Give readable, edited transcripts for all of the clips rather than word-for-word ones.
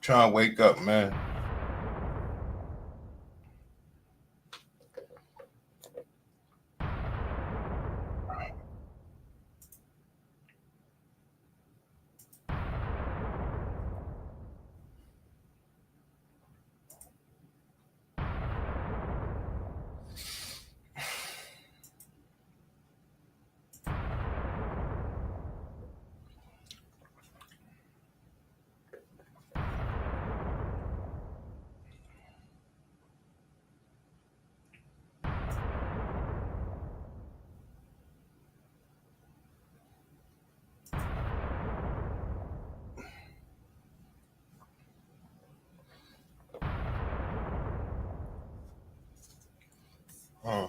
Trying to wake up, man. Oh.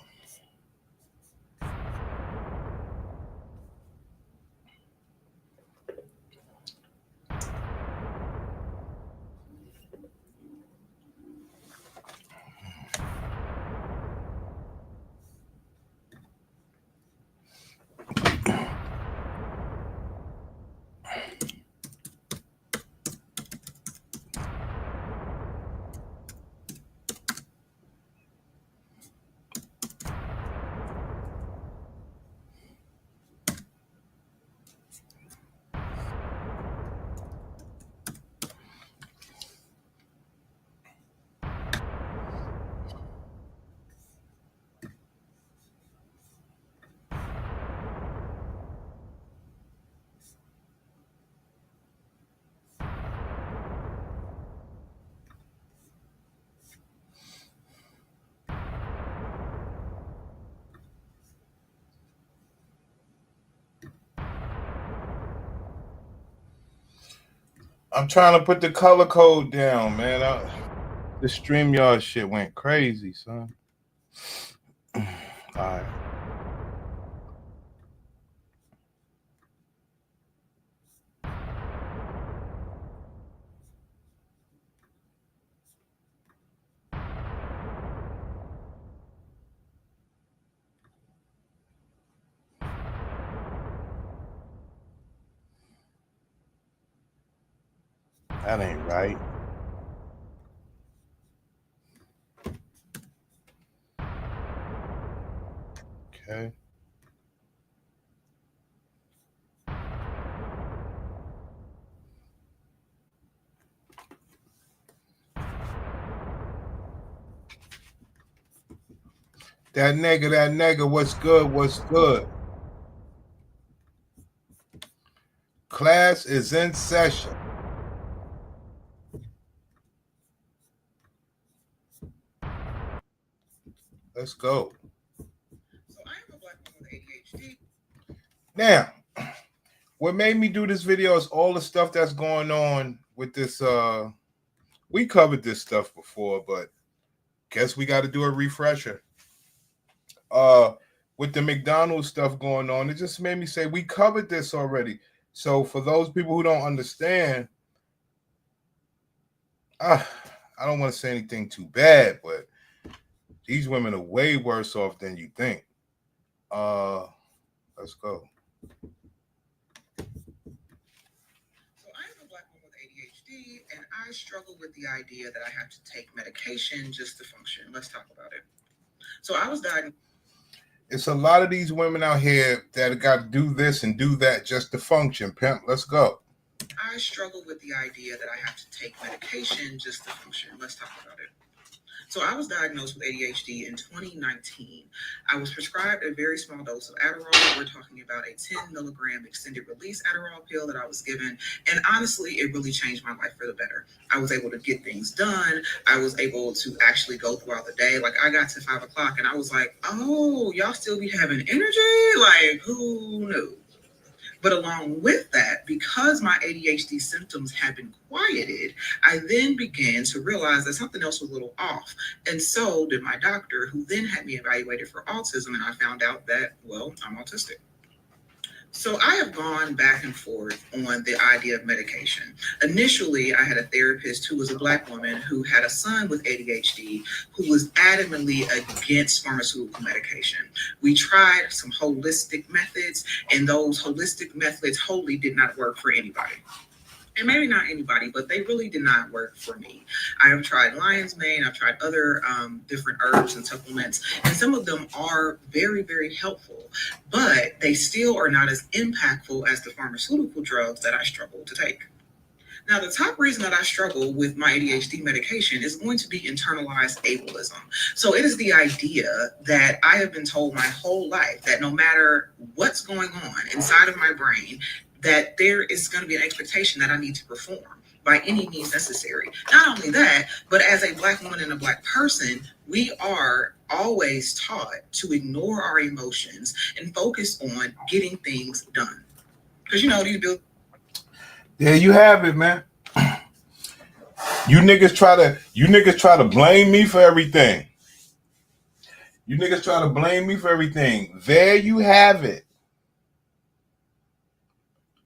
I'm trying to put the color code down, man. The StreamYard shit went crazy, son. All right. That ain't right. Okay. That nigga, what's good? What's good? Class is in session. Let's go. So I am a black woman with ADHD. Now, what made me do this video is all the stuff that's going on with this. We covered this stuff before, but guess we got to do a refresher. With the McDonald's stuff going on, it just made me say we covered this already. So for those people who don't understand, I don't want to say anything too bad, but these women are way worse off than you think. Let's go. So I am a black woman with ADHD, and I struggle with the idea that I have to take medication just to function. Let's talk about it. So I was diagnosed. It's a lot of these women out here that got to do this and do that just to function. Pimp, let's go. I struggle with the idea that I have to take medication just to function. Let's talk about it. So I was diagnosed with ADHD in 2019. I was prescribed a very small dose of Adderall. We're talking about a 10 milligram extended release Adderall pill that I was given. And honestly, it really changed my life for the better. I was able to get things done. I was able to actually go throughout the day. Like I got to 5 o'clock and I was like, oh, y'all still be having energy? Like who knew? But along with that, because my ADHD symptoms had been quieted, I then began to realize that something else was a little off. And so did my doctor, who then had me evaluated for autism. And I found out that, well, I'm autistic. So I have gone back and forth on the idea of medication. Initially, I had a therapist who was a black woman who had a son with ADHD who was adamantly against pharmaceutical medication. We tried some holistic methods, and those holistic methods wholly did not work for anybody. and maybe not anybody, but they really did not work for me. I have tried lion's mane, I've tried other different herbs and supplements, and some of them are very, very helpful, but they still are not as impactful as the pharmaceutical drugs that I struggle to take. Now, the top reason that I struggle with my ADHD medication is going to be internalized ableism. So, it is the idea that I have been told my whole life that no matter what's going on inside of my brain, that there is going to be an expectation that I need to perform by any means necessary. Not only that, but as a Black woman and a Black person, we are always taught to ignore our emotions and focus on getting things done. Because these bills. There you have it, man. You niggas try to blame me for everything. You niggas try to blame me for everything. There you have it.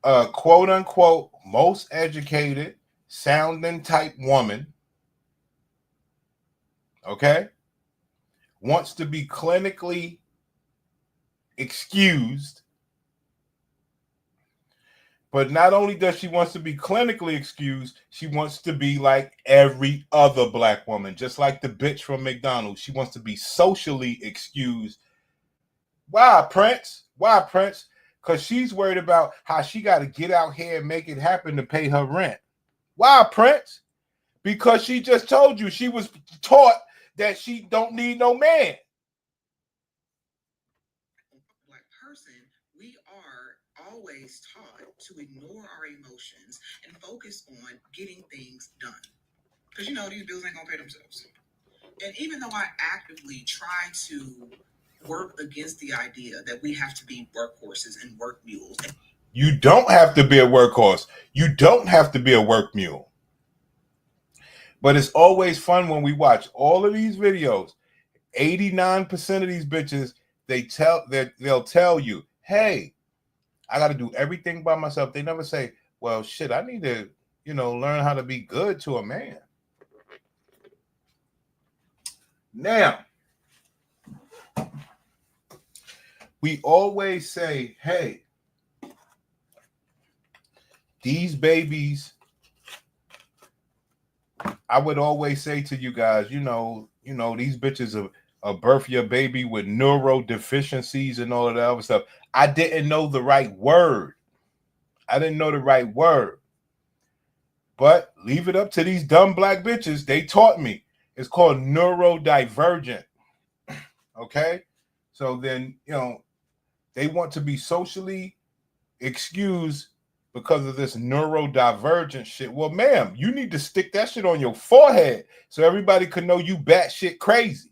A quote unquote most educated sounding type woman, okay, wants to be clinically excused. But not only does she wants to be clinically excused, she wants to be like every other Black woman, just like the bitch from McDonald's. She wants to be socially excused. Why, Prince? Why, Prince? Because she's worried about how she got to get out here and make it happen to pay her rent. Why, Prince? Because she just told you she was taught that she don't need no man. Black person, we are always taught to ignore our emotions and focus on getting things done. Because these bills ain't gonna pay themselves. And even though I actively try to work against the idea that we have to be workhorses and work mules. You don't have to be a workhorse. You don't have to be a work mule. But it's always fun when we watch all of these videos. 89% of these bitches, they'll tell you, hey, I got to do everything by myself. They never say, well, shit, I need to, learn how to be good to a man. Now, we always say, hey, these babies, I would always say to you guys, these bitches are birth your baby with neurodeficiencies and all of that other stuff. I didn't know the right word. But leave it up to these dumb Black bitches. They taught me. It's called neurodivergent. Okay? So then, they want to be socially excused because of this neurodivergent shit. Well, ma'am, you need to stick that shit on your forehead so everybody can know you batshit crazy.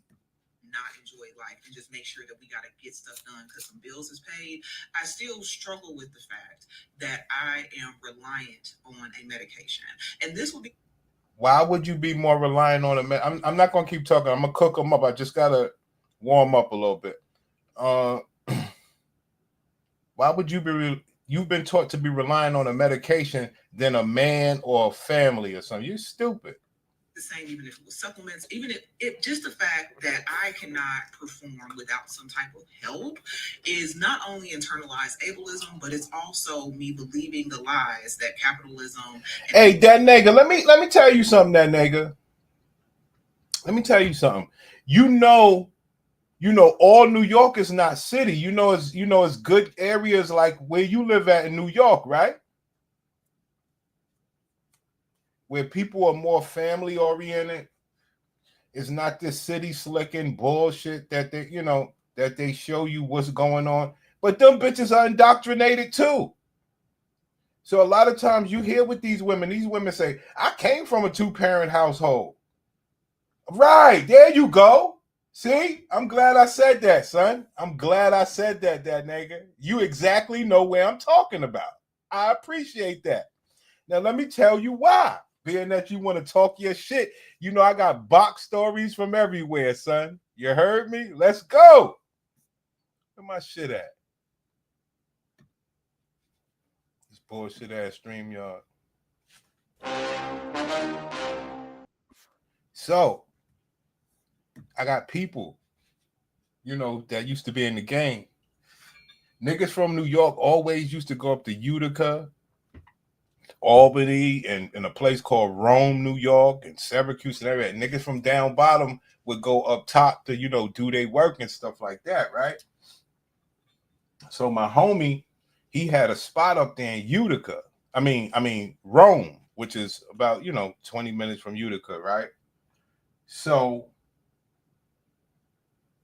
Not enjoy life and just make sure that we got to get stuff done because some bills is paid. I still struggle with the fact that I am reliant on a medication. And this will be. Why would you be more reliant on a I'm not going to keep talking. I'm going to cook them up. I just got to warm up a little bit. Why would you be... You've been taught to be relying on a medication than a man or a family or something. You're stupid. The same, even if it was supplements, even if just the fact that I cannot perform without some type of help is not only internalized ableism, but it's also me believing the lies that capitalism. Hey, that nigga, let me tell you something, that nigga. Let me tell you something. All New York is not city. It's good areas like where you live at in New York, right? Where people are more family oriented. It's not this city slicking bullshit that they show you what's going on. But them bitches are indoctrinated too. So a lot of times you hear with these women say, I came from a 2-parent household. Right, there you go. See, I'm glad I said that, son. I'm glad I said that nigga. You exactly know where I'm talking about. I appreciate that. Now, let me tell you why. Being that you want to talk your shit, I got box stories from everywhere, son. You heard me? Let's go. Where my shit at? This bullshit ass StreamYard. So, I got people, that used to be in the game. Niggas from New York always used to go up to Utica, Albany and in a place called Rome, New York, and Syracuse and everything. Niggas from down bottom would go up top to, do their work and stuff like that, right? So my homie, he had a spot up there in Utica. I mean Rome, which is about, 20 minutes from Utica, right? So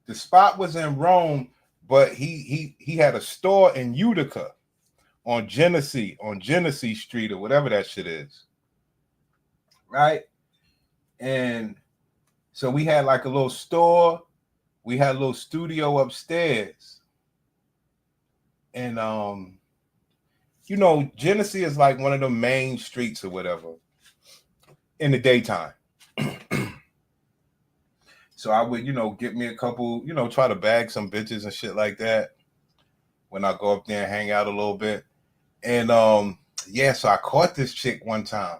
the spot was in Rome, but he had a store in Utica on Genesee Street or whatever that shit is. Right? And so we had like a little store, we had a little studio upstairs. And Genesee is like one of the main streets or whatever in the daytime. So I would, get me a couple, try to bag some bitches and shit like that when I go up there and hang out a little bit. And so I caught this chick one time.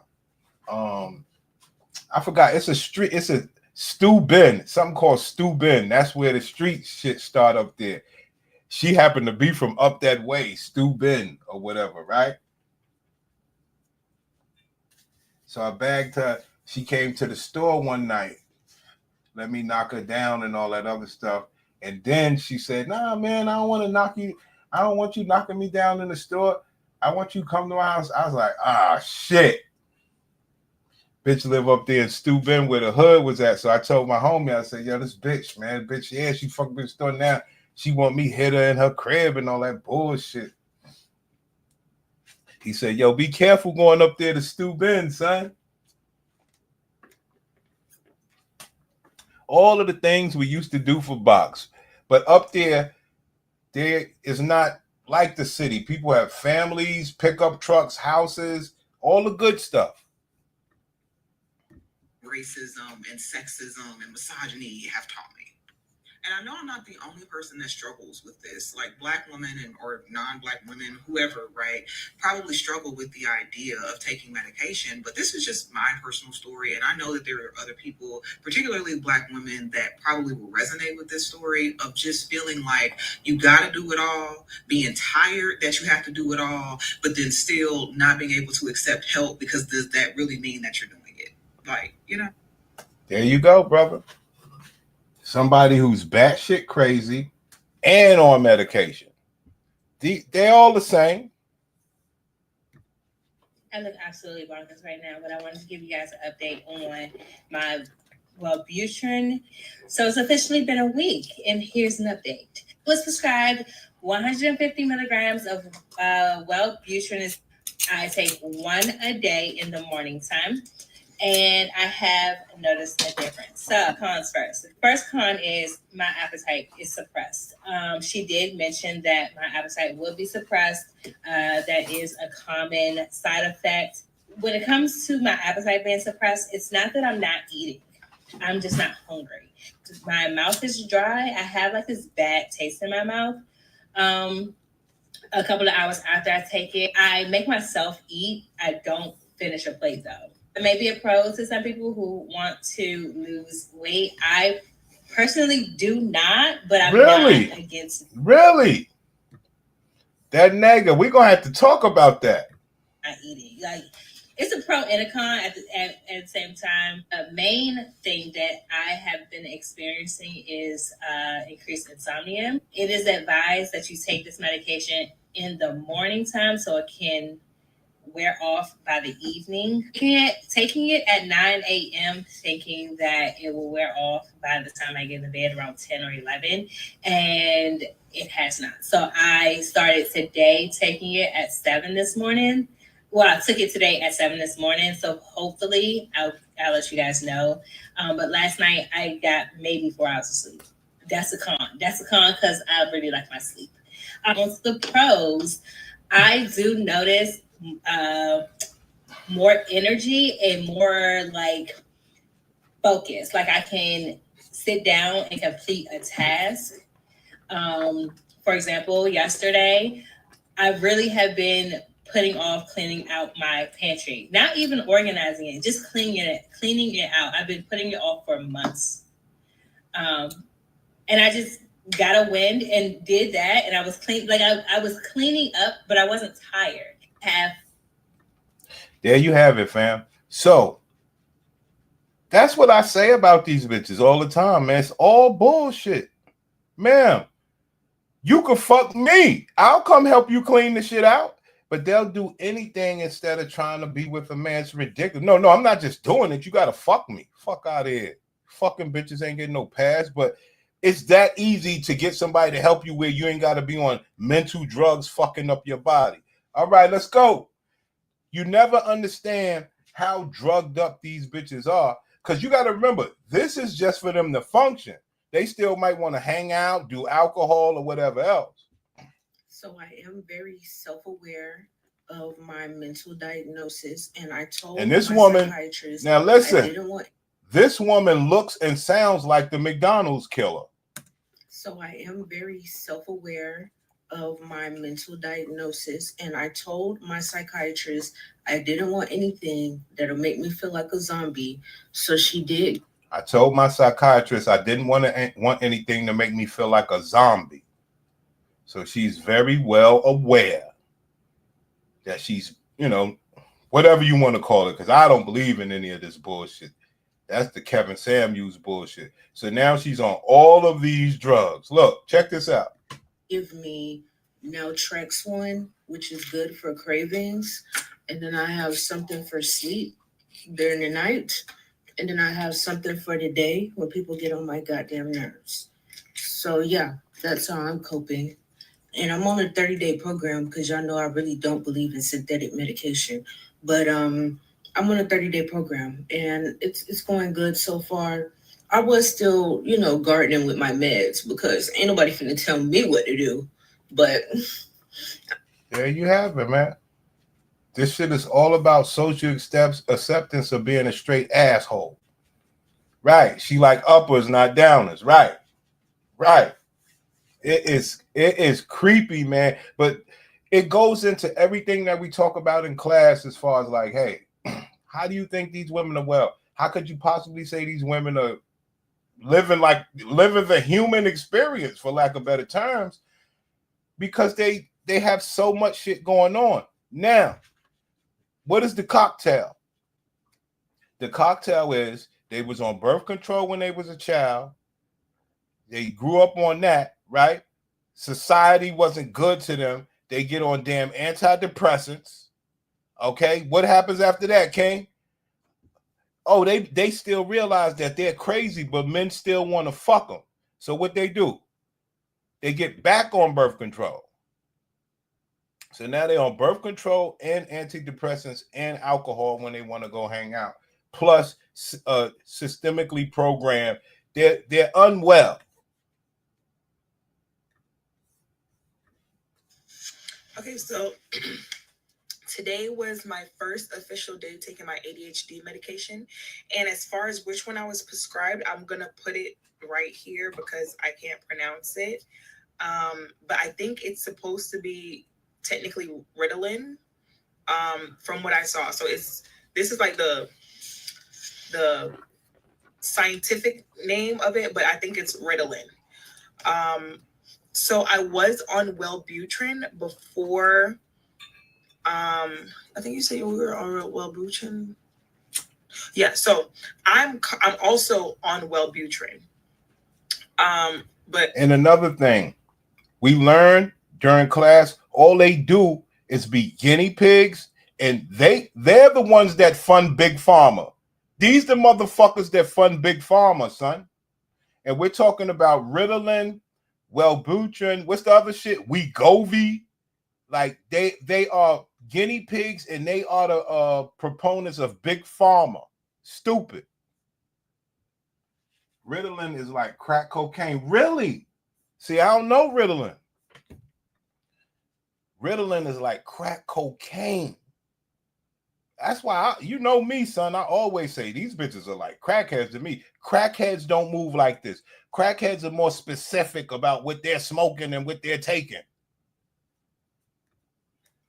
I forgot, it's a Stu Ben, something called Stu Ben. That's where the street shit start up there. She happened to be from up that way, Stu Ben or whatever, right? So I bagged her. She came to the store one night. Let me knock her down and all that other stuff. And then she said, nah, man, I don't want to knock you. I don't want you knocking me down in the store. I want you to come to my house. I was like, shit. Bitch live up there in Stu Ben where the hood was at. So I told my homie, I said, yo, this bitch, man, yeah, she fucking been store now. She want me hit her in her crib and all that bullshit. He said, yo, be careful going up there to Stu Ben, son. All of the things we used to do for box. But up there is not like the city. People have families, pickup trucks, houses, all the good stuff. Racism and sexism and misogyny have taught me. And I know I'm not the only person that struggles with this. Like Black women or non-Black women, whoever, right, probably struggle with the idea of taking medication. But this is just my personal story. And I know that there are other people, particularly Black women, that probably will resonate with this story of just feeling like you got to do it all, being tired that you have to do it all, but then still not being able to accept help because does that really mean that you're doing it? Like, There you go, brother. Somebody who's batshit crazy and on medication. They're all the same. I look absolutely bonkers right now, but I wanted to give you guys an update on my Wellbutrin. So it's officially been a week, and here's an update. I was prescribed 150 milligrams of Wellbutrin. I take one a day in the morning time. And I have noticed a difference. So, cons first. The first con is my appetite is suppressed. She did mention that my appetite will be suppressed. That is a common side effect. When it comes to my appetite being suppressed, it's not that I'm not eating. I'm just not hungry. My mouth is dry. I have like this bad taste in my mouth. A couple of hours after I take it, I make myself eat. I don't finish a plate though. It may be a pro to some people who want to lose weight. I personally do not, but I'm not against it. Really? That nigga, we're going to have to talk about that. Not eating. Like, it's a pro and a con at the same time. The main thing that I have been experiencing is increased insomnia. It is advised that you take this medication in the morning time so it can wear off by the evening. Taking it at 9 a.m. thinking that it will wear off by the time I get in bed around 10 or 11, and it has not. So I started today taking it at 7 this morning. Well, I took it today at 7 this morning, so hopefully I'll let you guys know. But last night I got maybe 4 hours of sleep. That's a con. That's a con because I really like my sleep. On to the pros, I do notice more energy and more like focus. Like I can sit down and complete a task. For example, yesterday, I really have been putting off cleaning out my pantry. Not even organizing it, just cleaning it out. I've been putting it off for months. And I just got a wind and did that. And I was clean, like I was cleaning up, but I wasn't tired. There you have it, fam. So that's what I say about these bitches all the time, man. It's all bullshit. Ma'am, you can fuck me. I'll come help you clean the shit out. But they'll do anything instead of trying to be with a man. It's ridiculous. No, I'm not just doing it. You got to fuck me. Fuck out of here. Fucking bitches ain't getting no pass. But it's that easy to get somebody to help you where you ain't got to be on mental drugs fucking up your body. All right, let's go. You never understand how drugged up these bitches are. Because you got to remember, this is just for them to function. They still might want to hang out, do alcohol or whatever else. So I am very self-aware of my mental diagnosis, and I told this my woman, psychiatrist, now listen, this woman looks and sounds like the McDonald's killer. So I am very self-aware of my mental diagnosis, and I told my psychiatrist I didn't want anything that'll make me feel like a zombie. So she did. I told my psychiatrist I didn't want anything to make me feel like a zombie. So she's very well aware that she's, whatever you want to call it, because I don't believe in any of this bullshit. That's the Kevin Samuels bullshit. So now she's on all of these drugs. Look, check this out. Give me naltrexone, which is good for cravings. And then I have something for sleep during the night. And then I have something for the day when people get on my goddamn nerves. So yeah, that's how I'm coping. And I'm on a 30-day program because y'all know I really don't believe in synthetic medication. But I'm on a 30-day program and it's going good so far. I was still, gardening with my meds because ain't nobody finna tell me what to do. But there you have it, man. This shit is all about social acceptance of being a straight asshole. Right. She like uppers, not downers. Right. It is creepy, man. But it goes into everything that we talk about in class as far as like, hey, how do you think these women are well? How could you possibly say these women are living the human experience, for lack of better terms? Because they have so much shit going on. Now, what is the cocktail? The cocktail is they was on birth control when they was a child. They grew up on that, right? Society wasn't good to them. They get on damn antidepressants. Okay, what happens after that, King? Oh, they still realize that they're crazy, but men still want to fuck them. So what they do? They get back on birth control. So now they're on birth control and antidepressants and alcohol when they want to go hang out. Plus, systemically programmed. They're unwell. Okay, so today was my first official day taking my ADHD medication. And as far as which one I was prescribed, I'm going to put it right here because I can't pronounce it. But I think it's supposed to be technically Ritalin, from what I saw. So this is like the scientific name of it, but I think it's Ritalin. So I was on Wellbutrin before. I think you said we were on Wellbutrin. Yeah, so I'm also on Wellbutrin. But and another thing, we learned during class, all they do is be guinea pigs, and they're the ones that fund Big Pharma. These the motherfuckers that fund Big Pharma, son. And we're talking about Ritalin, Wellbutrin, what's the other shit? Wegovy. Like they are guinea pigs, and they are the proponents of Big Pharma. Stupid. Ritalin is like crack cocaine. Really? See, I don't know Ritalin. Ritalin is like crack cocaine. That's why you know me, son. I always say these bitches are like crackheads to me. Crackheads don't move like this. Crackheads are more specific about what they're smoking and what they're taking.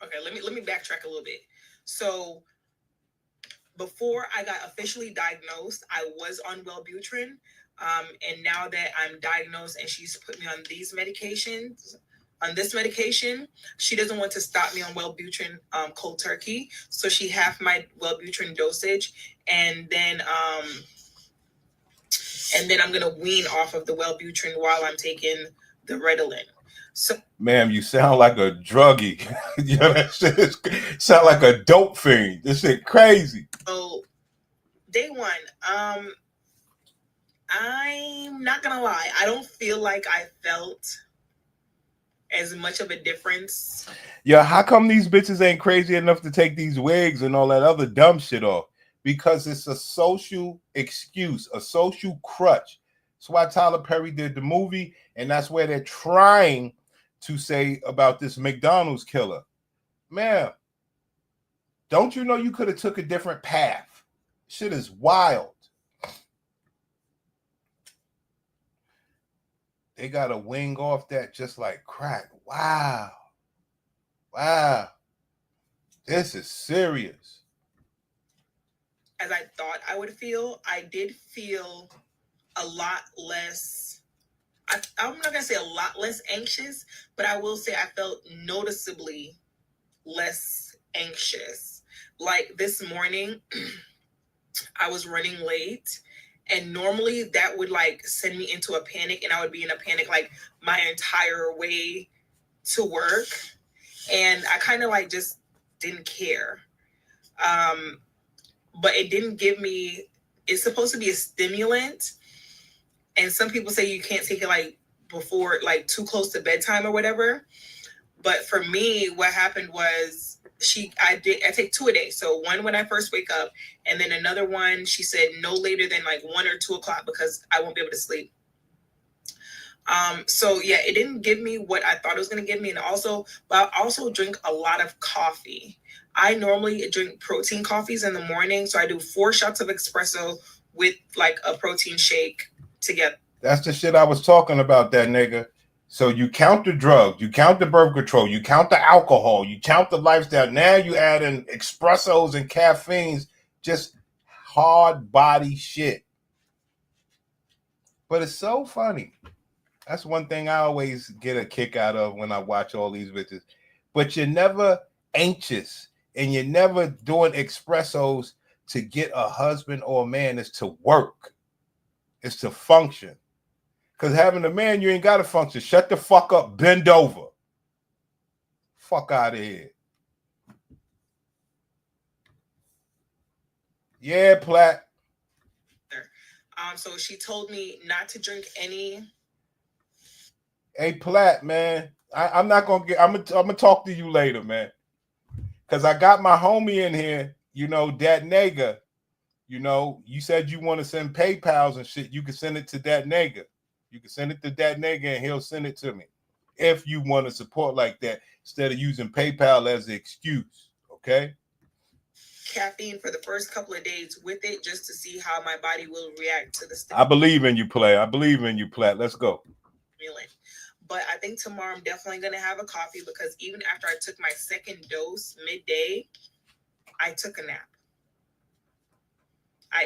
Okay, let me backtrack a little bit. So before I got officially diagnosed, I was on Wellbutrin. And now that I'm diagnosed and she's put me on these medications, on this medication, she doesn't want to stop me on Wellbutrin cold turkey, so she half my Wellbutrin dosage, and then I'm gonna wean off of the Wellbutrin while I'm taking the Ritalin. So, ma'am, you sound like a druggie. You know, that shit sound like a dope fiend. This shit crazy. So, day one, I'm not gonna lie, I don't feel like I felt as much of a difference. Yeah, how come these bitches ain't crazy enough to take these wigs and all that other dumb shit off? Because it's a social excuse, a social crutch. That's why Tyler Perry did the movie, and that's where they're trying to say about this McDonald's killer. Man, don't you know you could have took a different path? Shit is wild. They got a wing off that just like crack. Wow. Wow. This is serious. As I thought I would feel, I did feel a lot less. I'm not going to say a lot less anxious, but I will say I felt noticeably less anxious. Like this morning, I was running late, and normally that would like send me into a panic, and I would be in a panic like my entire way to work. And I kind of like just didn't care. But it didn't give me, it's supposed to be a stimulant. And some people say you can't take it like before, like too close to bedtime or whatever. But for me, what happened was I take 2 a day. So one when I first wake up, and then another one, she said no later than like 1 or 2 o'clock because I won't be able to sleep. So yeah, it didn't give me what I thought it was going to give me. And also, but I also drink a lot of coffee. I normally drink protein coffees in the morning. So I do 4 shots of espresso with like a protein shake together. That's the shit I was talking about, that nigga. So you count the drugs, you count the birth control, you count the alcohol, you count the lifestyle. Now you add in espressos and caffeines, just hard body shit. But it's so funny. That's one thing I always get a kick out of when I watch all these bitches. But you're never anxious, and you're never doing espressos to get a husband or a man. It's to work. It's to function. Because having a man, you ain't got to function. Shut the fuck up. Bend over. Fuck out of here. Yeah, Platt. So she told me not to drink any. Hey, Platt, man. I'm not going to get... I'm gonna talk to you later, man. Because I got my homie in here, you know, that nigga. You know, you said you want to send PayPals and shit. You can send it to that nigga. You can send it to that nigga and he'll send it to me. If you want to support like that, instead of using PayPal as an excuse, okay? Caffeine for the first couple of days with it just to see how my body will react to the I believe in you, Platt. I believe in you, Platt. Let's go. But I think tomorrow I'm definitely going to have a coffee because even after I took my second dose midday, I took a nap.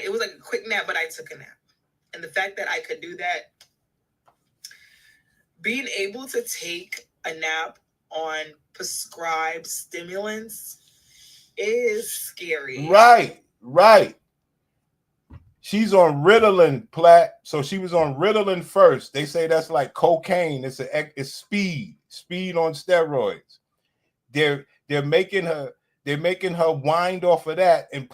It was like a quick nap, but I took a nap. And the fact that I could do that, being able to take a nap on prescribed stimulants is scary. Right. She's on Ritalin, Platt. So she was on Ritalin first. They say that's like cocaine. It's speed on steroids. They're making her wind off of that and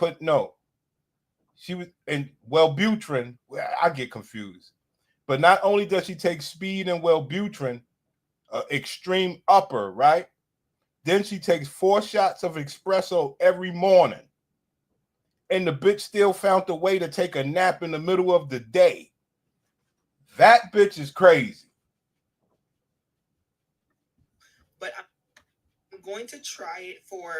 she was in Wellbutrin. I get confused. But not only does she take speed and Wellbutrin, extreme upper, right? Then she takes 4 shots of espresso every morning. And the bitch still found a way to take a nap in the middle of the day. That bitch is crazy. But I'm going to try it for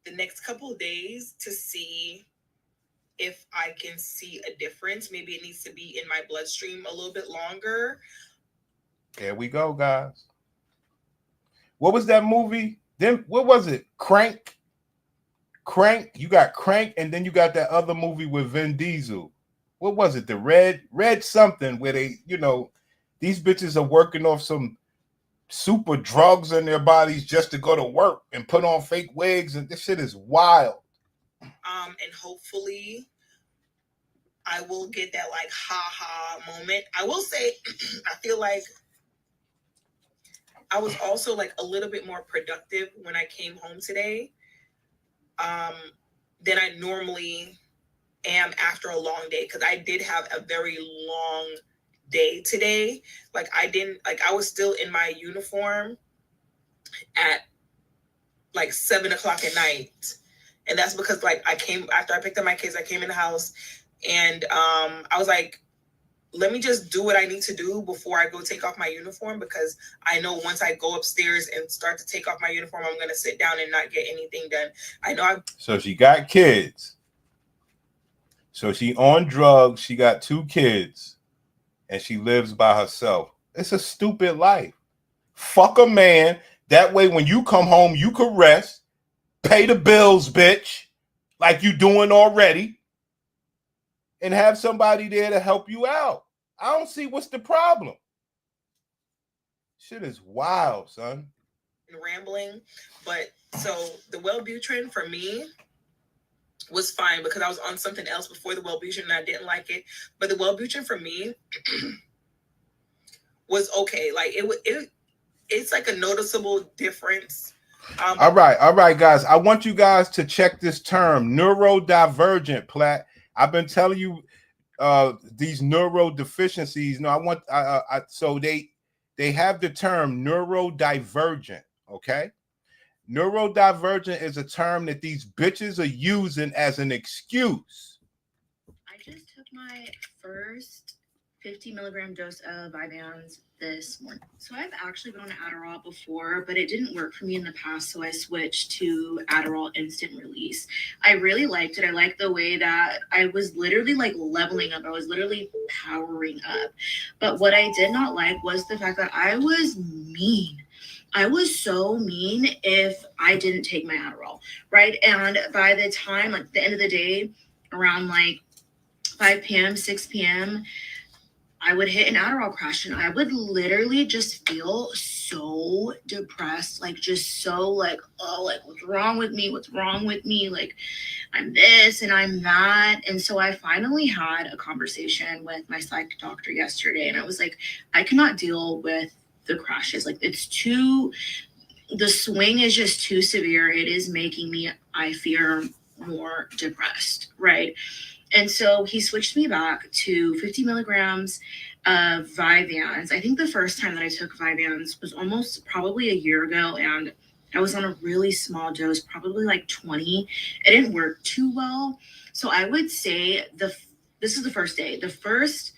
the next couple of days to see if I can see a difference. Maybe it needs to be in my bloodstream a little bit longer. There we go, guys. What was that movie? Then what was it? Crank. You got Crank, and then you got that other movie with Vin Diesel. What was it? The Red something where they, you know, these bitches are working off some super drugs in their bodies just to go to work and put on fake wigs, and this shit is wild. And hopefully I will get that like ha moment. I will say I feel like I was also like a little bit more productive when I came home today than I normally am after a long day, because I did have a very long day today. Like I was still in my uniform at like 7:00 at night. And that's because like I came after I picked up my kids, I came in the house and I was like, let me just do what I need to do before I go take off my uniform, because I know once I go upstairs and start to take off my uniform, I'm gonna sit down and not get anything done. I know So she got kids. So she on drugs, she got 2 kids, and she lives by herself. It's a stupid life. Fuck a man. That way when you come home, you can rest, pay the bills, bitch, like you doing already, and have somebody there to help you out. I don't see what's the problem. Shit is wild, son. Rambling, but so the Wellbutrin for me was fine because I was on something else before the Wellbutrin and I didn't like it. But the Wellbutrin for me was okay. Like it's like a noticeable difference. All right, guys. I want you guys to check this term, neurodivergent, Platt. I've been telling you these neurodeficiencies. No, I want so they have the term neurodivergent. Okay, neurodivergent is a term that these bitches are using as an excuse. I just took my first 50 milligram dose of Vyvanse this morning. So I've actually been on Adderall before, but it didn't work for me in the past. So I switched to Adderall instant release. I really liked it. I liked the way that I was literally like leveling up. I was literally powering up. But what I did not like was the fact that I was mean. I was so mean if I didn't take my Adderall, right? And by the time, like the end of the day, around like 5 p.m., 6 p.m., I would hit an Adderall crash and I would literally just feel so depressed, like just so like, oh, like what's wrong with me? What's wrong with me? Like I'm this and I'm that. And so I finally had a conversation with my psych doctor yesterday and I was like, I cannot deal with the crashes. Like the swing is just too severe. It is making me, I fear, more depressed, right? And so he switched me back to 50 milligrams of Vyvanse. I think the first time that I took Vyvanse was almost probably a year ago, and I was on a really small dose, probably like 20. It didn't work too well. So I would say this is the first day. The first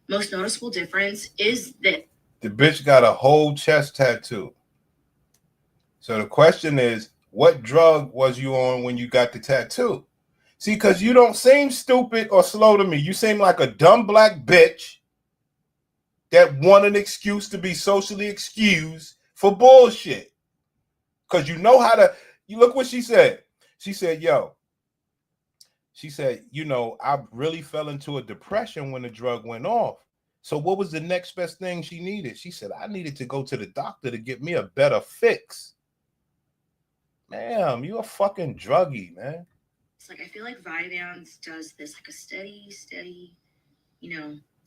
most noticeable difference is that the bitch got a whole chest tattoo. So the question is, what drug was you on when you got the tattoo? See, because you don't seem stupid or slow to me. You seem like a dumb black bitch that want an excuse to be socially excused for bullshit. Because you know how to, you look what she said. She said, I really fell into a depression when the drug went off. So what was the next best thing she needed? She said, I needed to go to the doctor to get me a better fix. Ma'am, you a fucking druggie, man. It's like I feel like Vyvanse does this like a steady, it's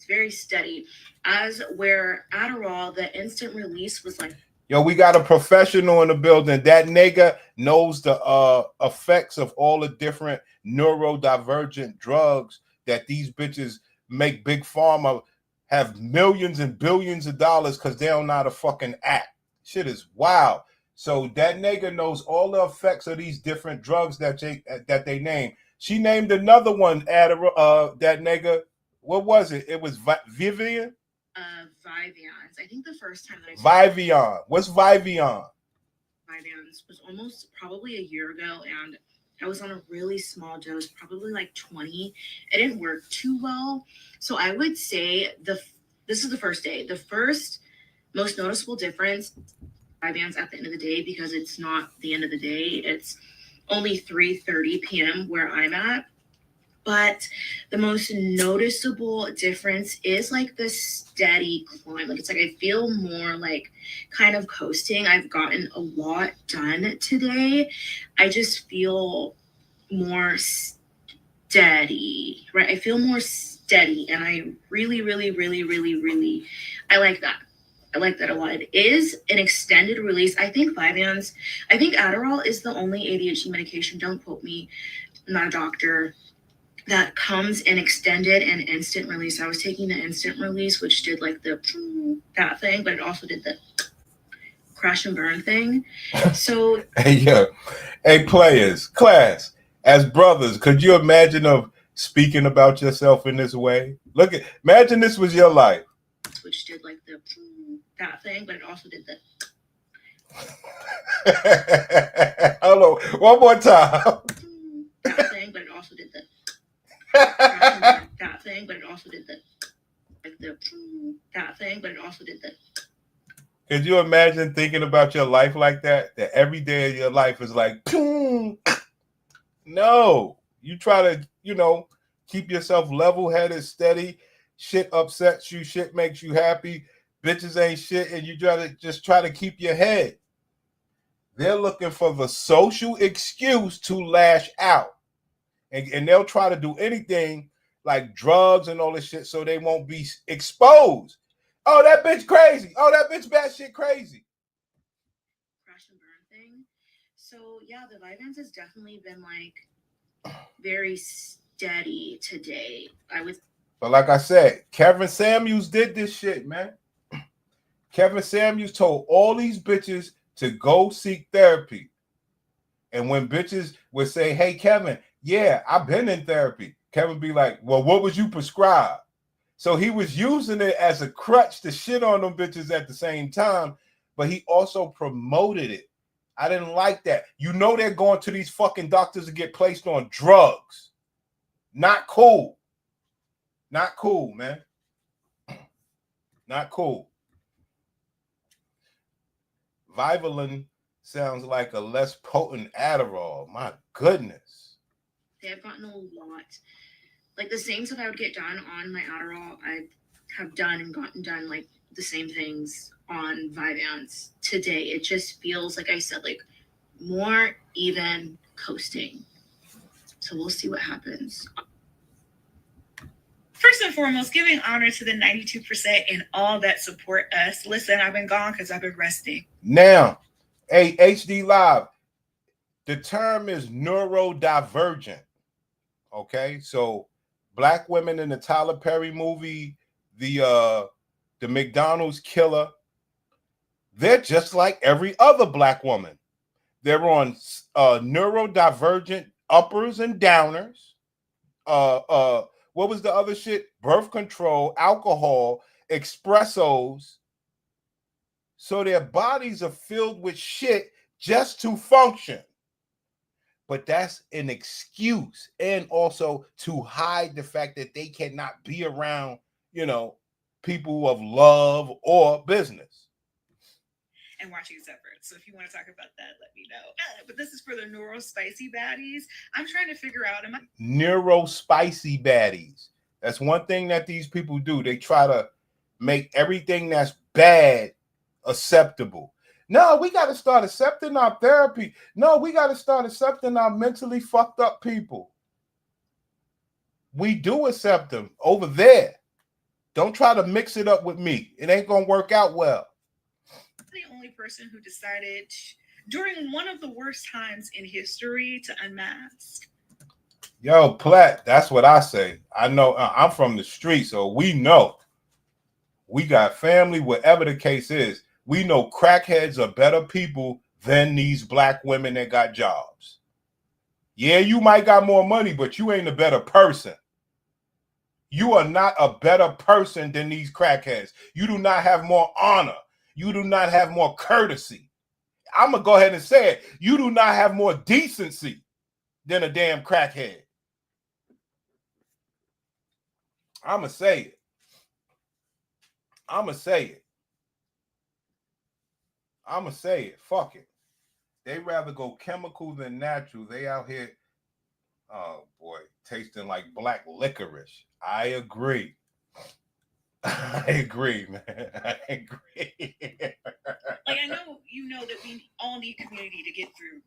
very steady. As where Adderall, the instant release was like, yo, we got a professional in the building. That nigga knows the effects of all the different neurodivergent drugs that these bitches make big pharma have millions and billions of dollars because they don't know how to fucking act. Shit is wild. So that nigga knows all the effects of these different drugs that they name. She named another one, Adderall, that nigga. What was it? It was Vyvanse. Vyvanse. I think the first time that Vyvanse. What's Vyvanse? Vyvanse was almost probably a year ago, and I was on a really small dose, probably like 20. It didn't work too well. So I would say this is the first day. The first most noticeable difference, Vyvanse at the end of the day, because it's not the end of the day. It's only 3:30 p.m. where I'm at. But the most noticeable difference is like the steady climb. Like it's like I feel more like kind of coasting. I've gotten a lot done today. I just feel more steady, right? I feel more steady, and I really, really, really, really, really, I like that. I like that a lot. It is an extended release. I think Vyvanse, I think Adderall is the only ADHD medication. Don't quote me. I'm not a doctor. That comes in extended and instant release. I was taking the instant release, which did like the that thing, but it also did the crash and burn thing. So hey players, class, as brothers, could you imagine of speaking about yourself in this way? Imagine this was your life. Which did like the that thing, but it also did the Hello, one more time. that thing, but it also did the that thing, but it also did the like the that thing, but it also did the. Could you imagine thinking about your life like that? That every day of your life is like, no. You try to, keep yourself level-headed, steady. Shit upsets you. Shit makes you happy. Bitches ain't shit, and you try to keep your head. They're looking for the social excuse to lash out. And they'll try to do anything like drugs and all this shit so they won't be exposed. Oh, that bitch crazy. Oh, that bitch batshit crazy. Crash and burn thing. So yeah, the Vyvanse has definitely been like very steady today. But like I said, Kevin Samuels did this shit, man. Kevin Samuels told all these bitches to go seek therapy. And when bitches would say, hey, Kevin, yeah, I've been in therapy, Kevin be like, well, what was you prescribed? So he was using it as a crutch to shit on them bitches at the same time, but he also promoted it. I didn't like that. They're going to these fucking doctors to get placed on drugs. Not cool. Not cool, man. Not cool. Vivalin sounds like a less potent Adderall. My goodness. They have gotten a lot. Like the same stuff I would get done on my Adderall, I have done and gotten done like the same things on Vyvanse today. It just feels, like I said, like more even coasting. So we'll see what happens. First and foremost, giving honor to the 92% and all that support us. Listen, I've been gone because I've been resting. Now, hey, HD Live, the term is neurodivergent. Okay, so black women in the Tyler Perry movie, the McDonald's killer, they're just like every other black woman. They're on neurodivergent uppers and downers. What was the other shit? Birth control, alcohol, espressos. So their bodies are filled with shit just to function. But that's an excuse, and also to hide the fact that they cannot be around, people of love or business. And watching separate. So if you want to talk about that, let me know. But this is for the neuro spicy baddies. I'm trying to figure out, neuro spicy baddies. That's one thing that these people do. They try to make everything that's bad acceptable. No, we got to start accepting our therapy. No, we got to start accepting our mentally fucked up people. We do accept them over there. Don't try to mix it up with me. It ain't going to work out well. The only person who decided during one of the worst times in history to unmask. Yo, Platt, that's what I say. I know I'm from the street, so we know. We got family, whatever the case is. We know crackheads are better people than these black women that got jobs. Yeah, you might got more money, but you ain't a better person. You are not a better person than these crackheads. You do not have more honor. You do not have more courtesy. I'm going to go ahead and say it. You do not have more decency than a damn crackhead. I'm going to say it. I'm going to say it. I'm going to say it. Fuck it. They rather go chemical than natural. They out here, oh boy, tasting like black licorice. I agree. I agree, man. I agree. Like, I know you know that we all need community to get through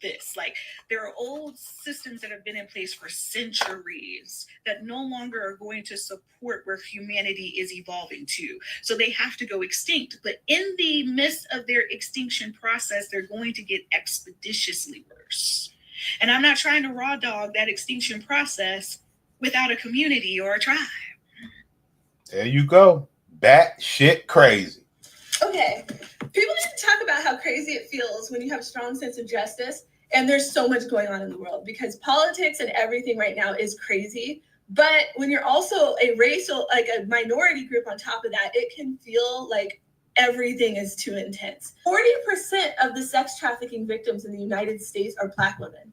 this. Like, there are old systems that have been in place for centuries that no longer are going to support where humanity is evolving to. So they have to go extinct. But in the midst of their extinction process, they're going to get expeditiously worse. And I'm not trying to raw dog that extinction process without a community or a tribe. There you go. Bat shit crazy. Okay. People need to talk about how crazy it feels when you have a strong sense of justice and there's so much going on in the world, because politics and everything right now is crazy. But when you're also a racial, like a minority group on top of that, it can feel like everything is too intense. 40% of the sex trafficking victims in the United States are Black women.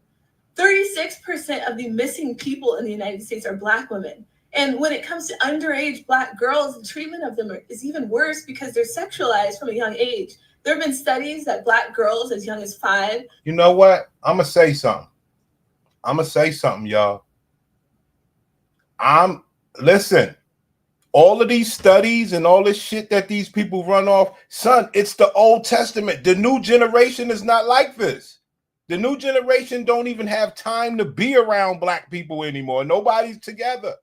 36% of the missing people in the United States are Black women. And when it comes to underage Black girls, the treatment of them is even worse because they're sexualized from a young age. There have been studies that Black girls as young as 5. You know what? I'm going to say something. Y'all. Listen, all of these studies and all this shit that these people run off, son, it's the Old Testament. The new generation is not like this. The new generation don't even have time to be around Black people anymore. Nobody's together.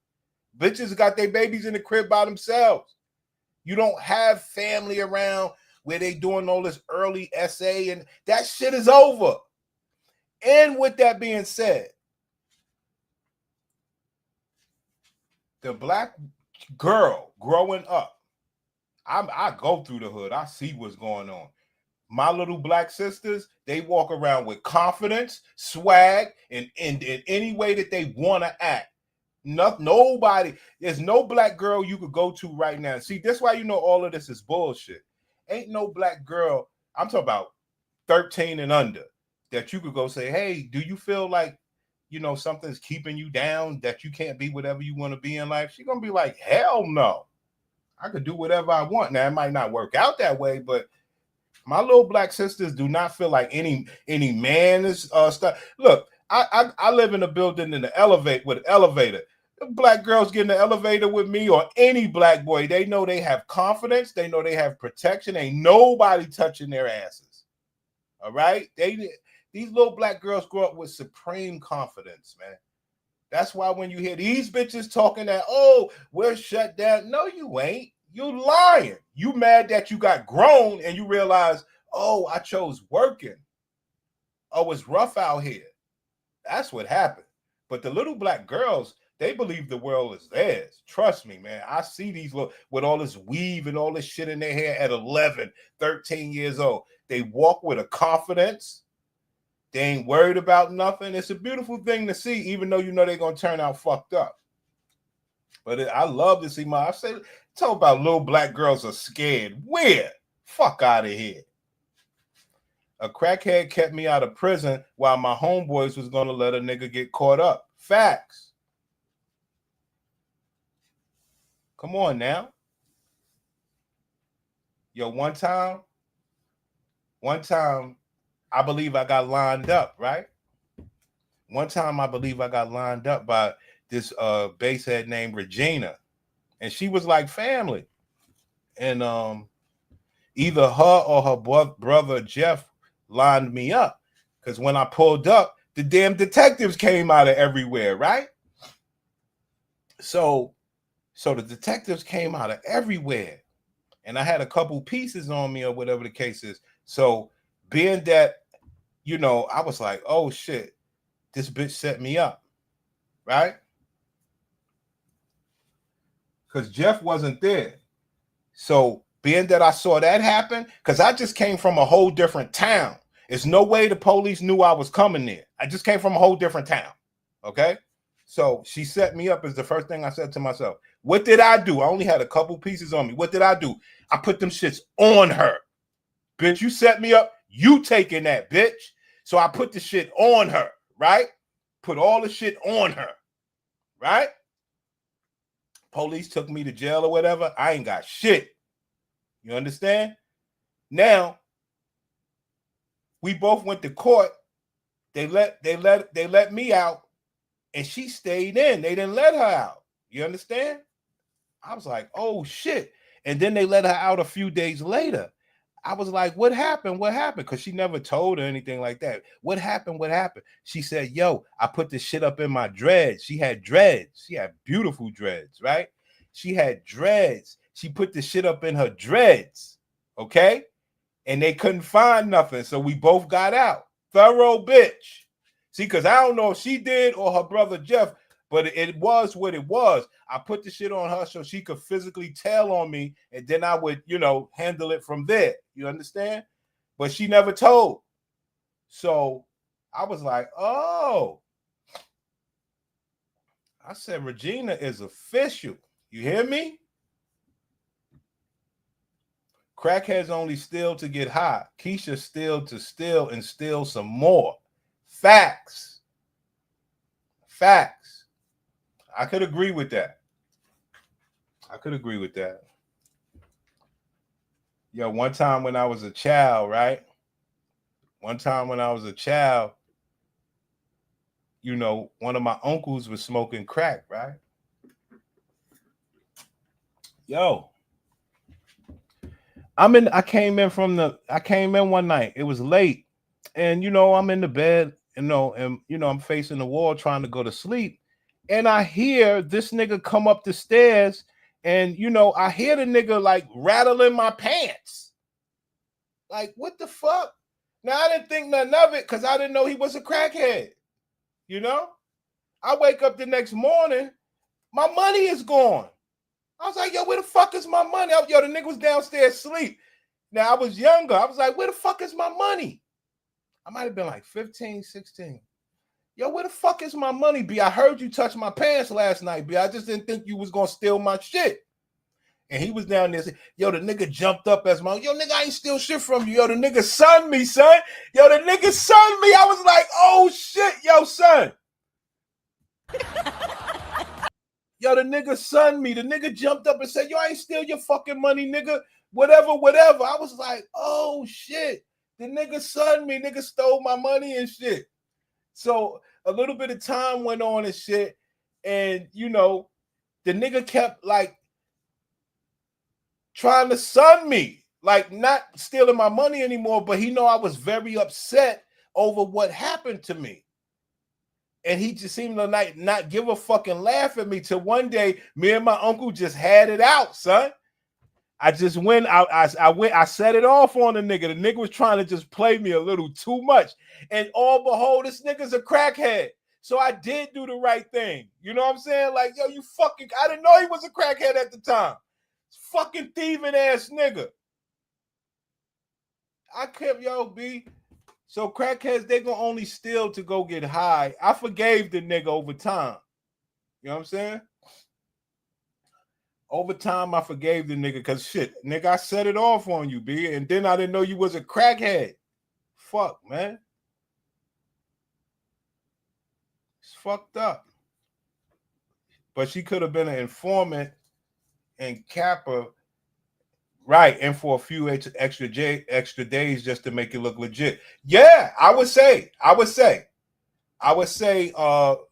Bitches got their babies in the crib by themselves. You don't have family around where they doing all this early essay, and that shit is over. And with that being said, the Black girl growing up, I go through the hood. I see what's going on. My little Black sisters, they walk around with confidence, swag, and in any way that they want to act. Nobody, there's no Black girl you could go to right now. See, that's why you know all of this is bullshit. Ain't no Black girl, I'm talking about 13 and under, that you could go say, hey, do you feel like, you know, something's keeping you down, that you can't be whatever you want to be in life? She's going to be like, hell no. I could do whatever I want. Now, it might not work out that way, but my little Black sisters do not feel like any man is stuff. Look, I live in a building in the elevator. The Black girls get in the elevator with me, or any Black boy, they know they have confidence. They know they have protection. Ain't nobody touching their asses. All right? These little Black girls grow up with supreme confidence, man. That's why when you hear these bitches talking that, oh, we're shut down. No, you ain't. You lying. You mad that you got grown and you realize, oh, I chose working. Oh, it's rough out here. That's what happened. But the little Black girls, they believe the world is theirs. Trust me, man. I see these little, with all this weave and all this shit in their hair at 11, 13 years old. They walk with a confidence. They ain't worried about nothing. It's a beautiful thing to see, even though you know they're going to turn out fucked up. But I love to see I say, talk about little Black girls are scared. Where? Fuck out of here. A crackhead kept me out of prison while my homeboys was going to let a nigga get caught up. Facts. Come on now. Yo, one time, I believe I got lined up, right? One time I believe I got lined up by this basshead named Regina. And she was like family. And either her or her brother Jeff lined me up. Because when I pulled up, the damn detectives came out of everywhere, right? So the detectives came out of everywhere. And I had a couple pieces on me or whatever the case is. So being that, you know, I was like, oh shit, this bitch set me up, right? Because Jeff wasn't there. So being that I saw that happen, because I just came from a whole different town. There's no way the police knew I was coming there. I just came from a whole different town. Okay? So she set me up is the first thing I said to myself. What did I do? I only had a couple pieces on me. What did I do? I put them shits on her. Bitch, you set me up. You taking that, bitch. So I put the shit on her, right? Put all the shit on her, right? Police took me to jail or whatever. I ain't got shit. You understand? Now, we both went to court. They let me out and she stayed in. They didn't let her out. You understand? I was like, oh shit. And then they let her out a few days later. I was like, what happened? What happened? Because she never told her anything like that. What happened? What happened? She said, yo, I put this shit up in my dreads. She had dreads. She had beautiful dreads, right? She had dreads. She put the shit up in her dreads. Okay? And they couldn't find nothing. So we both got out. Thorough bitch. See, because I don't know if she did or her brother Jeff, but it was what it was. I put the shit on her so she could physically tell on me, and then I would, handle it from there. You understand? But she never told. So I was like, oh. I said, Regina is official. You hear me? Crackheads only steal to get high. Keisha steal to steal and steal some more. Facts. Facts. I could agree with that. Yo, one time when I was a child, right? One of my uncles was smoking crack, right? Yo. I came in one night. It was late. And I'm in the bed, and I'm facing the wall trying to go to sleep. And I hear this nigga come up the stairs, and I hear the nigga like rattling my pants. Like, what the fuck? Now I didn't think nothing of it because I didn't know he was a crackhead. I wake up the next morning, my money is gone. I was like, yo, where the fuck is my money? Yo, the nigga was downstairs asleep. Now, I was younger. I was like, where the fuck is my money? I might have been like 15, 16. Yo, where the fuck is my money, B? I heard you touch my pants last night, B. I just didn't think you was going to steal my shit. And he was down there saying, yo, the nigga jumped up as my, yo, nigga, I ain't steal shit from you. Yo, the nigga sunned me, son. Yo, the nigga sunned me. I was like, oh, shit, yo, son. Yo, the nigga sunned me. The nigga jumped up and said, yo, I ain't steal your fucking money, nigga. Whatever. I was like, oh, shit. The nigga sunned me. Nigga stole my money and shit. So a little bit of time went on and shit. And, the nigga kept, like, trying to sun me. Like, not stealing my money anymore, but he know I was very upset over what happened to me. And he just seemed to not give a fucking laugh at me till one day, me and my uncle just had it out, son. I just went out. I set it off on the nigga. The nigga was trying to just play me a little too much. And all behold, this nigga's a crackhead. So I did do the right thing. You know what I'm saying? Like, yo, I didn't know he was a crackhead at the time. Fucking thieving ass nigga. I kept, yo, B. So crackheads, they gonna only steal to go get high. I forgave the nigga over time. You know what I'm saying? Over time, I forgave the nigga because shit, nigga, I set it off on you, B. And then I didn't know you was a crackhead. Fuck, man. It's fucked up. But she could have been an informant and Kappa. Right, and for a few extra days just to make it look legit. Yeah, I would say,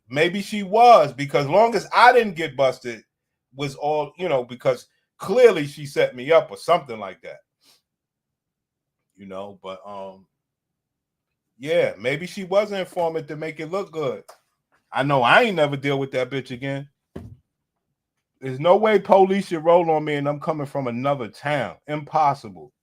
maybe she was, because long as I didn't get busted, was all, because clearly she set me up or something like that. But yeah, maybe she was an informant to make it look good. I know I ain't never deal with that bitch again. There's no way police should roll on me and I'm coming from another town. Impossible.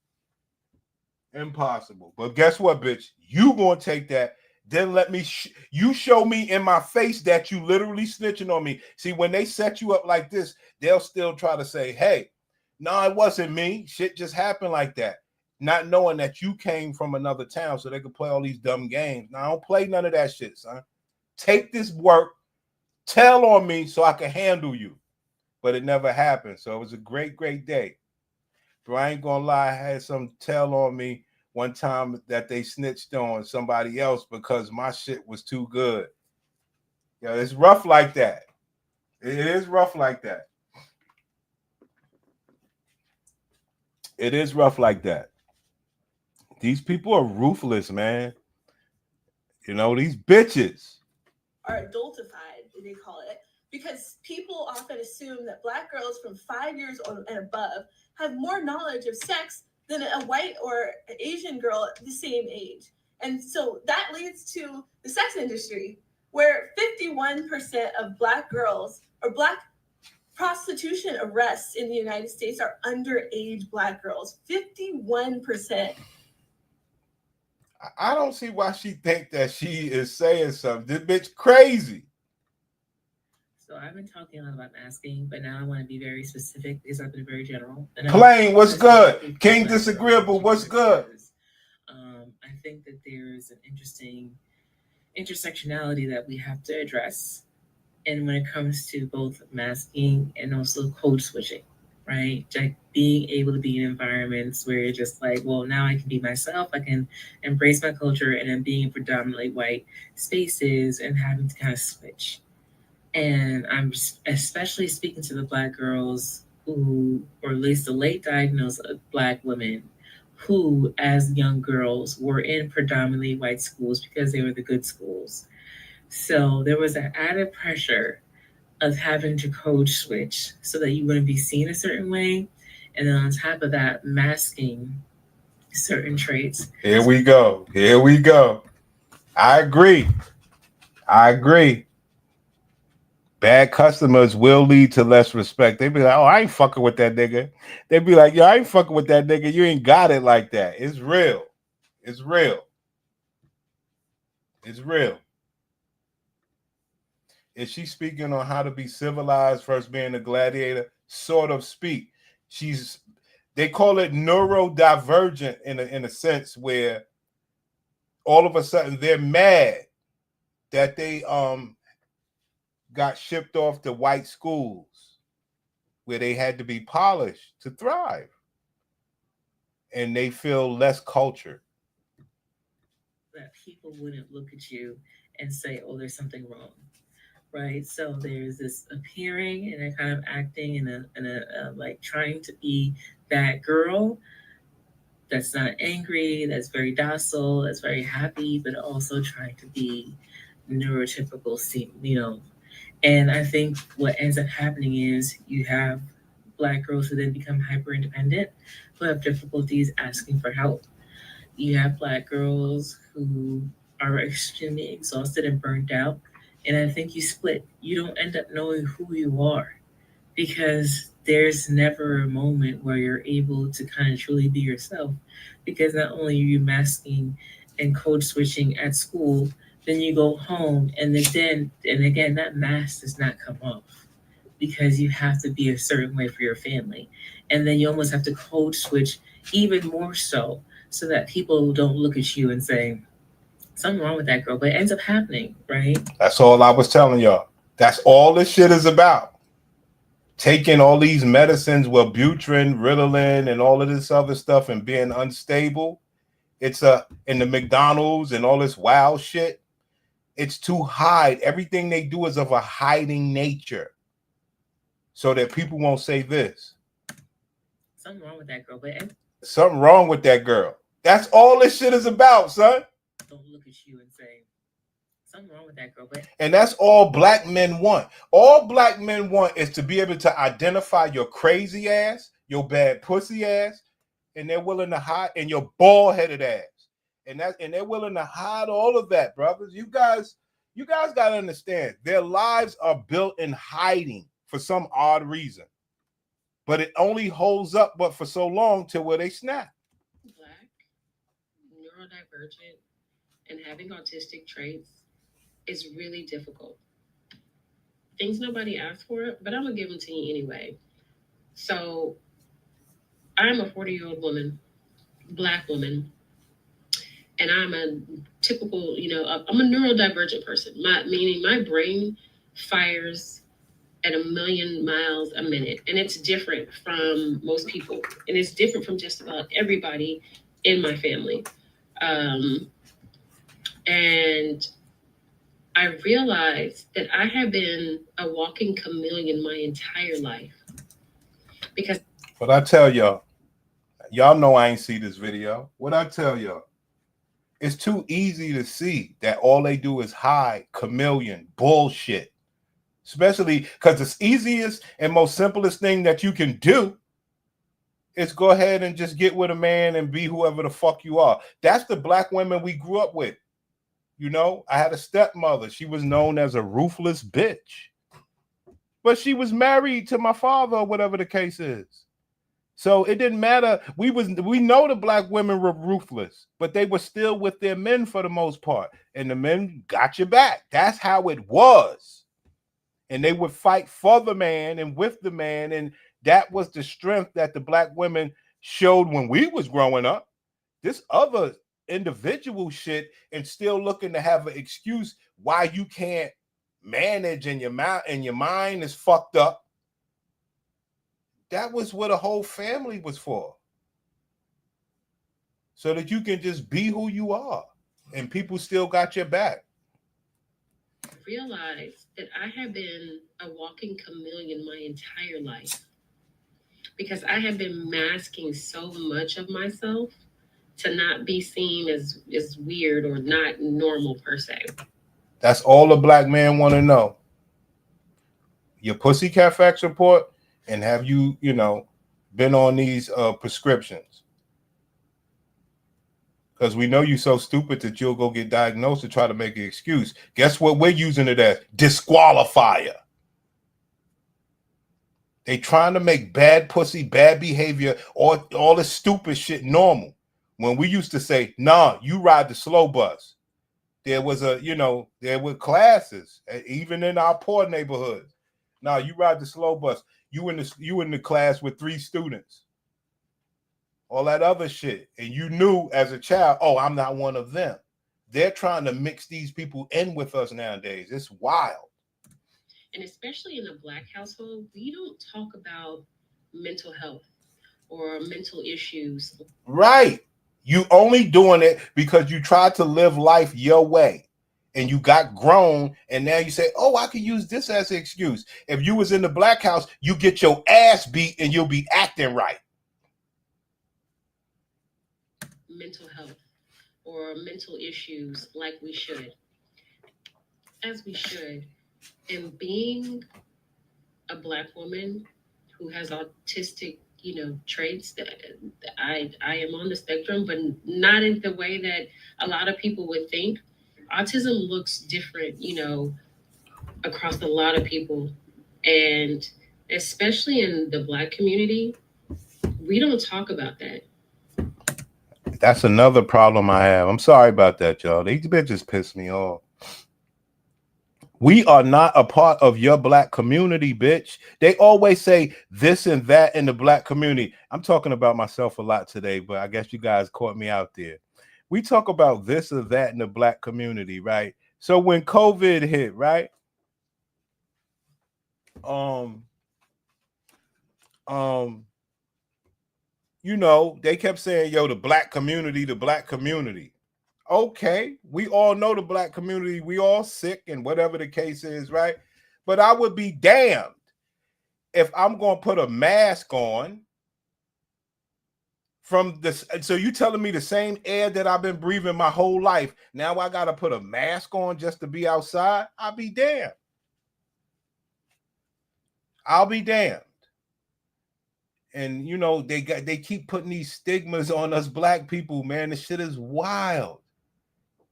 But guess what, bitch? You gonna take that. Then let me, you show me in my face that you literally snitching on me. See, when they set you up like this, they'll still try to say, hey, no, it wasn't me. Shit just happened like that. Not knowing that you came from another town so they could play all these dumb games. Now, I don't play none of that shit, son. Take this work, tell on me so I can handle you. But it never happened. So it was a great, great day. But I ain't gonna lie, I had some tell on me one time that they snitched on somebody else because my shit was too good. Yeah, it's rough like that. It is rough like that. It is rough like that. These people are ruthless, man. These bitches are adultified. they call it, because people often assume that Black girls from 5 years old and above have more knowledge of sex than a white or Asian girl at the same age. And so that leads to the sex industry, where 51% of Black girls or Black prostitution arrests in the United States are underage Black girls. 51%. I don't see why she think that she is saying something. This bitch crazy. So I've been talking a lot about masking, but now I want to be very specific because I've been very general. Plain, what's good? King Disagreeable, what's good? I think that there's an interesting intersectionality that we have to address. And when it comes to both masking and also code switching, right? Like being able to be in environments where you're just like, well, now I can be myself. I can embrace my culture, and then being in predominantly white spaces and having to kind of switch. And I'm especially speaking to the Black girls who, or at least the late diagnosed Black women who, as young girls, were in predominantly white schools because they were the good schools. So there was an added pressure of having to code switch so that you wouldn't be seen a certain way. And then on top of that, masking certain traits. Here we go. Here we go. I agree. Bad customers will lead to less respect. They be like, oh, I ain't fucking with that nigga. They be like, yo, I ain't fucking with that nigga. You ain't got it like that. It's real. It's real. It's real. Is she speaking on how to be civilized versus being a gladiator? Sort of speak. They call it neurodivergent in a sense where all of a sudden they're mad that they got shipped off to white schools where they had to be polished to thrive. And they feel less cultured. That people wouldn't look at you and say, oh, there's something wrong. Right. So there's this appearing and a kind of acting and a like trying to be that girl that's not angry, that's very docile, that's very happy, but also trying to be neurotypical, And I think what ends up happening is you have Black girls who then become hyper independent, who have difficulties asking for help. You have Black girls who are extremely exhausted and burnt out. And I think you split. You don't end up knowing who you are because there's never a moment where you're able to kind of truly be yourself. Because not only are you masking and code switching at school, then you go home and again, that mask does not come off because you have to be a certain way for your family. And then you almost have to code switch even more so that people don't look at you and say, something wrong with that girl, but it ends up happening, right? That's all I was telling y'all. That's all this shit is about. Taking all these medicines, Wellbutrin, Ritalin, and all of this other stuff and being unstable. It's in the McDonald's and all this wild shit. It's to hide. Everything they do is of a hiding nature so that people won't say this. Something wrong with that girl, but something wrong with that girl. That's all this shit is about, son. Don't look at you and say, something wrong with that girl. But and that's all Black men want. All Black men want is to be able to identify your crazy ass, your bad pussy ass, and they're willing to hide, and your bald-headed ass. And they're willing to hide all of that, brothers. You guys gotta understand, their lives are built in hiding for some odd reason. But it only holds up but for so long till where they snap. Black, neurodivergent, and having autistic traits is really difficult. Things nobody asked for, but I'm gonna give them to you anyway. So I'm a 40-year-old woman, Black woman, and I'm a typical, I'm a neurodivergent person. Meaning my brain fires at 1,000,000 miles a minute, and it's different from most people, and it's different from just about everybody in my family. And I realized that I have been a walking chameleon my entire life. Because what I tell y'all know I ain't see this video. What I tell y'all, it's too easy to see that all they do is hide, chameleon, bullshit. especially because the easiest and most simplest thing that you can do is go ahead and just get with a man and be whoever the fuck you are. That's the black women we grew up with. You know, I had a stepmother. She was known as a ruthless bitch, but she was married to my father or whatever the case is. So it didn't matter. We know the black women were ruthless, but they were still with their men for the most part. And the men got your back. That's how it was. And they would fight for the man and with the man. And that was the strength that the black women showed when we was growing up. This other individual shit and still looking to have an excuse why you can't manage and your mind is fucked up. That was what a whole family was for. So that you can just be who you are and people still got your back. Realize that I have been a walking chameleon my entire life because I have been masking so much of myself to not be seen as weird or not normal per se. That's all a black man want to know. Your Pussycat Facts report, and have you, been on these prescriptions? Because we know you're so stupid that you'll go get diagnosed to try to make an excuse. Guess what we're using it as? Disqualifier. They trying to make bad pussy, bad behavior, or all this stupid shit normal. When we used to say, nah, you ride the slow bus. There was there were classes, even in our poor neighborhoods. Nah, you ride the slow bus. You in the class with 3 students. All that other shit. And you knew as a child, oh, I'm not one of them. They're trying to mix these people in with us nowadays. It's wild. And especially in a black household, we don't talk about mental health or mental issues. Right. You only doing it because you tried to live life your way and you got grown and now you say, oh, I can use this as an excuse. If you was in the black house, you get your ass beat and you'll be acting right. Mental health or mental issues like we should, as we should. And being a black woman who has autistic, traits, that I am on the spectrum, but not in the way that a lot of people would think. Autism looks different, across a lot of people. And especially in the black community, we don't talk about that. That's another problem I have. I'm sorry about that, y'all. These bitches piss me off. We are not a part of your black community, bitch. They always say this and that in the black community. I'm talking about myself a lot today, but I guess you guys caught me out there. We talk about this or that in the black community, right? So when COVID hit, right? They kept saying, yo, the black community. Okay, we all know the black community. We all sick and whatever the case is, right? But I would be damned if I'm going to put a mask on from this. So you telling me the same air that I've been breathing my whole life, now I got to put a mask on just to be outside? I'll be damned. I'll be damned. And, they keep putting these stigmas on us black people, man. This shit is wild.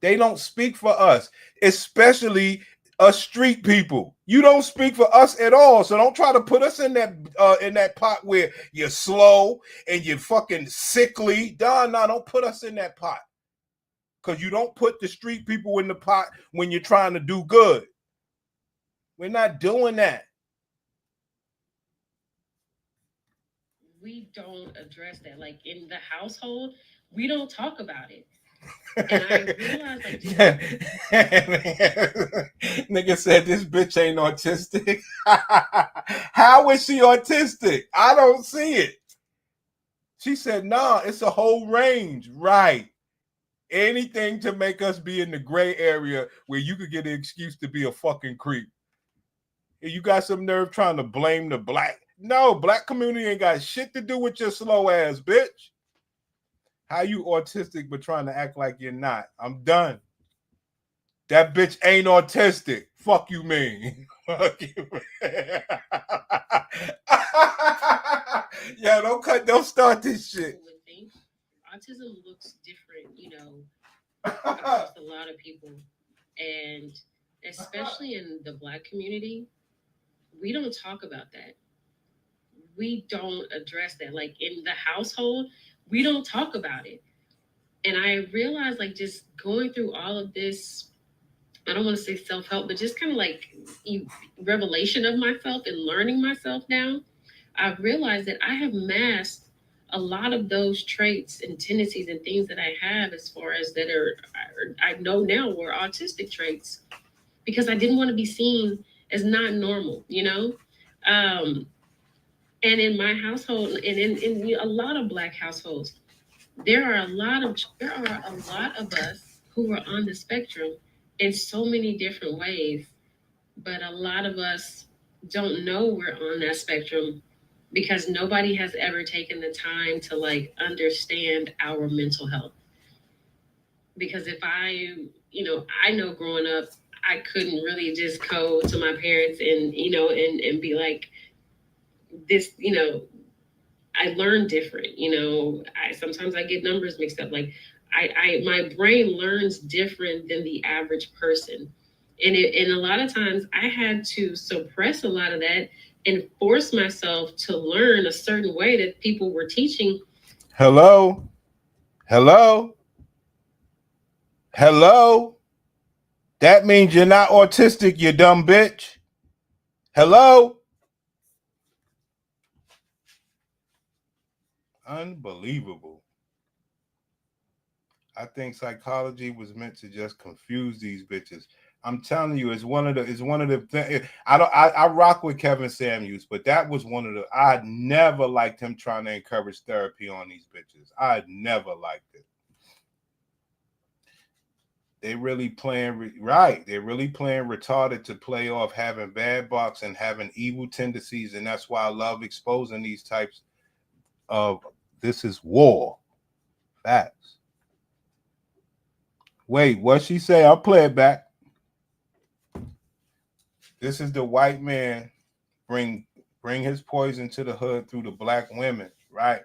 They don't speak for us, especially us street people. You don't speak for us at all. So don't try to put us in that pot where you're slow and you're fucking sickly. No, don't put us in that pot. Because you don't put the street people in the pot when you're trying to do good. We're not doing that. We don't address that. Like in the household, we don't talk about it. And I realized, nigga said this bitch ain't autistic. How is she autistic? I don't see it. She said, nah, it's a whole range. Right. Anything to make us be in the gray area where you could get an excuse to be a fucking creep. You got some nerve trying to blame the black. No, black community ain't got shit to do with your slow ass, bitch. How you autistic but trying to act like you're not? I'm done. That bitch ain't autistic. Fuck you mean? Fuck you mean? Yeah, don't start this shit. People would think autism looks different, across a lot of people. And especially in the Black community, we don't talk about that. We don't address that. Like in the household, we don't talk about it. And I realized, like, just going through all of this, I don't want to say self-help, but just kind of like revelation of myself and learning myself now, I've realized that I have masked a lot of those traits and tendencies and things that I have as far as that I know now were autistic traits, because I didn't want to be seen as not normal, and in my household and in a lot of Black households, there are a lot of us who are on the spectrum in so many different ways, but a lot of us don't know we're on that spectrum because nobody has ever taken the time to like understand our mental health. Because if I know growing up, I couldn't really just go to my parents and and be like this, I learn different, sometimes I get numbers mixed up. Like my brain learns different than the average person. And a lot of times I had to suppress a lot of that and force myself to learn a certain way that people were teaching. Hello? That means you're not autistic, you dumb bitch. Hello? Unbelievable. I think psychology was meant to just confuse these bitches. I'm telling you, it's one of the things. I rock with Kevin Samuels, but that was one of the. I never liked him trying to encourage therapy on these bitches. I never liked it. They really playing right. They're really playing retarded to play off having bad box and having evil tendencies, and that's why I love exposing these types of. This is war. Facts. Wait, what she say? I'll play it back. This is the white man bring his poison to the hood through the Black women, right?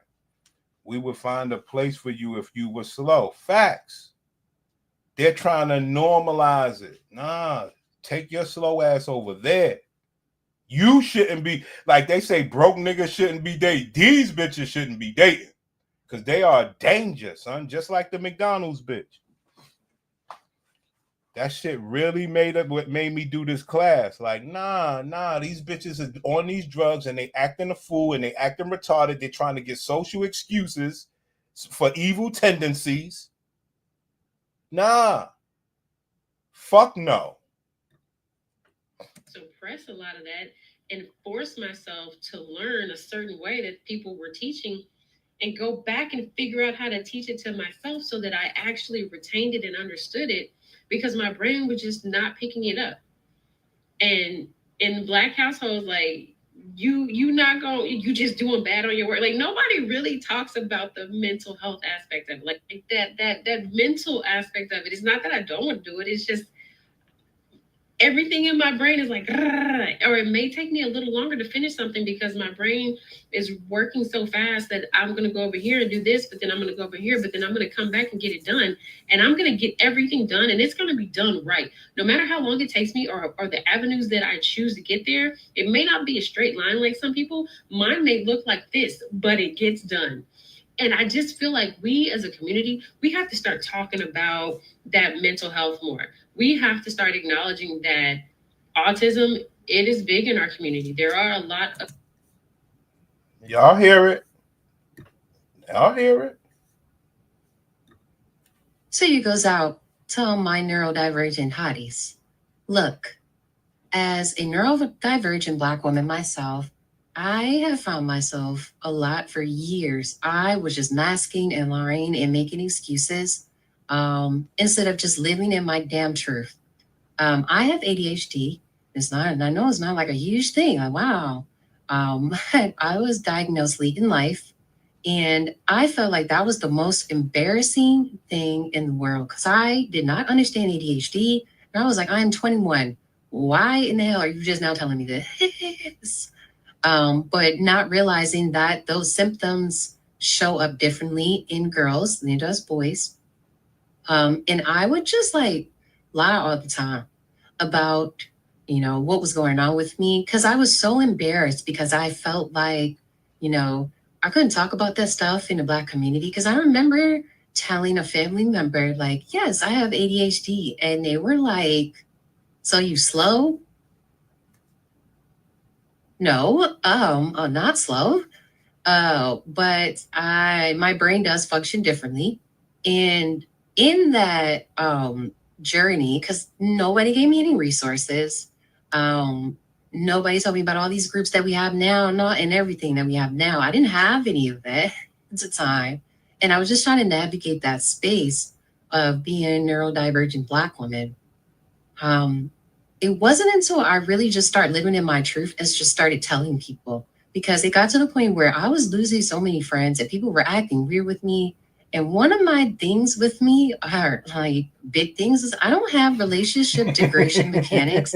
We would find a place for you if you were slow. Facts. They're trying to normalize it. Nah, take your slow ass over there. You shouldn't be, like they say, broke niggas shouldn't be dating. These bitches shouldn't be dating because they are a danger, son, just like the McDonald's bitch. That shit really made me do this class. Like, nah, these bitches are on these drugs and they acting a fool and they acting retarded. They're trying to get social excuses for evil tendencies. Nah. Fuck no. Suppress a lot of that and force myself to learn a certain way that people were teaching and go back and figure out how to teach it to myself so that I actually retained it and understood it, because my brain was just not picking it up. And in Black households, like you just doing bad on your work. Like nobody really talks about the mental health aspect of it. Like that mental aspect of it. It's not that I don't want to do it. It's just everything in my brain is like, or it may take me a little longer to finish something because my brain is working so fast that I'm going to go over here and do this, but then I'm going to go over here, but then I'm going to come back and get it done. And I'm going to get everything done, and it's going to be done right. No matter how long it takes me or the avenues that I choose to get there, it may not be a straight line like some people. Mine may look like this, but it gets done. And I just feel like we as a community, we have to start talking about that mental health more. We have to start acknowledging that autism, it is big in our community. There are a lot of... Y'all hear it. So he goes out to all my neurodivergent hotties. Look, as a neurodivergent Black woman myself, I have found myself a lot for years. I was just masking and lying and making excuses instead of just living in my damn truth. I have ADHD. I know it's not like a huge thing. Like, wow. I was diagnosed late in life, and I felt like that was the most embarrassing thing in the world because I did not understand ADHD. And I was like, I'm 21. why in the hell are you just now telling me this? But not realizing that those symptoms show up differently in girls than it does boys. And I would just like lie all the time about, what was going on with me because I was so embarrassed because I felt like, I couldn't talk about that stuff in the Black community because I remember telling a family member, like, yes, I have ADHD. And they were like, so you slow? No, not slow. But my brain does function differently. And in that journey, because nobody gave me any resources, nobody told me about all these groups that we have now, and everything that we have now. I didn't have any of that at the time. And I was just trying to navigate that space of being a neurodivergent Black woman. It wasn't until I really just started living in my truth and just started telling people, because it got to the point where I was losing so many friends and people were acting weird with me. And one of my things with me are like big things is I don't have relationship degradation mechanics.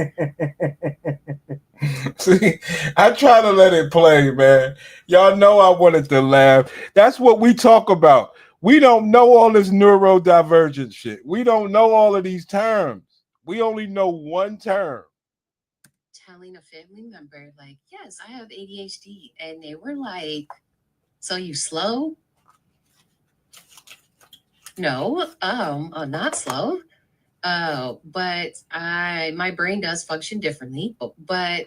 See, I try to let it play, man. Y'all know I wanted to laugh. That's what we talk about. We don't know all this neurodivergent shit. We don't know all of these terms. We only know one term. Telling a family member, like, yes, I have ADHD. And they were like, so you slow? No, not slow. But my brain does function differently. But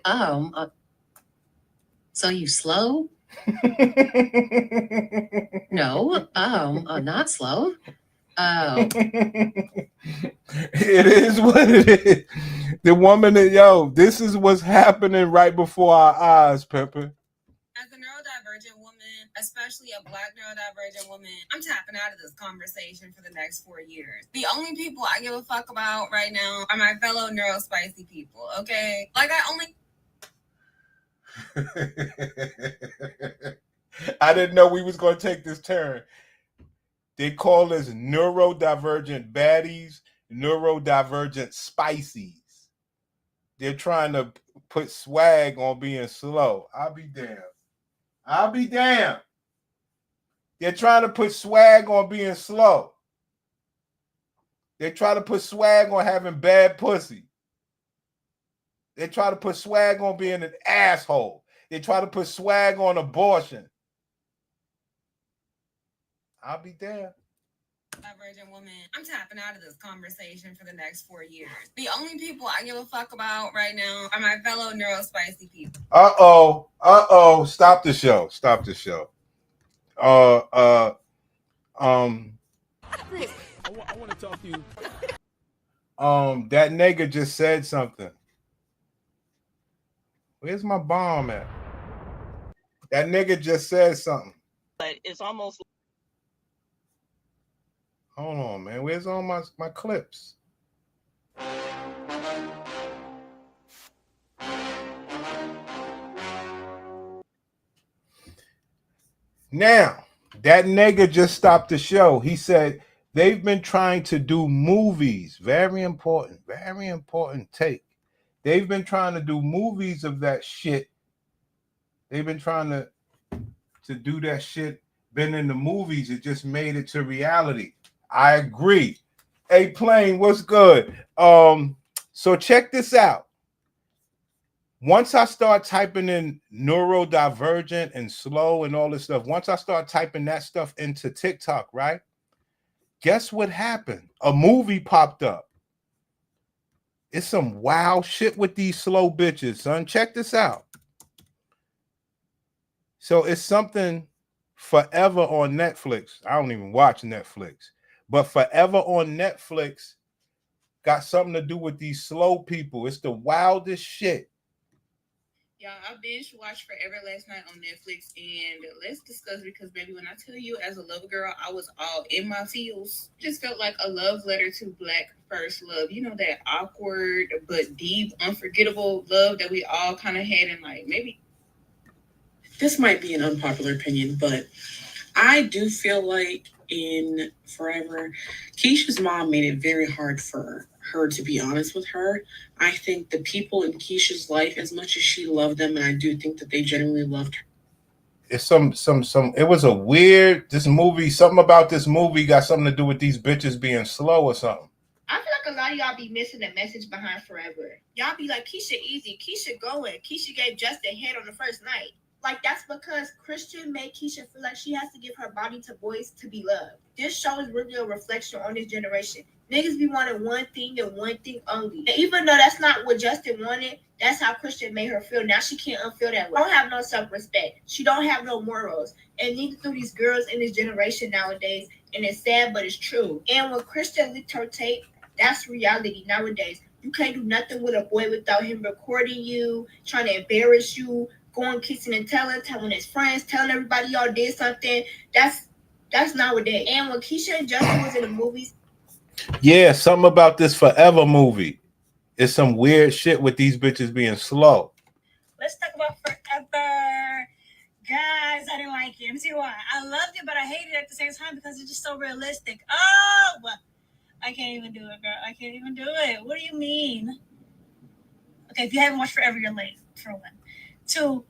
so you slow? No, not slow. It is what it is. The woman that, this is what's happening right before our eyes, Pepper. As a neurodivergent woman, especially a Black neurodivergent woman, I'm tapping out of this conversation for the next 4 years. The only people I give a fuck about right now are my fellow neurospicy people, okay? Like, I didn't know we was going to take this turn. They call us neurodivergent baddies, neurodivergent spicies. They're trying to put swag on being slow. I'll be damned. They're trying to put swag on being slow. They try to put swag on having bad pussy. They try to put swag on being an asshole. They try to put swag on abortion. I'll be damned. Divergent woman, I'm tapping out of this conversation for the next 4 years. The only people I give a fuck about right now are my fellow neurospicy people. Stop the show. I want to talk to you. That nigga just said something. Where's my bomb at? That nigga just said something. But it's almost. Hold on, man. Where's all my clips? Now, that nigga just stopped the show. He said they've been trying to do movies. Very important take. They've been trying to do movies of that shit. They've been trying to do that shit. Been in the movies. It just made it to reality. I agree. Hey, Plane, what's good? So check this out. Once I start typing in neurodivergent and slow and all this stuff, once I start typing that stuff into TikTok, right? Guess what happened? A movie popped up. It's some wild shit with these slow bitches, son. Check this out. So it's something Forever on Netflix. I don't even watch Netflix. But Forever on Netflix got something to do with these slow people. It's the wildest shit. Yeah, I binge watched Forever last night on Netflix, and let's discuss, because baby, when I tell you, as a love girl, I was all in my feels. Just felt like a love letter to Black first love. You know, that awkward but deep, unforgettable love that we all kind of had, and like maybe. This might be an unpopular opinion, but I do feel like in Forever, Keisha's mom made it very hard for her to be honest with her. I think the people in Keisha's life, as much as she loved them, and I do think that they genuinely loved her. It's some. It was a weird. This movie. Something about this movie got something to do with these bitches being slow or something. I feel like a lot of y'all be missing the message behind Forever. Y'all be like, Keisha easy, Keisha going. Keisha gave Justin head on the first night. Like, that's because Christian made Keisha feel like she has to give her body to boys to be loved. This show is really a reflection on this generation. Niggas be wanting one thing and one thing only. And even though that's not what Justin wanted, that's how Christian made her feel. Now she can't unfeel that way. She don't have no self-respect. She don't have no morals. And neither do these girls in this generation nowadays. And it's sad, but it's true. And when Christian leaked her tape, that's reality nowadays. You can't do nothing with a boy without him recording you, trying to embarrass you, going kissing and telling his friends, telling everybody y'all did something. That's nowadays. And when Keisha and Justin was in the movies. Yeah, something about this Forever movie. It's some weird shit with these bitches being slow. Let's talk about Forever. Guys, I didn't like it. Let me see why. I loved it, but I hated it at the same time because it's just so realistic. Oh, I can't even do it, girl. I can't even do it. What do you mean? Okay, if you haven't watched Forever, you're late, for one. 2,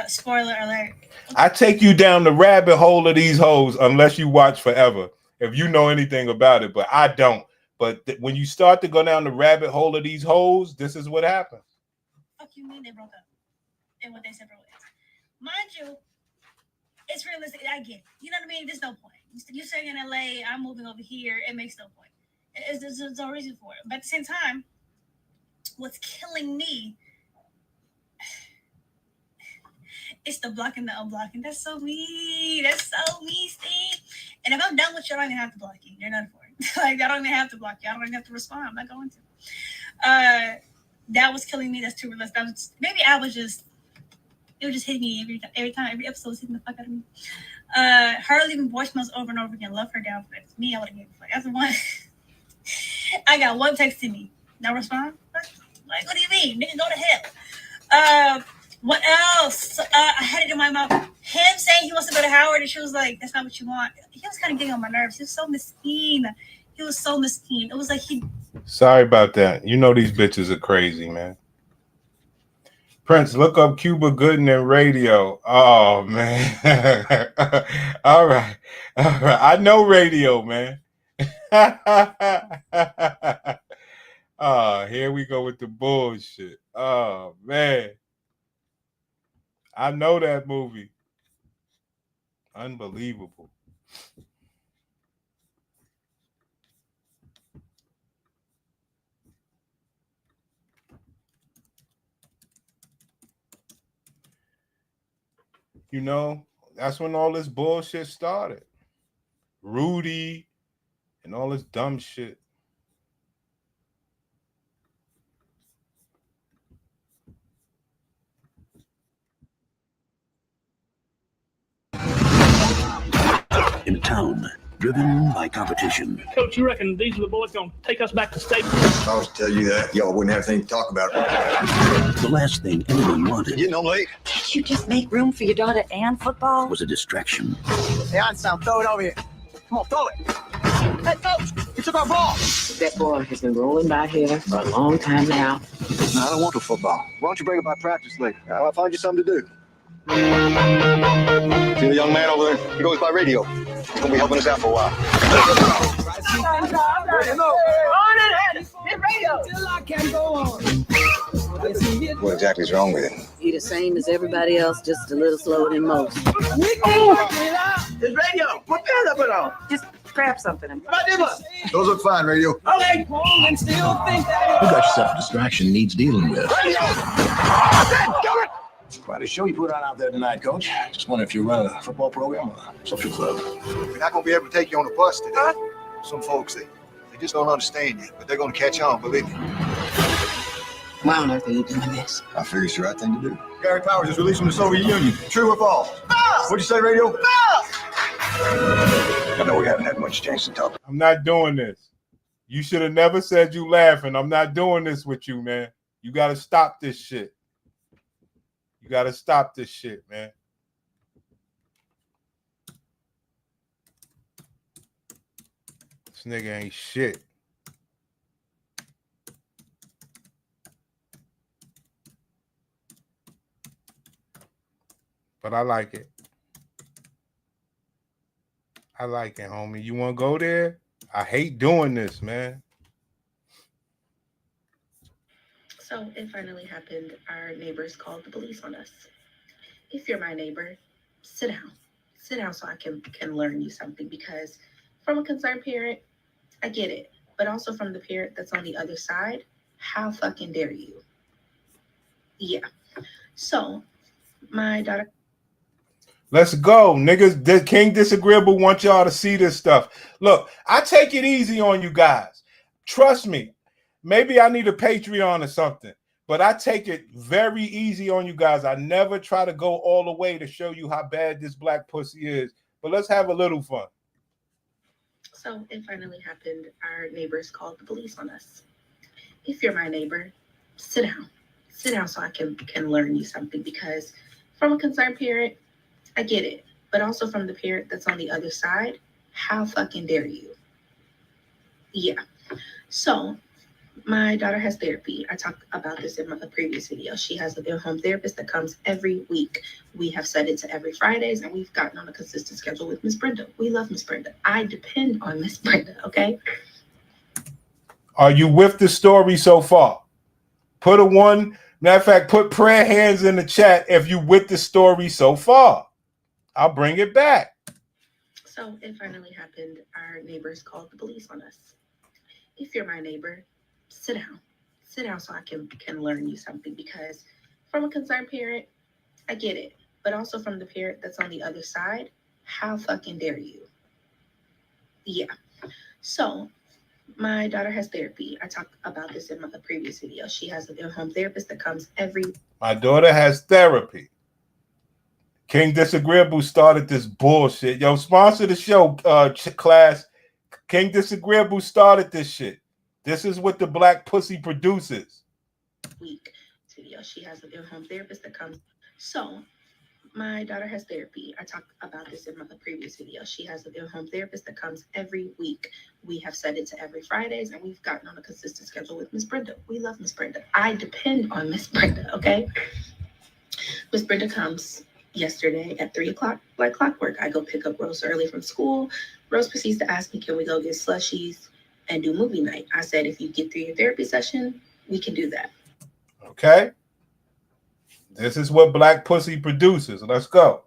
spoiler alert. I take you down the rabbit hole of these hoes unless you watch Forever. If you know anything about it, but I don't. But when you start to go down the rabbit hole of these hoes, this is what happens. Fuck you mean they broke up? And what they separate ways. Mind you, it's realistic. I get it. You know what I mean? There's no point. You're staying in LA, I'm moving over here. It makes no point. There's no reason for it. But at the same time, what's killing me is the blocking, the unblocking. That's so me. That's so me, Steve. And if I'm done with you, I don't even have to block you. You're not for it. Like, I don't even have to block you. I don't even have to respond. I'm not going to. That was killing me. That's too realistic. It would just hit me every time. Every episode was hitting the fuck out of me. Her leaving voicemails over and over again. Love her down for that. Me, I would have given a fuck. That's the one. I got one text to me. No response? Like, what do you mean? Nigga, go to hell. What else? I had it in my mouth. Him saying he wants to go to Howard, and she was like, that's not what you want. He was kind of getting on my nerves. He was so mesquine. It was like he... Sorry about that. You know these bitches are crazy, man. Prince, look up Cuba Gooden and radio. Oh, man. All right. I know radio, man. Oh, here we go with the bullshit. Oh, man. I know that movie. Unbelievable. You know, that's when all this bullshit started. Rudy and all this dumb shit. In a town driven by competition. Coach, you reckon these are the boys gonna take us back to state? If I was to tell you that, y'all wouldn't have anything to talk about. The last thing anyone wanted. Getting on late. Can't you just make room for your daughter and football? Was a distraction. Hey, Einstein, throw it over here. Come on, throw it. Hey, coach, you took our ball. That ball has been rolling by here for a long time now. No, I don't want the football. Why don't you bring it by practice later? I'll find you something to do. See the young man over there? He goes by radio. He's gonna be helping us out for a while. What exactly is wrong with it? He the same as everybody else, just a little slower than most. It's radio. Put that up and on. Just grab something. Those look fine, radio. You got yourself a distraction needs dealing with. Quite a show you put on out there tonight, Coach. Just wonder if you're running a football program or a social club. We're not going to be able to take you on the bus today. Some folks, they just don't understand yet, but they're going to catch on, believe me. Why on earth are you doing this? I figure it's the right thing to do. Gary Powers is released from the Soviet Union. True or false? What'd you say, radio? I know we haven't had much chance to talk. I'm not doing this. You should have never said you laughing. I'm not doing this with you, man. You got to stop this shit. You got to stop this shit, man. This nigga ain't shit. but I like it. I like it, homie. You want to go there? I hate doing this, man. So it finally happened. Our neighbors called the police on us. If you're my neighbor, sit down. Sit down so I can learn you something, because from a concerned parent, I get it. But also from the parent that's on the other side, how fucking dare you? Yeah. So my daughter. Let's go, niggas. The King Disagreeable want y'all to see this stuff. Look, I take it easy on you guys. Trust me. Maybe I need a Patreon or something, but I take it very easy on you guys. I never try to go all the way to show you how bad this black pussy is, but let's have a little fun. So it finally happened. Our neighbors called the police on us. If you're my neighbor, sit down. Sit down so I can learn you something, because from a concerned parent, I get it. But also from the parent that's on the other side, how fucking dare you? Yeah. So my daughter has therapy. I talked about this in a previous video. She has a in-home therapist that comes every week. We have set it to every Fridays, and we've gotten on a consistent schedule with Miss Brenda. We love Miss Brenda. I depend on Miss Brenda, okay? Are you with the story so far? Put a one. Matter of fact, put prayer hands in the chat if you with the story so far. I'll bring it back. So it finally happened. Our neighbors called the police on us. If you're my neighbor, sit down. Sit down so I can learn you something, because from a concerned parent, I get it. But also from the parent that's on the other side, how fucking dare you? Yeah. So my daughter has therapy. I talked about this in a previous video. She has an in-home therapist that comes every. My daughter has therapy. King Disagreeable started this bullshit. Yo, sponsor the show, class. King Disagreeable started this shit. This is what the black pussy produces. Week video. She has an in-home therapist that comes. So my daughter has therapy. I talked about this in a previous video. She has an in-home therapist that comes every week. We have set it to every Fridays, and we've gotten on a consistent schedule with Miss Brenda. We love Miss Brenda. I depend on Miss Brenda, okay? Miss Brenda comes yesterday at 3 o'clock, like clockwork. I go pick up Rose early from school. Rose proceeds to ask me, can we go get slushies and do movie night? I said, if you get through your therapy session, we can do that. Okay? This is what black pussy produces. Let's go.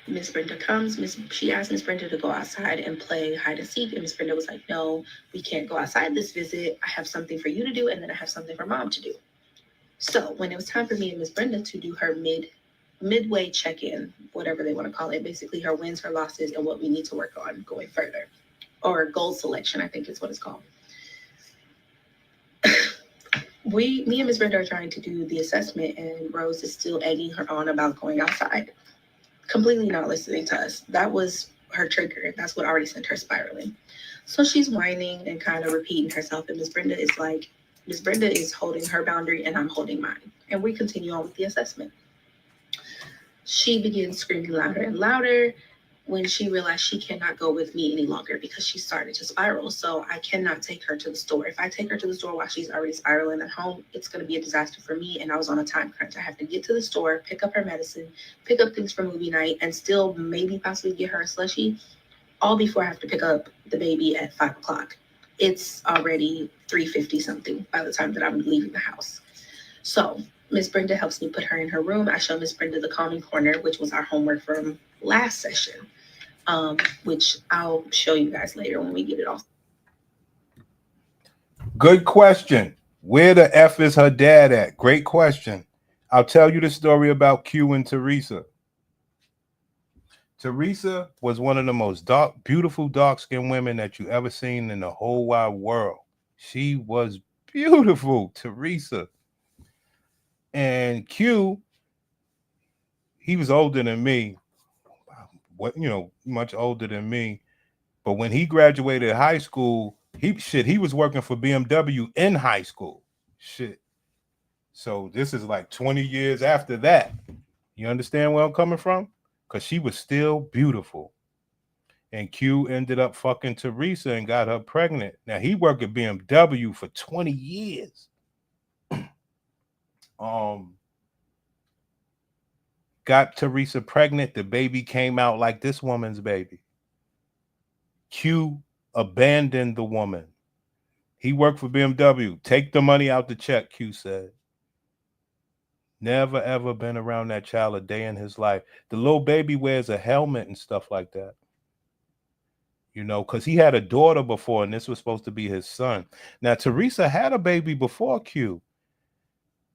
Miss Brenda comes. She asked Miss Brenda to go outside and play hide and seek. And Miss Brenda was like, no, we can't go outside this visit. I have something for you to do, and then I have something for Mom to do. So when it was time for me and Miss Brenda to do her midway check-in, whatever they want to call it, basically her wins, her losses, and what we need to work on going further, or goal selection, I think is what it's called. Me and Miss Brenda are trying to do the assessment, and Rose is still egging her on about going outside, completely not listening to us. That was her trigger. That's what already sent her spiraling. So she's whining and kind of repeating herself, and Miss Brenda is holding her boundary, and I'm holding mine, and we continue on with the assessment. She begins screaming louder and louder when she realized she cannot go with me any longer because she started to spiral. So I cannot take her to the store. If I take her to the store while she's already spiraling at home, it's going to be a disaster for me. And I was on a time crunch. I have to get to the store, pick up her medicine, pick up things for movie night, and still maybe possibly get her a slushie, all before I have to pick up the baby at 5 o'clock. It's already 3:50 something by the time that I'm leaving the house. So Miss Brenda helps me put her in her room. I show Miss Brenda the calming corner, which was our homework from last session, which I'll show you guys later when we get it all. Good question. Where the F is her dad at? Great question. I'll tell you the story about Q and Teresa. Teresa was one of the most beautiful dark-skinned women that you ever seen in the whole wide world. She was beautiful, Teresa. And Q, he was older than me, much older than me. But when he graduated high school, he was working for BMW in high school. Shit. So this is like 20 years after that. You understand where I'm coming from? Because she was still beautiful. And Q ended up fucking Teresa and got her pregnant. Now he worked at BMW for 20 years. got Teresa pregnant. The baby came out like this woman's baby. Q abandoned the woman. He worked for BMW. Take the money out the check, Q said. Never, ever been around that child a day in his life. The little baby wears a helmet and stuff like that. You know, because he had a daughter before, and this was supposed to be his son. Now, Teresa had a baby before Q,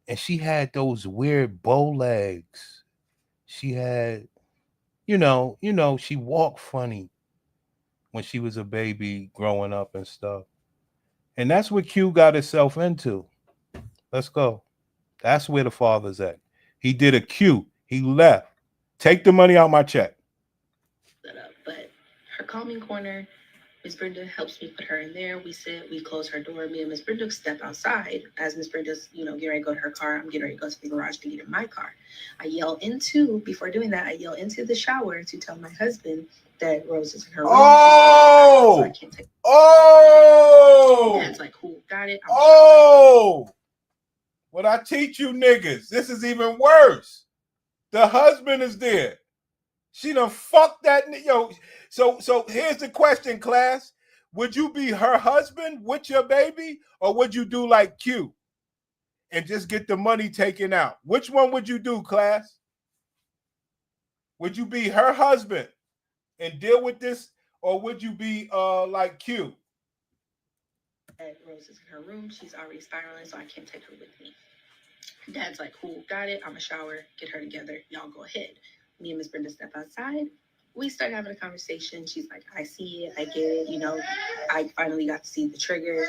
and she had those weird bow legs. She had, you know, she walked funny when she was a baby growing up and stuff. And that's what Q got himself into. Let's go. That's where the father's at. He did a Q. He left. Take the money out my check. But her calming corner, Miss Brenda helps me put her in there. We sit, we close her door. Me and Miss Brenda step outside. As Miss Brenda's, getting ready to go to her car, I'm getting ready to go to the garage to get in my car. Before doing that, I yell into the shower to tell my husband that Rose is in her room. Oh! So I can't take. Oh! Dad's like, cool, got it. Oh! What I teach you niggas, this is even worse. The husband is there. She done fucked that. Yo, so here's the question, class. Would you be her husband with your baby, or would you do like Q and just get the money taken out? Which one would you do, class? Would you be her husband and deal with this, or would you be like Q? Rose is in her room. She's already spiraling, so I can't take her with me. Dad's like, cool, got it. I'm a shower, get her together. Y'all go ahead. Me and Miss Brenda step outside. We start having a conversation. She's like, I see it, I get it. I finally got to see the trigger.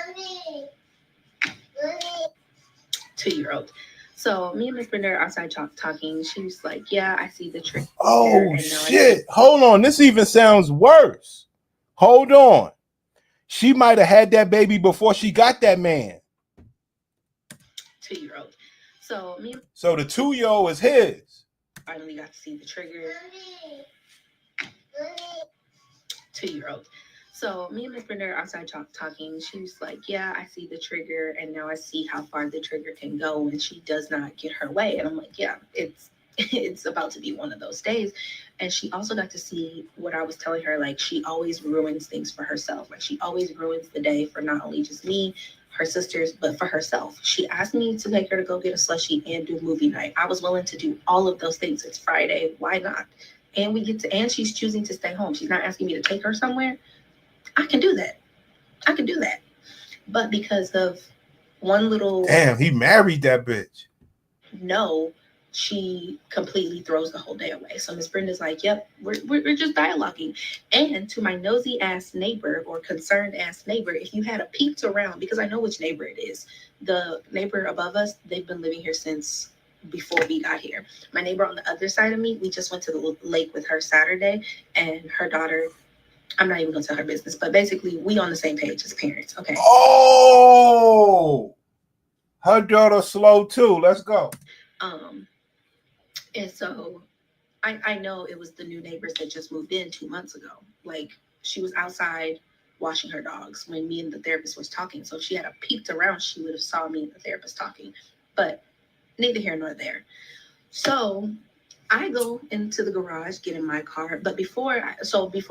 2-year-old. So me and Miss Brenda are outside talking. She was like, yeah, I see the trigger. Oh, shit. Hold on. This even sounds worse. Hold on. She might have had that baby before she got that man. 2-year-old. So the 2-year-old is his. Finally got to see the trigger. 2-year-old. So me and Miss Brenda are outside talking. She was like, yeah, I see the trigger, and now I see how far the trigger can go when she does not get her way. And I'm like, yeah, it's about to be one of those days. And she also got to see what I was telling her, like, she always ruins things for herself. Like, she always ruins the day for not only just me, her sisters, but for herself. She asked me to take her to go get a slushie and do movie night. I was willing to do all of those things. It's Friday. Why not? And she's choosing to stay home. She's not asking me to take her somewhere. I can do that. But because of one little... Damn, he married that bitch. No, she completely throws the whole day away. So Miss Brenda's like, yep, we're just dialoguing. And to my nosy ass neighbor or concerned ass neighbor, if you had a peeked around, because I know which neighbor it is, the neighbor above us, they've been living here since before we got here. My neighbor on the other side of me, we just went to the lake with her Saturday, and her daughter, I'm not even gonna tell her business, but basically we on the same page as parents. Okay. Oh, her daughter slow too. Let's go. And so I know it was the new neighbors that just moved in 2 months ago. Like, she was outside washing her dogs when me and the therapist was talking. So if she had a peeked around, she would have saw me and the therapist talking. But neither here nor there. So I go into the garage, get in my car. But before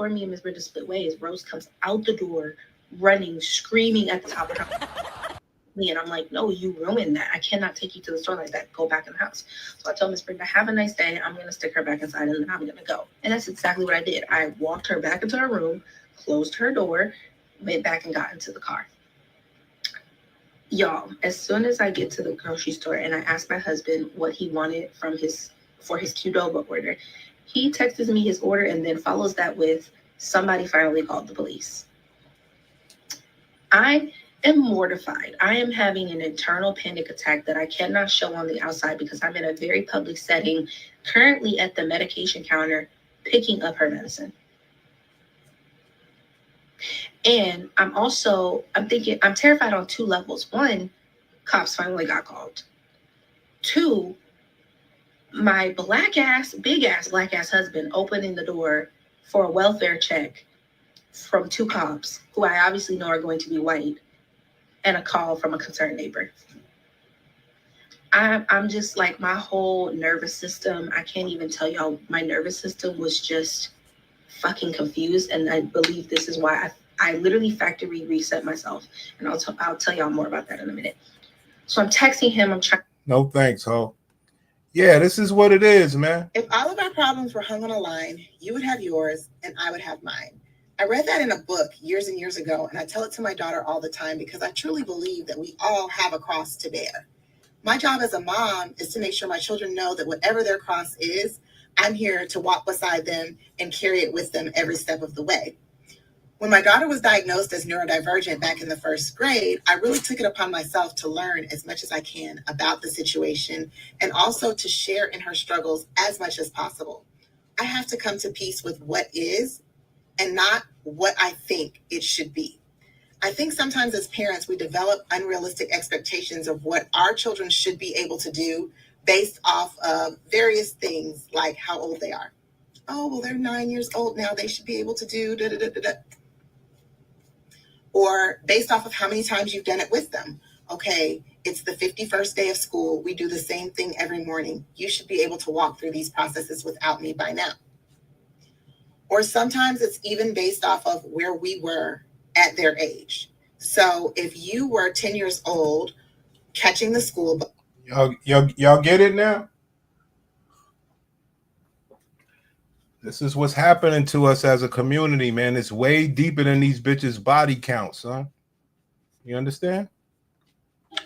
me and Miss Brenda split ways, Rose comes out the door, running, screaming at the top of her. Me, and I'm like, no, you ruined that. I cannot take you to the store like that. Go back in the house. So I told Miss Brenda, have a nice day. I'm gonna stick her back inside, and then I'm gonna go. And that's exactly what I did. I walked her back into her room, closed her door, went back and got into the car. Y'all, as soon as I get to the grocery store and I asked my husband what he wanted for his Qdoba order, he texts me his order and then follows that with, somebody finally called the police. I am mortified. I am having an internal panic attack that I cannot show on the outside because I'm in a very public setting, currently at the medication counter, picking up her medicine. And I'm terrified on 2 levels. 1, cops finally got called. 2, my big ass black ass husband opening the door for a welfare check from 2 cops who I obviously know are going to be white, and a call from a concerned neighbor. I'm just like, my whole nervous system, I can't even tell y'all, my nervous system was just fucking confused. And I believe this is why I literally factory reset myself. And I'll tell y'all more about that in a minute. So I'm texting him. I'm trying. No thanks, ho. Yeah, this is what it is, man. If all of our problems were hung on a line, you would have yours and I would have mine. I read that in a book years and years ago, and I tell it to my daughter all the time because I truly believe that we all have a cross to bear. My job as a mom is to make sure my children know that whatever their cross is, I'm here to walk beside them and carry it with them every step of the way. When my daughter was diagnosed as neurodivergent back in the first grade, I really took it upon myself to learn as much as I can about the situation and also to share in her struggles as much as possible. I have to come to peace with what is and not what I think it should be. I think sometimes as parents, we develop unrealistic expectations of what our children should be able to do based off of various things like how old they are. Oh, well, they're 9 years old now. They should be able to do da da da da da. Or based off of how many times you've done it with them. Okay, it's the 51st day of school. We do the same thing every morning. You should be able to walk through these processes without me by now. Or sometimes it's even based off of where we were at their age. So if you were 10 years old catching the school bus. Y'all get it now? This is what's happening to us as a community, man. It's way deeper than these bitches' body counts, huh? You understand? No,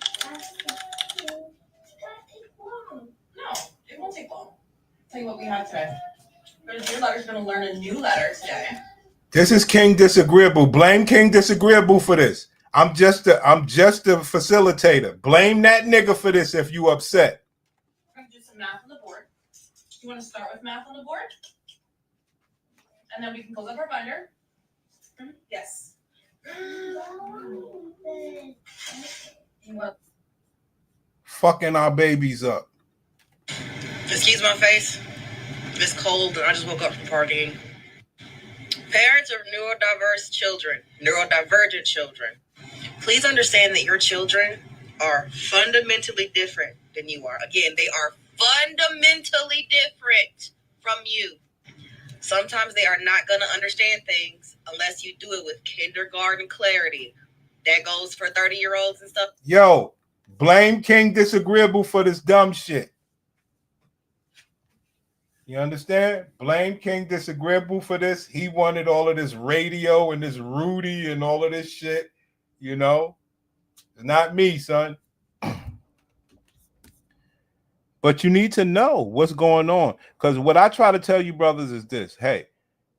it won't take long. Tell you what we have today. Your letter's going to learn a new letter today. This is King Disagreeable. Blame King Disagreeable for this. I'm just a facilitator. Blame that nigga for this if you upset. We're going to do some math on the board. You want to start with math on the board? And then we can close up our binder. Yes. Fucking our babies up. Excuse my face. It's cold and I just woke up from partying. Parents of neurodivergent children, please understand that your children are fundamentally different than you are. Again, they are fundamentally different from you. Sometimes they are not going to understand things unless you do it with kindergarten clarity. That goes for 30-year-olds and stuff. Yo, blame King Disagreeable for this dumb shit. You understand? Blame King Disagreeable for this. He wanted all of this radio and this Rudy and all of this shit. You know? It's not me, son. But you need to know what's going on. Because what I try to tell you, brothers, is this. Hey,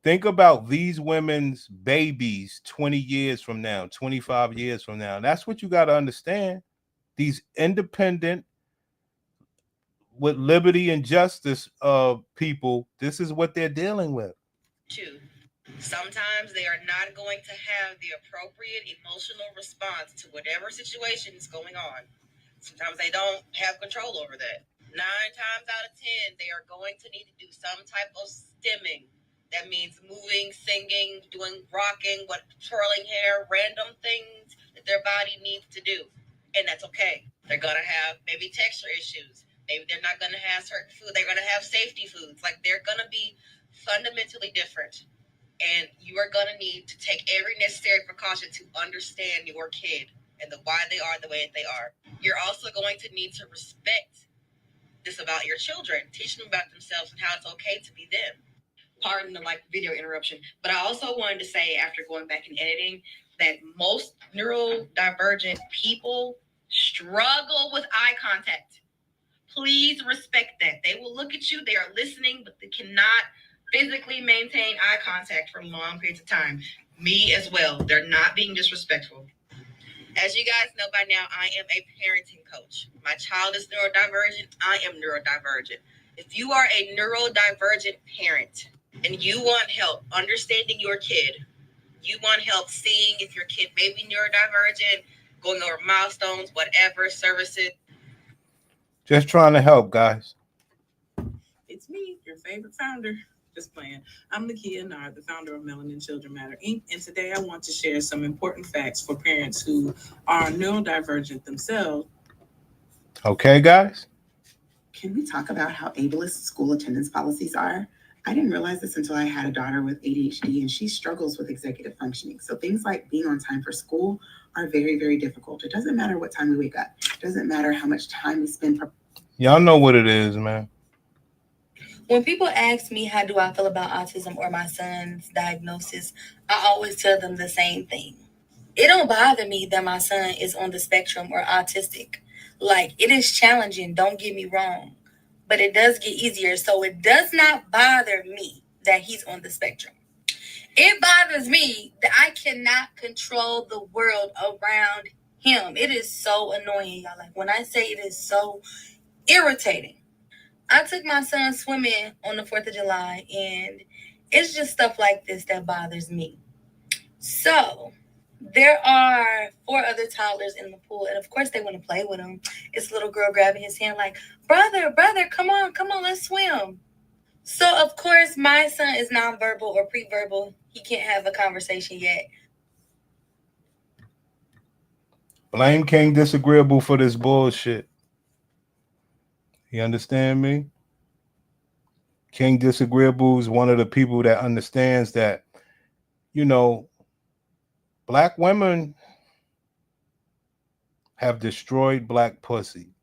think about these women's babies 20 years from now, 25 years from now. That's what you got to understand. These independent, with liberty and justice people, this is what they're dealing with. Sometimes they are not going to have the appropriate emotional response to whatever situation is going on. Sometimes they don't have control over that. 9 times out of 10, they are going to need to do some type of stimming. That means moving, singing, doing rocking, twirling hair, random things that their body needs to do. And that's okay. They're going to have maybe texture issues. Maybe they're not going to have certain food. They're going to have safety foods. Like, they're going to be fundamentally different. And you are going to need to take every necessary precaution to understand your kid and why they are the way that they are. You're also going to need to respect this about your children. Teach them about themselves and how it's okay to be them. Pardon the video interruption, but I also wanted to say, after going back and editing, that most neurodivergent people struggle with eye contact. Please respect that. They will look at you, they are listening, but they cannot physically maintain eye contact for long periods of time. Me as well. They're not being disrespectful. As you guys know by now, I am a parenting coach. My child is neurodivergent. I am neurodivergent. If you are a neurodivergent parent and you want help understanding your kid, you want help seeing if your kid may be neurodivergent, going over milestones, whatever, services. Just trying to help, guys. It's me, your favorite founder. Just playing. I'm Nakia Nard, the founder of Melanin Children Matter, Inc. And today I want to share some important facts for parents who are neurodivergent themselves. Okay, guys? Can we talk about how ableist school attendance policies are? I didn't realize this until I had a daughter with ADHD, and she struggles with executive functioning. So things like being on time for school are very, very difficult. It doesn't matter what time we wake up. It doesn't matter how much time we spend. Y'all know what it is, man. When people ask me how do I feel about autism or my son's diagnosis, I always tell them the same thing. It don't bother me that my son is on the spectrum or autistic. Like, it is challenging, don't get me wrong, but it does get easier. So it does not bother me that he's on the spectrum. It bothers me that I cannot control the world around him. It is so annoying, y'all. Like, when I say it is so irritating. I took my son swimming on the 4th of July, and it's just stuff like this that bothers me. So there are 4 other toddlers in the pool, and of course they want to play with him. It's a little girl grabbing his hand like, brother, come on, let's swim. So of course my son is nonverbal or pre-verbal. He can't have a conversation yet. Blame King Disagreeable for this bullshit. You understand me? King Disagreeable is one of the people that understands that, you know, black women have destroyed black pussy.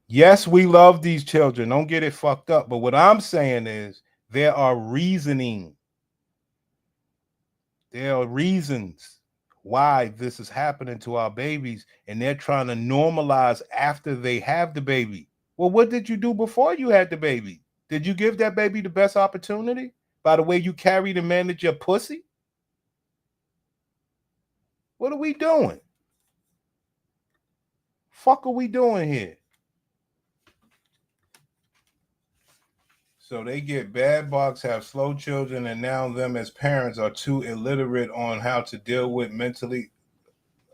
Yes, we love these children. Don't get it fucked up. But what I'm saying is there are reasons why this is happening to our babies, and they're trying to normalize after they have the baby. Well, what did you do before you had the baby? Did you give that baby the best opportunity by the way you carried and managed your pussy? What are we doing? Fuck are we doing here? So they get bad box, have slow children, and now them as parents are too illiterate on how to deal with mentally.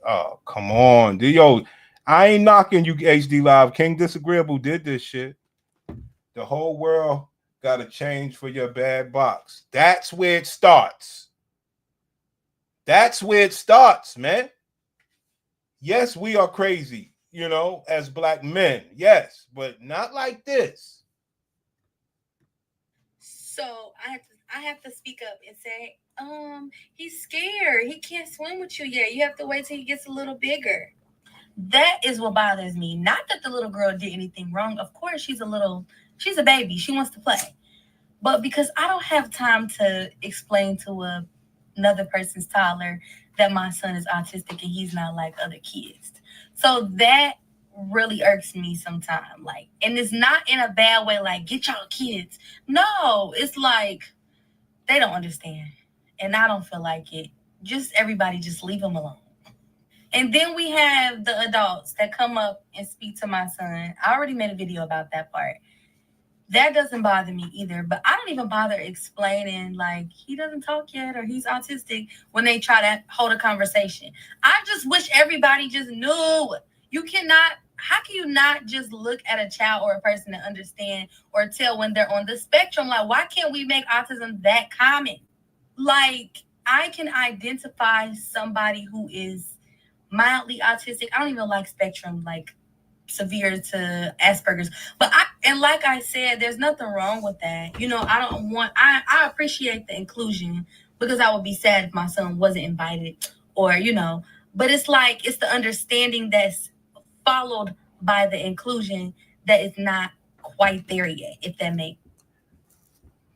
Oh, come on. Yo, I ain't knocking you, HD Live. King Disagreeable did this shit. The whole world got to change for your bad box. That's where it starts. That's where it starts, man. Yes, we are crazy, you know, as black men. Yes, but not like this. So I have to speak up and say, he's scared. He can't swim with you yet. You have to wait till he gets a little bigger. That is what bothers me. Not that the little girl did anything wrong. Of course, she's a baby. She wants to play. But because I don't have time to explain to another person's toddler that my son is autistic and he's not like other kids. So that really irks me sometimes. Like, and it's not in a bad way, like, get y'all kids. No, it's like they don't understand. And I don't feel like it. Just everybody just leave them alone. And then we have the adults that come up and speak to my son. I already made a video about that part. That doesn't bother me either, but I don't even bother explaining like he doesn't talk yet or he's autistic when they try to hold a conversation. I just wish everybody just knew. How can you not just look at a child or a person and understand or tell when they're on the spectrum? Like, why can't we make autism that common? Like, I can identify somebody who is mildly autistic. I don't even like spectrum, like severe to Asperger's. But like I said, there's nothing wrong with that. You know, I appreciate the inclusion because I would be sad if my son wasn't invited or, you know, but it's like, it's the understanding that's followed by the inclusion that is not quite there yet, if that makes.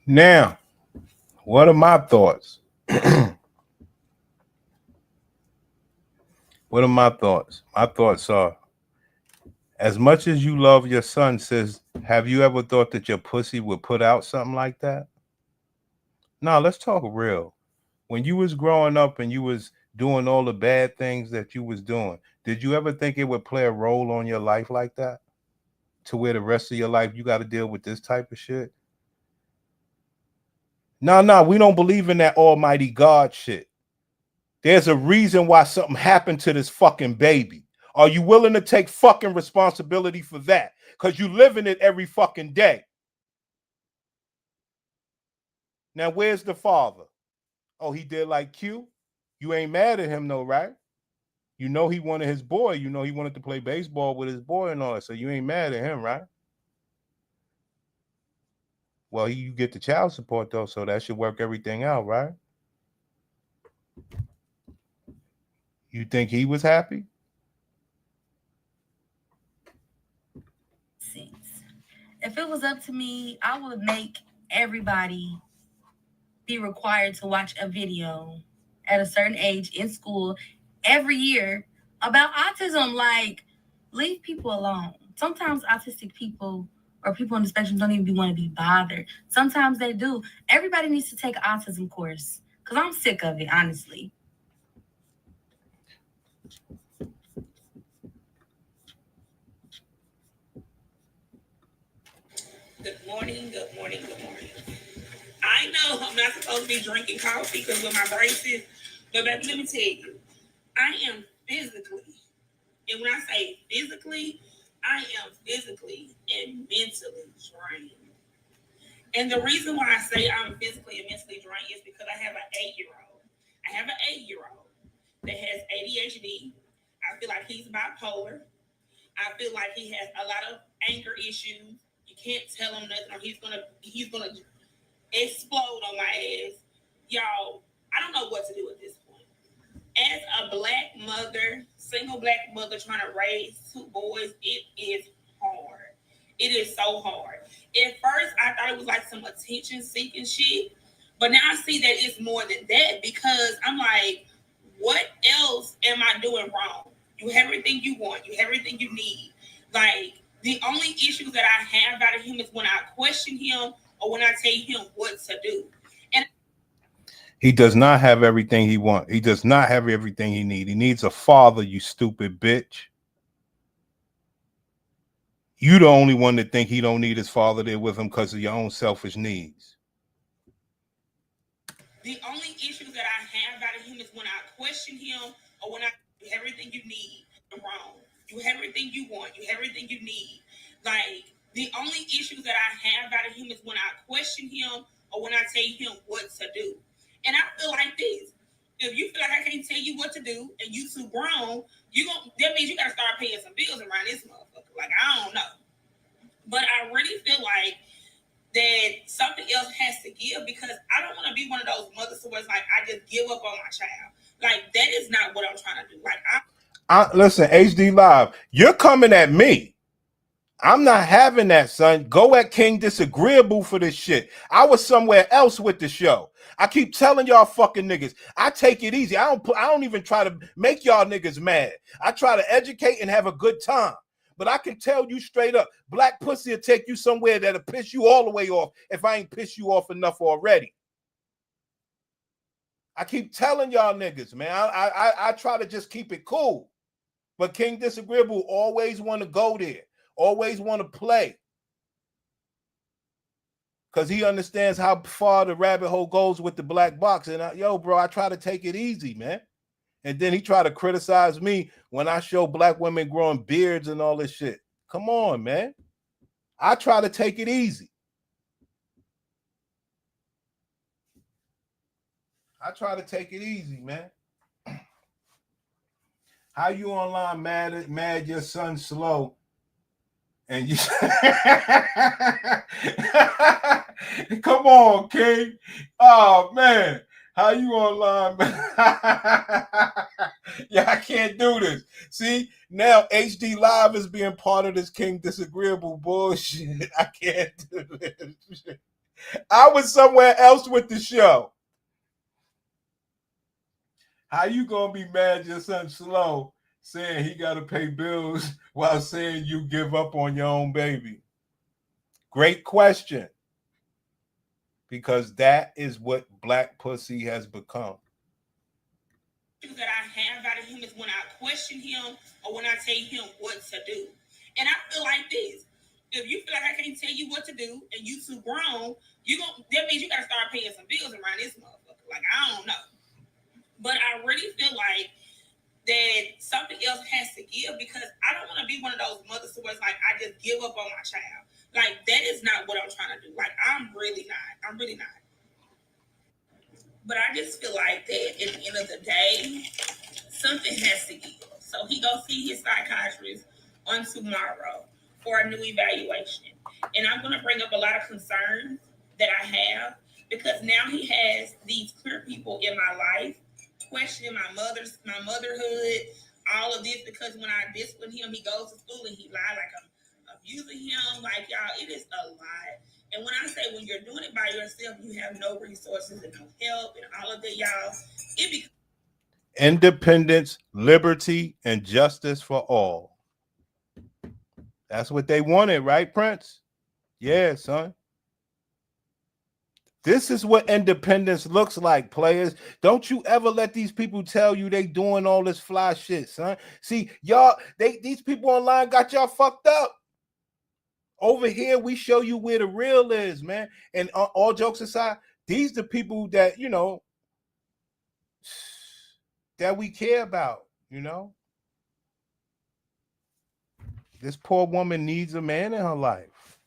Now, what are my thoughts? What are my thoughts? My thoughts are, as much as you love your son, sis, have you ever thought that your pussy would put out something like that? No, let's talk real. When you was growing up and you was doing all the bad things that you was doing, did you ever think it would play a role on your life like that? To where the rest of your life you got to deal with this type of shit? No, we don't believe in that almighty God shit. There's a reason why something happened to this fucking baby. Are you willing to take fucking responsibility for that? Because you live in it every fucking day. Now, where's the father? Oh, he did like Q? You ain't mad at him though, right? You know he wanted his boy. You know he wanted to play baseball with his boy and all that. So you ain't mad at him, right? Well, you get the child support though, so that should work everything out, right? You think he was happy? If it was up to me, I would make everybody be required to watch a video at a certain age in school every year about autism. Like, leave people alone. Sometimes autistic people or people on the spectrum don't even want to be bothered. Sometimes they do. Everybody needs to take an autism course because I'm sick of it, honestly. Good morning, good morning, good morning. I know I'm not supposed to be drinking coffee because of my braces, but baby, let me tell you, I am physically, and when I say physically, I am physically and mentally drained. And the reason why I say I'm physically and mentally drained is because I have an 8-year-old. I have an 8-year-old that has ADHD. I feel like he's bipolar. I feel like he has a lot of anger issues. You can't tell him nothing, or he's gonna explode on my ass. Y'all, I don't know what to do at this point. As a black mother, single black mother trying to raise 2 boys, it is hard. It is so hard. At first, I thought it was like some attention-seeking shit, but now I see that it's more than that because I'm like, what else am I doing wrong? You have everything you want. You have everything you need. Like, the only issues that I have out of him is when I question him or when I tell him what to do. And he does not have everything he wants. He does not have everything he needs. He needs a father, you stupid bitch. You the only one that think he don't need his father there with him because of your own selfish needs. The only issues that I have out of him is when I question him or when I do everything you need wrong. You have everything you want. You have everything you need. Like, the only issues that I have out of him is when I question him or when I tell him what to do. And I feel like this. If you feel like I can't tell you what to do and you too grown, that means you gotta start paying some bills around this motherfucker. Like, I don't know. But I really feel like that something else has to give because I don't want to be one of those mothers who was like, I just give up on my child. Like, that is not what I'm trying to do. Like, Listen, HD Live, you're coming at me. I'm not having that, son. Go at King Disagreeable for this shit. I was somewhere else with the show. I keep telling y'all fucking niggas, I take it easy. I don't even try to make y'all niggas mad. I try to educate and have a good time. But I can tell you straight up, black pussy will take you somewhere that'll piss you all the way off if I ain't pissed you off enough already. I keep telling y'all niggas, man. I try to just keep it cool. But King Disagreeable always want to go there. Always want to play. Because he understands how far the rabbit hole goes with the black box. And yo, bro, I try to take it easy, man. And then he try to criticize me when I show black women growing beards and all this shit. Come on, man. I try to take it easy. I try to take it easy, man. How you online mad your son slow? And you come on, King. Oh man, how you online? Yeah, I can't do this. See, now HD Live is being part of this King Disagreeable bullshit. I can't do this. I was somewhere else with the show. How you gonna be mad your son slow? Saying he got to pay bills while saying you give up on your own baby? Great question. Because that is what black pussy has become. That I have out of him is when I question him or when I tell him what to do. And I feel like this. If you feel like I can't tell you what to do and you too grown, that means you gotta start paying some bills around this motherfucker. Like, I don't know. But I really feel like that something else has to give because I don't want to be one of those mothers who was like, I just give up on my child. Like, that is not what I'm trying to do. Like, I'm really not. I'm really not. But I just feel like that at the end of the day, something has to give. So he goes see his psychiatrist on tomorrow for a new evaluation. And I'm going to bring up a lot of concerns that I have because now he has these queer people in my life questioning my motherhood, all of this, because when I discipline him, he goes to school and he lies like I'm abusing him. Like, y'all, it is a lot. And when I say when you're doing it by yourself, you have no resources and no help and all of that, y'all, it becomes independence, liberty, and justice for all. That's what they wanted, right, Prince? Yeah, son. This is what independence looks like, players. Don't you ever let these people tell you they doing all this fly shit, son. See, y'all, these people online got y'all fucked up. Over here, we show you where the real is, man. And all jokes aside, these the people that, you know, that we care about, you know. This poor woman needs a man in her life.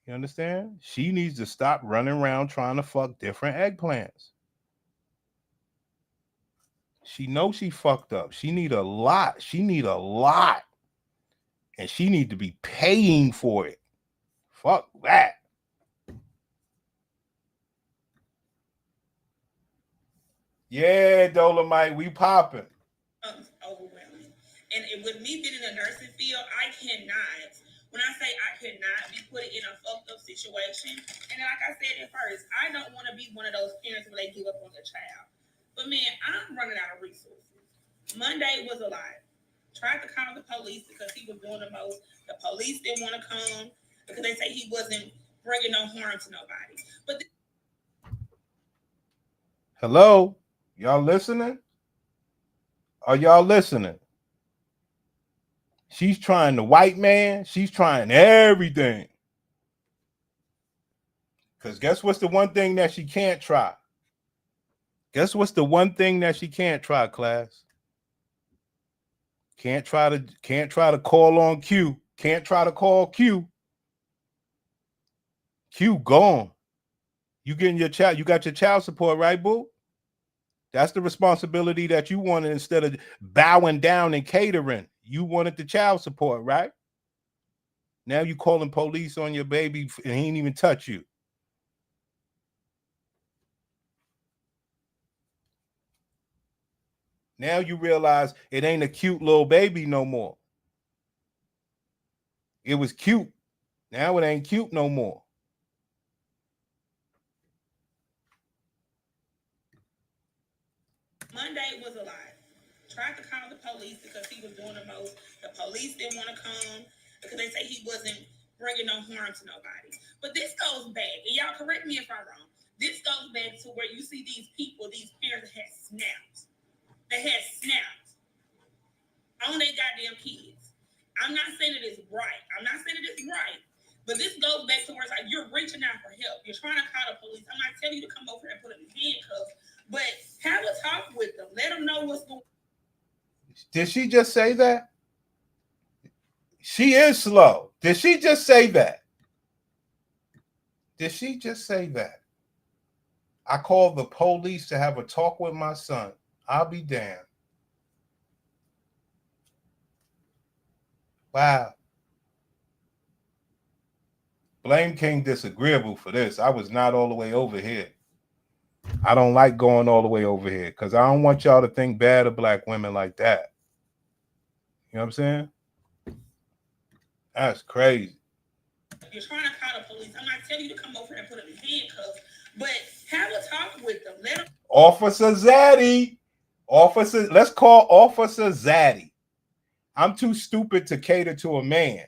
You understand? She needs to stop running around trying to fuck different eggplants. She knows she fucked up. She need a lot. She need a lot. And she need to be paying for it. Fuck that. Yeah, Dolomite, we popping. overwhelming. And with me being in the nursing field, I cannot, when I say I cannot be put in a fucked up situation, and like I said at first, I don't want to be one of those parents where they give up on their child. But man, I'm running out of resources. Monday was a lot. Tried to call the police because he was doing the most. The police didn't want to come because they say he wasn't bringing no harm to nobody. But hello? Y'all listening? Are y'all listening? She's trying the white man. She's trying everything. Because guess what's the one thing that she can't try? Guess what's the one thing that she can't try, class? Can't try to call on Q. Can't try to call Q. Q gone. You getting your child, you got your child support, right, boo? That's the responsibility that you wanted instead of bowing down and catering. You wanted the child support, right? Now you calling police on your baby and he ain't even touch you. Now you realize it ain't a cute little baby no more. It was cute. Now it ain't cute no more. Monday was a lot. Tried to call the police because he was doing the most. The police didn't want to come because they say he wasn't bringing no harm to nobody. But this goes back, and y'all correct me if I'm wrong. This goes back to where you see these people, these parents that had snapped. They had snapped on their goddamn kids. I'm not saying it is right. I'm not saying it is right. But this goes back to where it's like you're reaching out for help. You're trying to call the police. I'm not telling you to come over and put them in handcuffs, but have a talk with them. Let them know what's going on. Did she just say that? She is slow. Did she just say that? Did she just say that? I called the police to have a talk with my son. I'll be damned. Wow. Blame King Disagreeable for this. I was not all the way over here. I don't like going all the way over here because I don't want y'all to think bad of black women like that. You know what I'm saying? That's crazy. You're trying to call the police. I'm not telling you to come over and put them in handcuffs, but have a talk with them. Let them. Officer Zaddy. Let's call Officer Zaddy. I'm too stupid to cater to a man.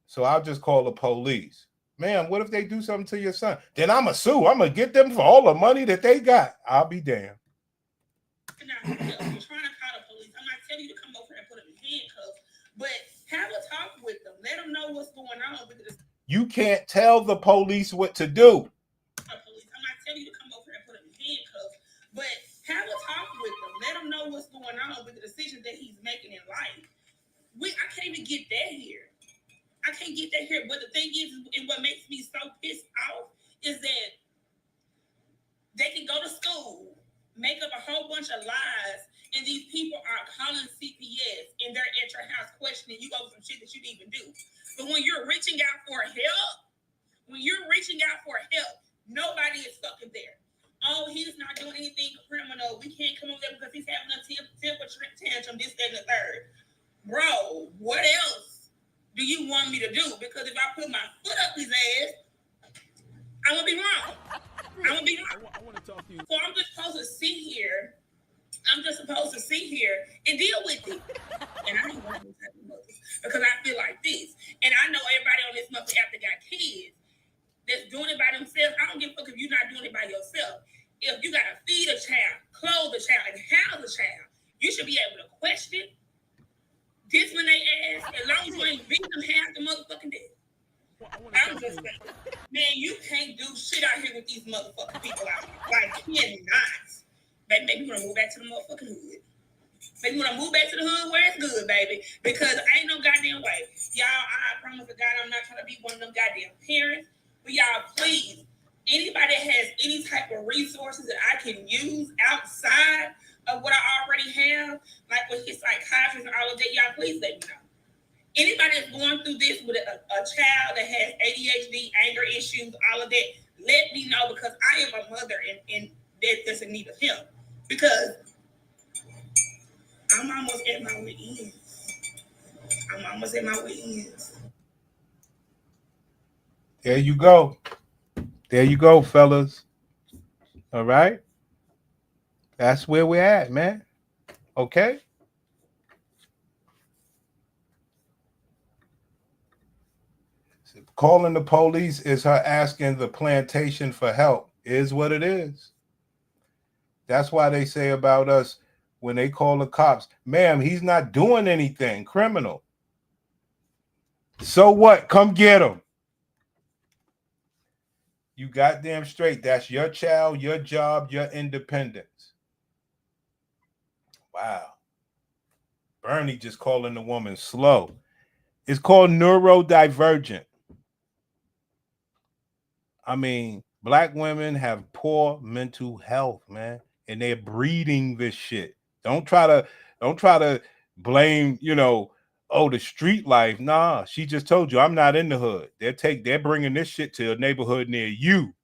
So I'll just call the police. Man, what if they do something to your son? Then I'm going to sue. I'm going to get them for all the money that they got. I'll be damned. You're trying to call the police. I'm not telling you to come over and put them in handcuffs, but have a talk with them. Let them know what's going on. You can't tell the police what to do. I'm not telling you to come over and put them in handcuffs, but have a talk with them. Let them know what's going on with the decisions that he's making in life. I can't even get that here. I can't get that here. But the thing is, and what makes me so pissed off is that they can go to school, make up a whole bunch of lies, And these people are calling CPS and they're at your house questioning you over some shit that you didn't even do. But when you're reaching out for help, nobody is fucking there. Oh, he's not doing anything criminal. We can't come over there because he's having a temper tantrum, this, that, and the third. Bro, what else do you want me to do? Because if I put my foot up his ass, I'm going to be wrong. I want to talk to you. So I'm just supposed to sit here. and deal with it. And I ain't one of those type of mothers. Because I feel like this. And I know everybody on this mother after got kids that's doing it by themselves. I don't give a fuck if you're not doing it by yourself. If you gotta feed a child, clothe a child, and house a child, you should be able to question, discipline their ass, as long as you ain't beating them half the motherfucking day. I'm just saying, man, you can't do shit out here with these motherfucking people out here. Like, cannot. Maybe you wanna move back to the motherfucking hood. Maybe you wanna move back to the hood where it's good, baby. Because ain't no goddamn way. Y'all, I promise to God, I'm not trying to be one of them goddamn parents. But y'all, please, anybody that has any type of resources that I can use outside of what I already have, like with his psychiatrist and all of that, y'all, please let me know. Anybody that's going through this with a child that has ADHD, anger issues, all of that, let me know, because I am a mother and that's in need of help. Because I'm almost at my ends. There you go. There you go, fellas. All right. That's where we're at, man. Okay. Calling the police is her asking the plantation for help. Is what it is. That's why they say about us when they call the cops, ma'am, he's not doing anything criminal. So what? Come get him. You goddamn straight. That's your child, your job, your independence. Wow. Bernie just calling the woman slow. It's called neurodivergent. I mean, black women have poor mental health, man, and they're breeding this shit. Don't try to blame, the street life. Nah, she just told you I'm not in the hood. They're bringing this shit to a neighborhood near you.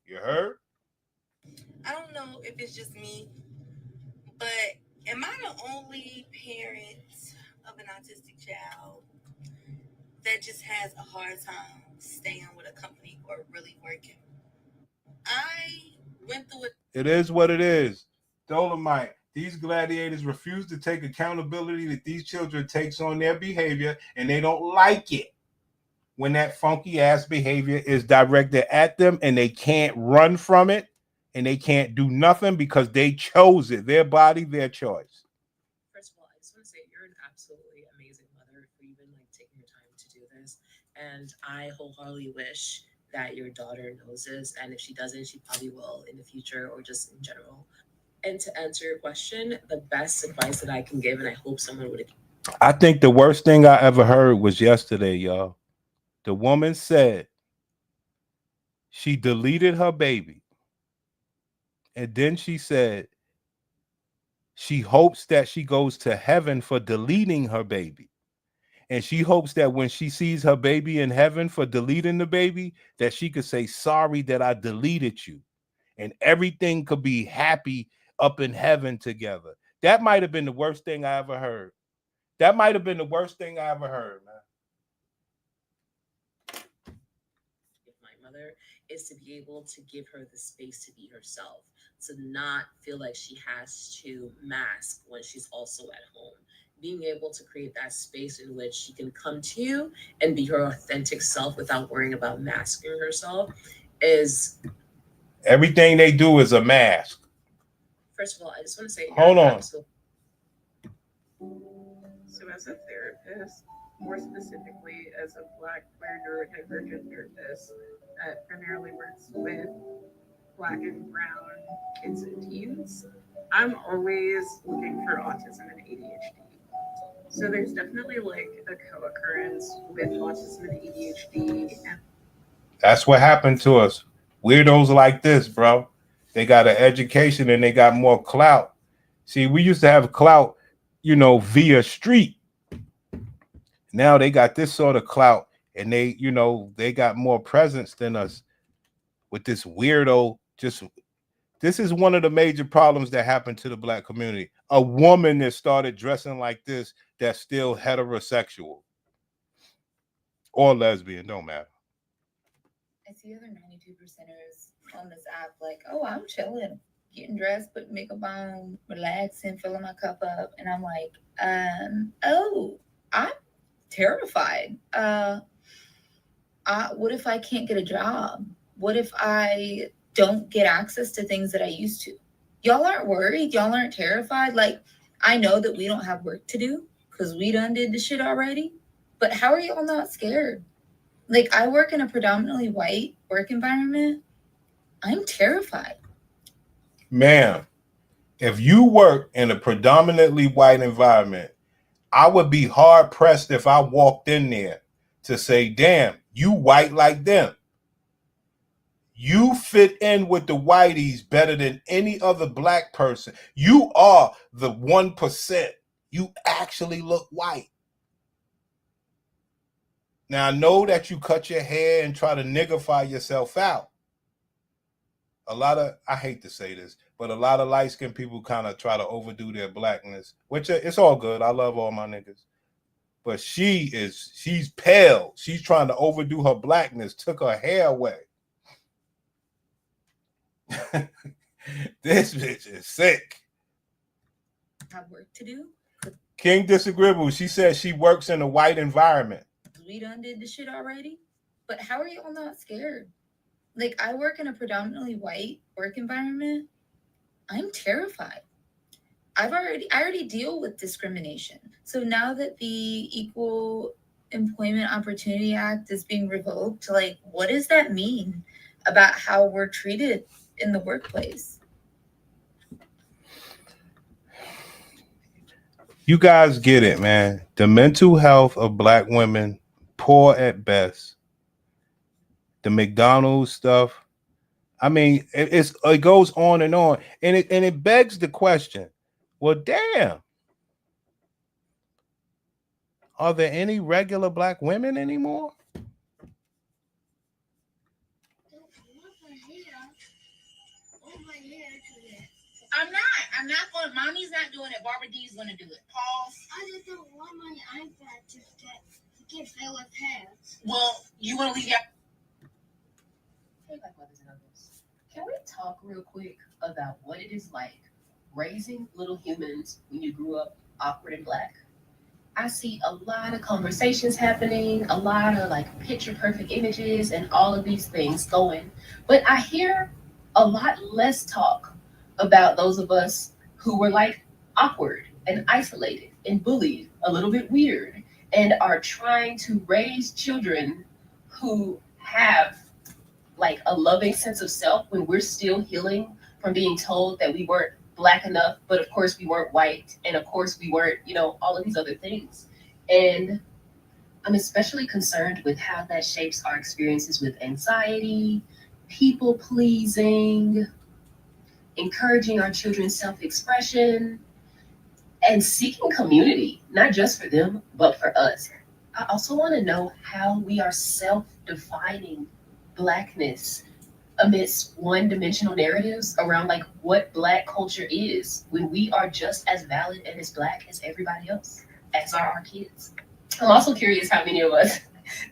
You heard? I don't know if it's just me, but am I the only parent of an autistic child that just has a hard time staying with a company or really working? I went through it. It is what it is. Dolomite. These gladiators refuse to take accountability that these children takes on their behavior, and they don't like it when that funky ass behavior is directed at them, and they can't run from it, and they can't do nothing because they chose it. Their body, their choice. First of all, I just want to say you're an absolutely amazing mother for even taking your time to do this, and I wholeheartedly wish that your daughter knows this, and if she doesn't, she probably will in the future or just in general. And to answer your question, the best advice that I can give, and I hope someone would. I think the worst thing I ever heard was yesterday, y'all. The woman said she deleted her baby, and then she said she hopes that she goes to heaven for deleting her baby. And she hopes that when she sees her baby in heaven for deleting the baby, that she could say, sorry that I deleted you. And everything could be happy up in heaven together. That might have been the worst thing I ever heard. Man. My mother is to be able to give her the space to be herself, to not feel like she has to mask when she's also at home. Being able to create that space in which she can come to you and be her authentic self without worrying about masking herself is... Everything they do is a mask. First of all, I just want to say... Hold on. So as a therapist, more specifically as a Black queer neurodivergent therapist that primarily works with Black and brown kids and teens, I'm always looking for autism and ADHD. So there's definitely a co-occurrence with autism and ADHD. That's what happened to us. Weirdos like this, bro. They got an education and they got more clout. See, we used to have clout, you know, via street. Now they got this sort of clout, and they, you know, they got more presence than us with this weirdo. Just this is one of the major problems that happened to the black community. A woman that started dressing like this that's still heterosexual or lesbian, don't matter. I see other 92%ers on this app like, oh, I'm chilling, getting dressed, putting makeup on, relaxing, filling my cup up. And I'm like, oh, I'm terrified. What if I can't get a job? What if I don't get access to things that I used to? Y'all aren't worried. Y'all aren't terrified. Like, I know that we don't have work to do because we done did the shit already. But how are y'all not scared? Like, I work in a predominantly white work environment. I'm terrified. Ma'am, if you work in a predominantly white environment, I would be hard pressed if I walked in there to say, damn, you white like them. You fit in with the whiteys better than any other black person. You are the 1%. You actually look white. Now, I know that you cut your hair and try to niggify yourself out. I hate to say this, but a lot of light-skinned people kind of try to overdo their blackness, which it's all good. I love all my niggas. But she's pale. She's trying to overdo her blackness, took her hair away. This bitch is sick. Have work to do. King Disagreeable, she says she works in a white environment. We done did the shit already. But how are y'all not scared? Like, I work in a predominantly white work environment. I'm terrified. I already deal with discrimination. So now that the Equal Employment Opportunity Act is being revoked, like, what does that mean about how we're treated in the workplace? You guys get it, man. The mental health of black women, poor at best. The McDonald's stuff. I mean, it goes on, and it begs the question. Well, damn. Are there any regular black women anymore? I'm not going. Mommy's not doing it. Barbara D's going to do it. Pause. I just don't want my iPad to get filled with hairs. Well, you want to leave your. Hey, Black Mothers and Others. Can we talk real quick about what it is like raising little humans when you grew up awkward and black? I see a lot of conversations happening, a lot of like picture perfect images and all of these things going, but I hear a lot less talk about those of us who were like awkward and isolated and bullied, a little bit weird, and are trying to raise children who have like a loving sense of self when we're still healing from being told that we weren't black enough, but of course we weren't white, and of course we weren't, all of these other things. And I'm especially concerned with how that shapes our experiences with anxiety, people pleasing, encouraging our children's self-expression, and seeking community, not just for them, but for us. I also want to know how we are self-defining blackness amidst one-dimensional narratives around like what black culture is when we are just as valid and as black as everybody else, as are our kids. I'm also curious how many of us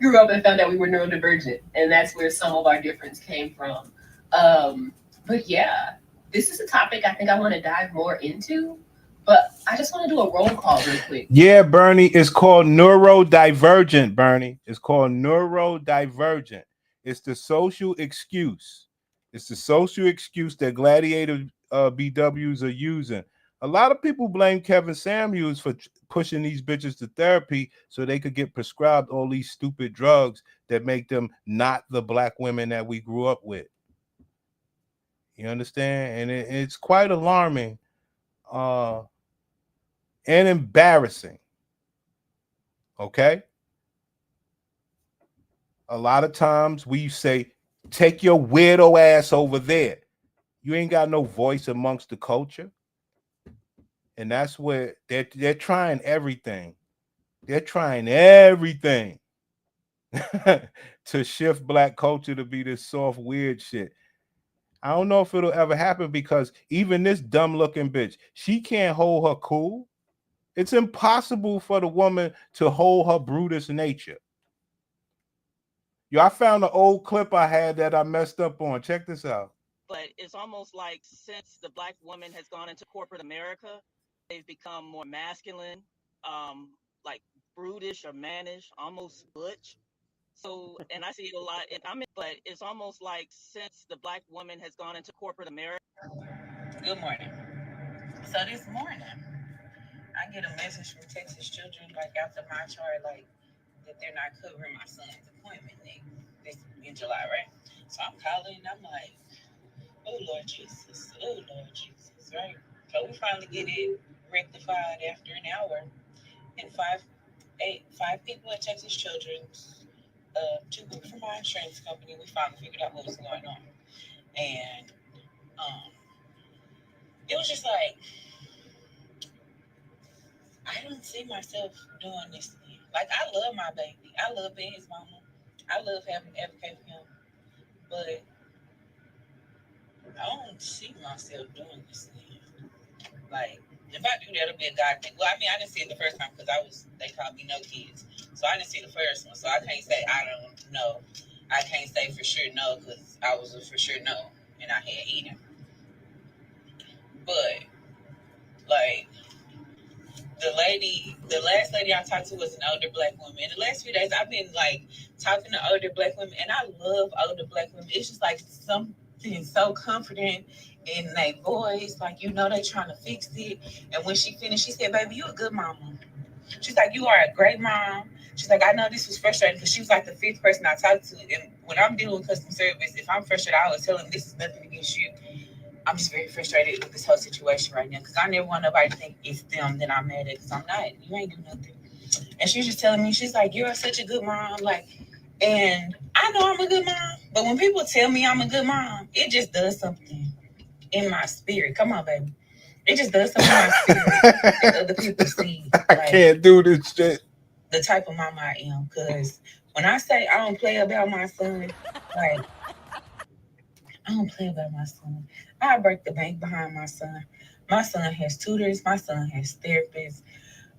grew up and found out we were neurodivergent, and that's where some of our difference came from. But yeah, this is a topic I think I want to dive more into, but I just want to do a roll call real quick. Yeah, Bernie, it's called neurodivergent, Bernie. It's called neurodivergent. It's the social excuse. It's the social excuse that gladiator BWs are using. A lot of people blame Kevin Samuels for pushing these bitches to therapy so they could get prescribed all these stupid drugs that make them not the black women that we grew up with. You understand? And it's quite alarming and embarrassing. Okay? A lot of times we say, take your weirdo ass over there. You ain't got no voice amongst the culture. And that's where they're trying everything. They're trying everything to shift black culture to be this soft, weird shit. I don't know if it'll ever happen because even this dumb looking bitch, she can't hold her cool. It's impossible for the woman to hold her brutish nature. Yo, I found an old clip I had that I messed up on. Check this out. But it's almost like since the black woman has gone into corporate America, they've become more masculine, like brutish or mannish, almost butch. So, and I see it a lot. But it's almost like since the black woman has gone into corporate America. Good morning. So this morning, I get a message from Texas Children, like after my chart, like that they're not covering my son's appointment this in July, right? So I'm calling and I'm like, oh Lord Jesus, right? So we finally get it rectified after an hour, and five people at Texas Children's, 2 people from my insurance company. We finally figured out what was going on, and it was just like, I don't see myself doing this again. Like, I love my baby. I love being his mama. I love having to advocate for him. But I don't see myself doing this again. Like, if I do that, it'll be a God thing. Well, I mean, I didn't see it the first time because they called me no kids. So I didn't see the first one. So I can't say I don't know. I can't say for sure no because I was a for sure no. And I had Eden. But, like, the last lady I talked to was an older black woman. In the last few days, I've been like talking to older black women, and I love older black women. It's just like something so comforting in their voice, like they trying to fix it. And when she finished, she said, "Baby, you a good mama." She's like, "You are a great mom." She's like, "I know this was frustrating because she was like the 5th person I talked to, and when I'm dealing with customer service, if I'm frustrated, I always tell them this is nothing against you. I'm just very frustrated with this whole situation right now because I never want nobody to think it's them that I'm mad at because I'm not. You ain't do nothing." And she's just telling me, she's like, "You're such a good mom." Like, and I know I'm a good mom, but when people tell me I'm a good mom, it just does something in my spirit. Come on, baby. It just does something in my spirit that other people see. I can't do this shit. The type of mom I am. Because when I say I don't play about my son, like, I don't play about my son. I break the bank behind my son. My son has tutors. My son has therapists.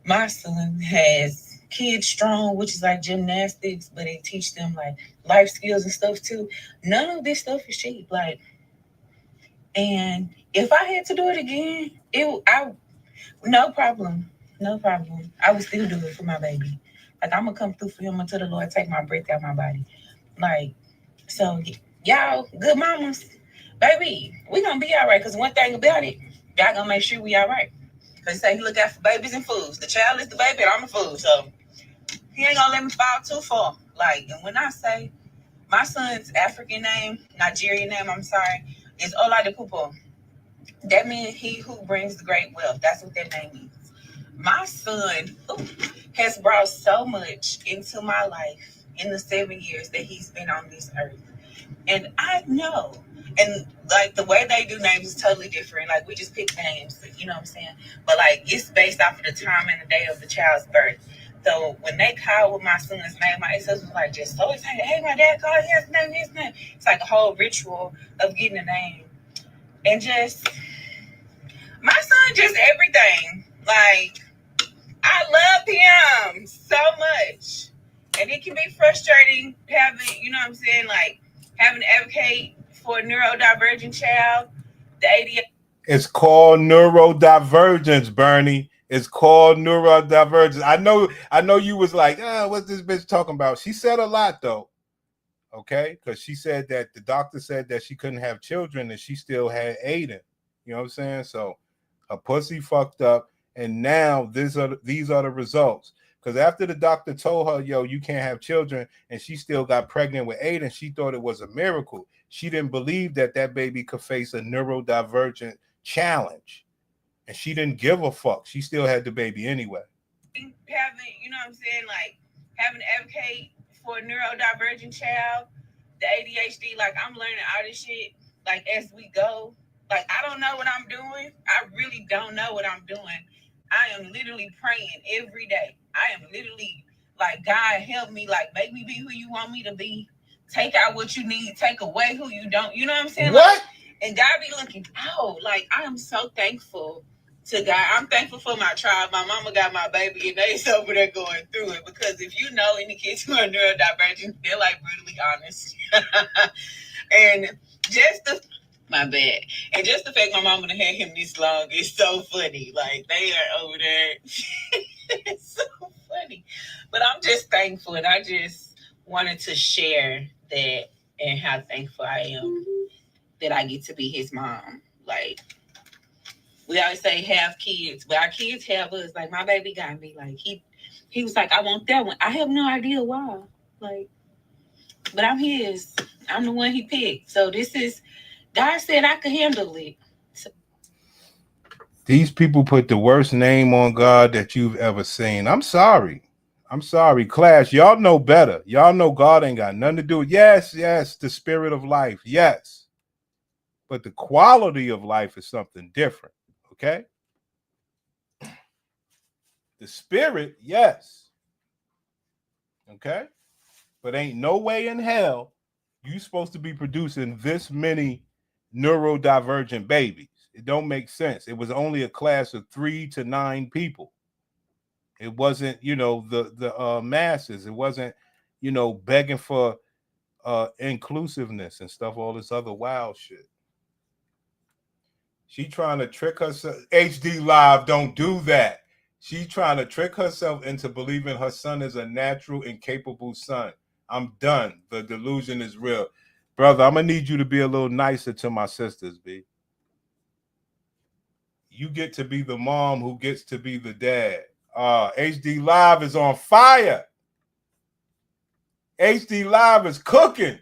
My son has Kids Strong, which is like gymnastics, but they teach them like life skills and stuff too. None of this stuff is cheap. Like, and if I had to do it again, no problem. No problem. I would still do it for my baby. Like, I'm gonna come through for him until the Lord take my breath out my body. Like, so y'all, good mamas, baby, we gonna be all right. Cause one thing about it, y'all gonna make sure we all right. Cause say he look out for babies and foods. The child is the baby, and I'm the food. So he ain't gonna let me fall too far. Like, and when I say my son's African name, Nigerian name, I'm sorry, is Oladipupo. That means he who brings the great wealth. That's what that name means. My son has brought so much into my life in the 7 years that he's been on this earth. And I know, and like the way they do names is totally different. Like, we just pick names, you know what I'm saying? But like, it's based off of the time and the day of the child's birth. So when they call with my son's name, my ex-husband was like just so excited. Hey, my dad called his name. It's like a whole ritual of getting a name. And just, my son just everything. Like, I love him so much. And it can be frustrating having, you know what I'm saying, like having to advocate for a neurodivergent child, the ADHD. It's called neurodivergence, Bernie. It's called neurodivergence. I know you was like, what's this bitch talking about? She said a lot though. Okay, because she said that the doctor said that she couldn't have children and she still had Aiden. You know what I'm saying? So her pussy fucked up, and now these are the results. Because after the doctor told her, yo, you can't have children, and she still got pregnant with Aiden, she thought it was a miracle. She didn't believe that baby could face a neurodivergent challenge, and she didn't give a fuck. She still had the baby anyway. Having, you know what I'm saying, like having to advocate for a neurodivergent child, the ADHD, like I'm learning all this shit like as we go. Like, I don't know what I'm doing. I really don't know what I'm doing. I am literally praying every day. I am literally like, God, help me. Like, make me be who you want me to be. Take out what you need. Take away who you don't. You know what I'm saying? What? Like, and God be looking out. Like, I am so thankful to God. I'm thankful for my tribe. My mama got my baby, and they's over there going through it. Because if you know any kids who are neurodivergent, they're like brutally honest. And just the my bad. And just the fact my mama done had him this long is so funny. Like, they are over there. It's so funny. But I'm just thankful, and I just wanted to share that and how thankful I am that I get to be his mom. Like, we always say have kids, but our kids have us. Like, my baby got me. Like, he was like, I want that one. I have no idea why. Like, but I'm his. I'm the one he picked. So this is, God said I could handle it. So, these people put the worst name on God that you've ever seen. I'm sorry. Class, y'all know better. Y'all know God ain't got nothing to do with it. Yes, the spirit of life. Yes. But the quality of life is something different. Okay? The spirit, yes. Okay? But ain't no way in hell you supposed to be producing this many neurodivergent babies. It don't make sense. It was only a class of 3 to 9 people. It wasn't, the masses. It wasn't, begging for inclusiveness and stuff, all this other wild shit. She trying to trick herself. HD Live, don't do that. She trying to trick herself into believing her son is a natural and capable son. I'm done. The delusion is real. Brother, I'm going to need you to be a little nicer to my sisters, B. You get to be the mom who gets to be the dad. HD Live is on fire. HD Live is cooking.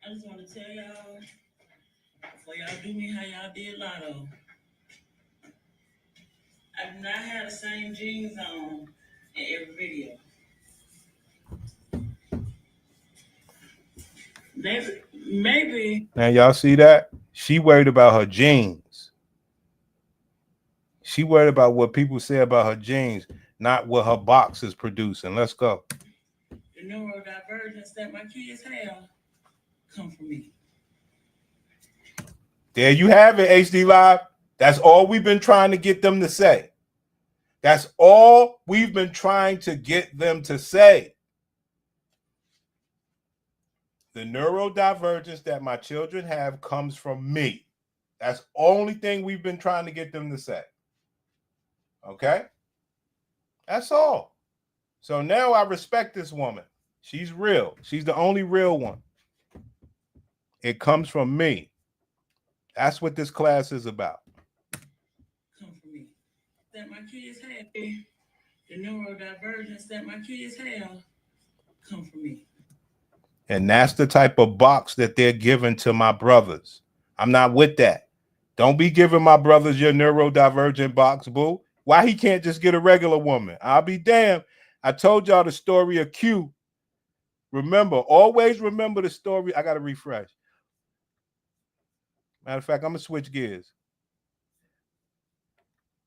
I just want to tell y'all, before y'all do me how y'all did Lotto, I do not have the same jeans on in every video. Maybe. Now, y'all see that? She worried about her jeans. She worried about what people say about her jeans, not what her box is producing. Let's go. The neurodivergence that my kids have come from me. There you have it, HD Live. That's all we've been trying to get them to say. That's all we've been trying to get them to say. The neurodivergence that my children have comes from me. That's the only thing we've been trying to get them to say. Okay? That's all. So now I respect this woman. She's real. She's the only real one. It comes from me. That's what this class is about. Come from me. That my kids have. The neurodivergence that my kids have come from me. And that's the type of box that they're giving to my brothers. I'm not with that. Don't be giving my brothers your neurodivergent box, boo. Why he can't just get a regular woman? I'll be damned. I told y'all the story of Q. Remember, always remember the story. I got to refresh. Matter of fact, I'm going to switch gears.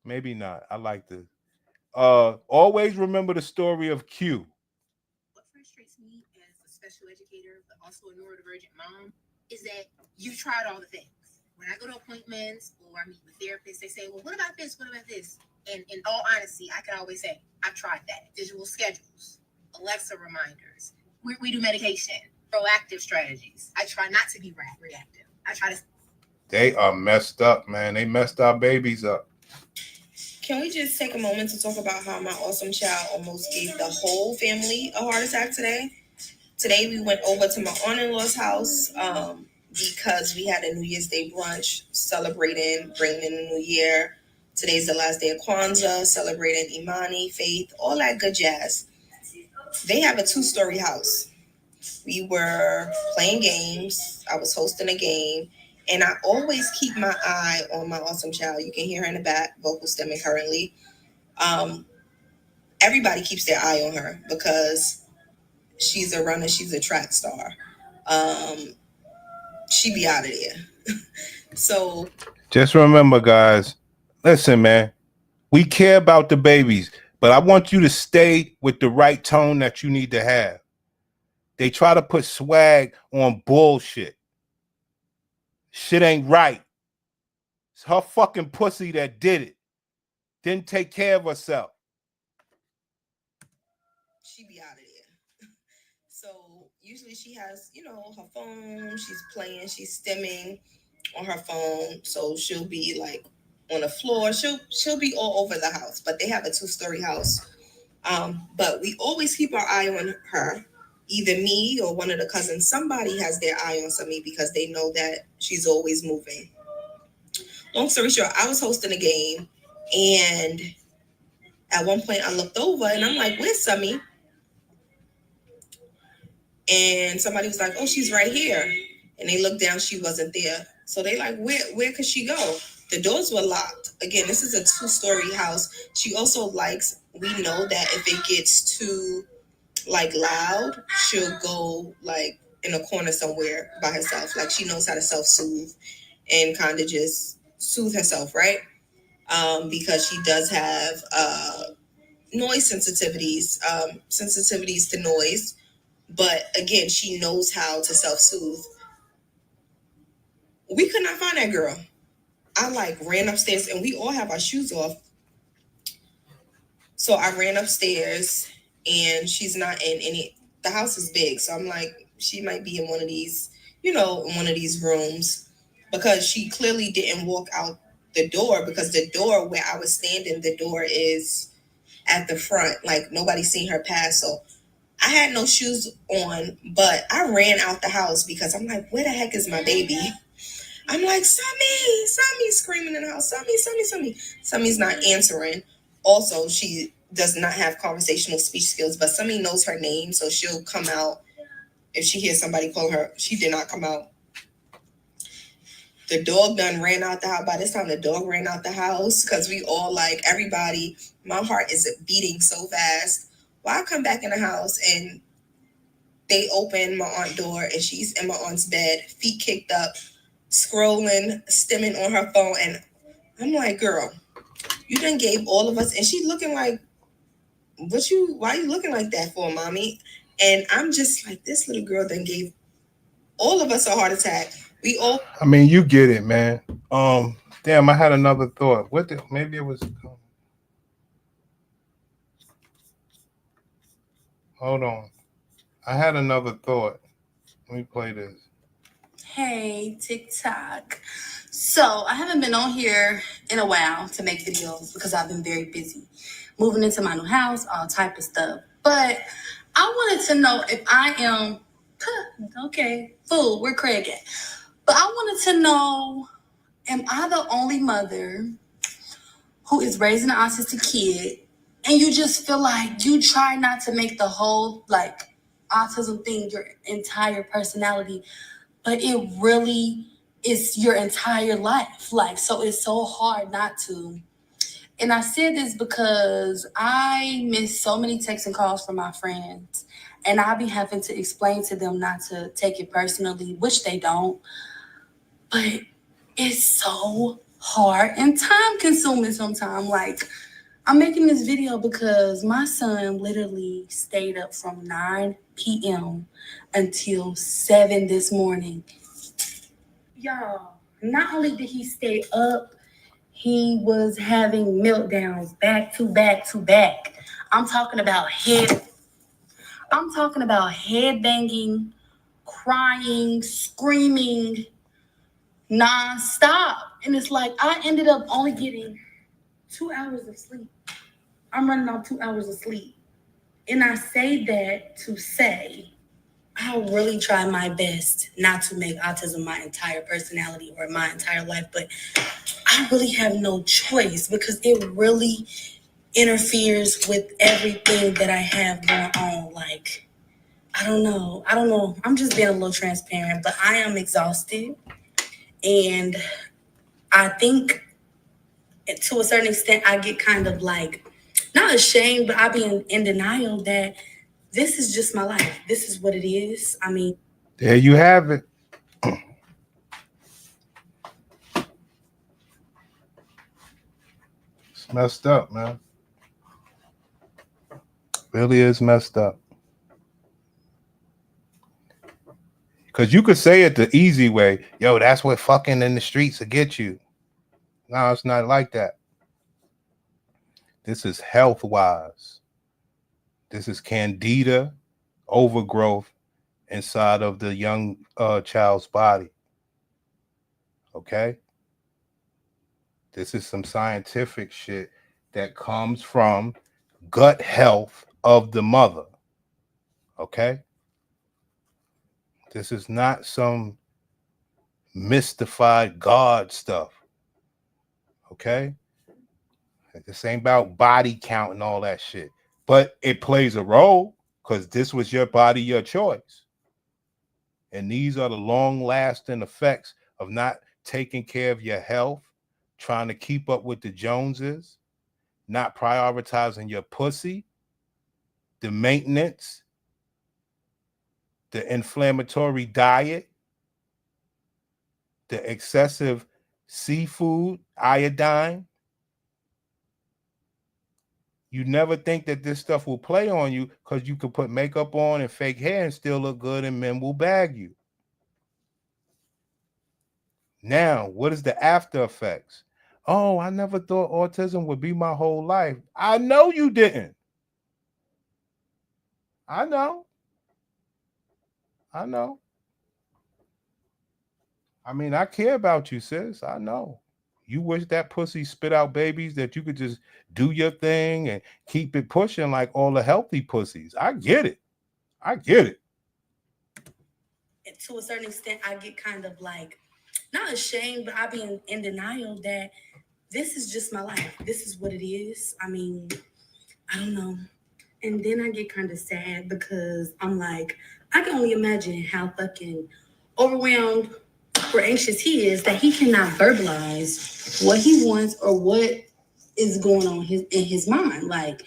Maybe not. I like this. Always remember the story of Q. What frustrates me as a special educator, but also a neurodivergent mom, is that you've tried all the things. When I go to appointments or I meet with therapists, they say, well, what about this? What about this? And in all honesty, I can always say, I've tried that. Visual schedules, Alexa reminders. We do medication, proactive strategies. I try not to be reactive. I try to. They are messed up, man. They messed our babies up. Can we just take a moment to talk about how my awesome child almost gave the whole family a heart attack today? Today we went over to my aunt-in-law's house because we had a New Year's Day brunch celebrating bringing in the new year. Today's the last day of Kwanzaa, celebrating Imani, faith, all that good jazz. They have a 2-story house. We were playing games. I was hosting a game. And I always keep my eye on my awesome child. You can hear her in the back, vocal stemming currently. Everybody keeps their eye on her because she's a runner. She's a track star. She be out of there. So just remember, guys, listen, man, we care about the babies, but I want you to stay with the right tone that you need to have. They try to put swag on bullshit. Shit ain't right. It's her fucking pussy that did it. Didn't take care of herself. she be out of there. So usually she has, you know, her phone. She's playing. She's stimming on her phone. So she'll be like on the floor. She'll be all over the house. But they have a 2-story house. But we always keep our eye on her. Either me or one of the cousins. Somebody has their eye on Summy because they know that she's always moving. Long story short, I was hosting a game, and at one point I looked over and I'm like, "Where's Summy?" And somebody was like, "Oh, she's right here." And they looked down, she wasn't there. So they like, where could she go? The doors were locked. Again, this is a 2-story house. She also likes, we know that if it gets too like loud, she'll go like in a corner somewhere by herself. Like she knows how to self-soothe and kind of just soothe herself, right? Because she does have noise sensitivities to noise. But again, she knows how to self-soothe. We could not find that girl. I like ran upstairs, and we all have our shoes off. So I ran upstairs, and she's not in any. The house is big, so I'm like, she might be in one of these, in one of these rooms, because she clearly didn't walk out the door, because the door where I was standing, the door is at the front. Like nobody's seen her pass, so I had no shoes on, but I ran out the house because I'm like, where the heck is my baby? I'm like, Sammy, screaming in the house, Sammy. Sammy's not answering. Also, she does not have conversational speech skills, but Sammy knows her name, so she'll come out if she hears somebody call her. She did not come out. The dog done ran out the house. By this time, the dog ran out the house because we all like, everybody, my heart is beating so fast. Well, I come back in the house and they open my aunt's door and she's in my aunt's bed, feet kicked up, scrolling, stimming on her phone. And I'm like, girl, you done gave all of us, and she looking like, why you looking like that for, mommy? And I'm just like, this little girl done gave all of us a heart attack. We all. I mean, you get it, man. Damn, I had another thought. Maybe it was. Hold on. I had another thought. Let me play this. Hey, TikTok. So I haven't been on here in a while to make videos because I've been very busy. Moving into my new house, all type of stuff. But I wanted to know if I am, okay, fool, where Craig at? But I wanted to know, am I the only mother who is raising an autistic kid and you just feel like you try not to make the whole like autism thing your entire personality, but it really is your entire life. Like, so it's so hard not to. And I said this because I miss so many texts and calls from my friends, and I be having to explain to them not to take it personally, which they don't. But it's so hard and time consuming sometimes. Like, I'm making this video because my son literally stayed up from 9 p.m. until 7 this morning. Y'all, not only did he stay up, he was having meltdowns back to back to back. I'm talking about head banging, crying, screaming, nonstop. And it's like I ended up only getting 2 hours of sleep. I'm running on 2 hours of sleep. And I say that to say I really try my best not to make autism my entire personality or my entire life, but I really have no choice because it really interferes with everything that I have going on. Like, I don't know. I'm just being a little transparent, but I am exhausted. And I think to a certain extent, I get kind of like, not ashamed, but I be in denial that this is just my life. This is what it is. I mean, there you have it. Messed up, man. Really is messed up. Because you could say it the easy way. Yo, that's what fucking in the streets will get you. No, it's not like that. This is health-wise. This is candida overgrowth inside of the young child's body. Okay? This is some scientific shit that comes from gut health of the mother. Okay? This is not some mystified God stuff. Okay? This ain't about body count and all that shit. But it plays a role because this was your body, your choice. And these are the long-lasting effects of not taking care of your health, trying to keep up with the Joneses, not prioritizing your pussy, the maintenance, the inflammatory diet, the excessive seafood, iodine. You never think that this stuff will play on you because you can put makeup on and fake hair and still look good and men will bag you. Now, what is the after effects? Oh, I never thought autism would be my whole life. I know you didn't. I know. I know. I mean, I care about you, sis. I know. You wish that pussy spit out babies that you could just do your thing and keep it pushing like all the healthy pussies. I get it. I get it. To a certain extent, I get kind of like, not ashamed, but I be in denial that this is just my life. This is what it is. I mean, I don't know. And then I get kind of sad because I'm like, I can only imagine how fucking overwhelmed or anxious he is that he cannot verbalize what he wants or what is going on in his mind. Like,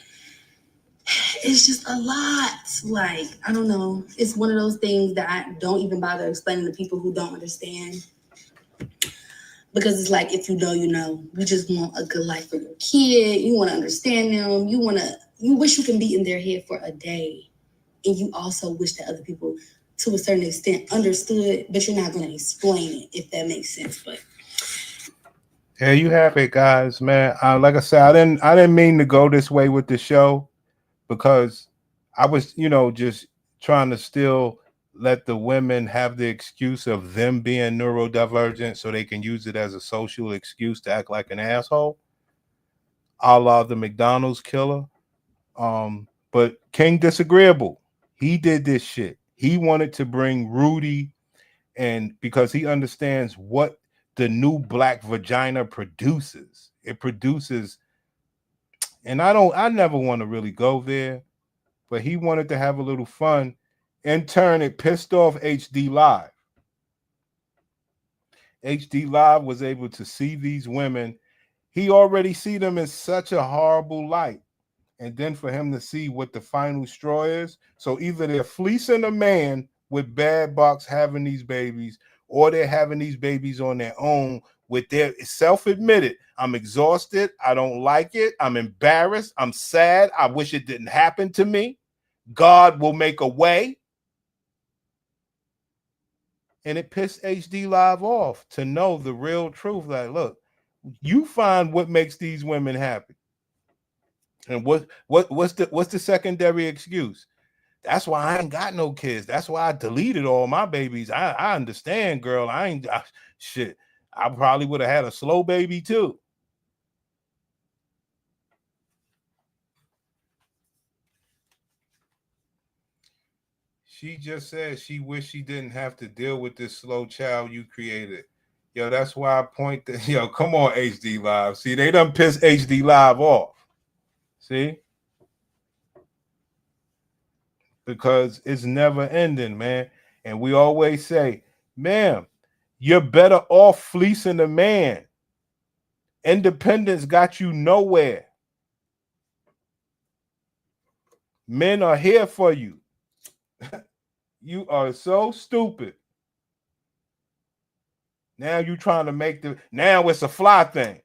it's just a lot. Like, I don't know. It's one of those things that I don't even bother explaining to people who don't understand. Because it's like, if you know, you know. You just want a good life for your kid. You want to understand them. You wish you can be in their head for a day. And you also wish that other people, to a certain extent, understood, but you're not going to explain it, if that makes sense. But there you have it, guys, man. Like I said, I didn't mean to go this way with the show because I was, just trying to still let the women have the excuse of them being neurodivergent so they can use it as a social excuse to act like an asshole, a la the McDonald's killer. But King Disagreeable, he did this shit. He wanted to bring Rudy, and because he understands what the new black vagina produces. It produces, and I never want to really go there, but he wanted to have a little fun. In turn, it pissed off HD Live. HD Live was able to see these women. He already see them in such a horrible light. And then for him to see what the final straw is. So either they're fleecing a man with bad box having these babies, or they're having these babies on their own with their self-admitted, I'm exhausted, I don't like it, I'm embarrassed, I'm sad, I wish it didn't happen to me. God will make a way. And it pissed HD Live off to know the real truth. Like, look, you find what makes these women happy. And what's the secondary excuse? That's why I ain't got no kids. That's why I deleted all my babies. I understand, girl. Shit. I probably would have had a slow baby too. She just said she wished she didn't have to deal with this slow child you created. Yo, that's why I point that. Yo, come on, HD Live. See, they done pissed HD Live off. See? Because it's never ending, man. And we always say, ma'am, you're better off fleecing the man. Independence got you nowhere. Men are here for you. You are so stupid. Now you trying to make now it's a fly thing.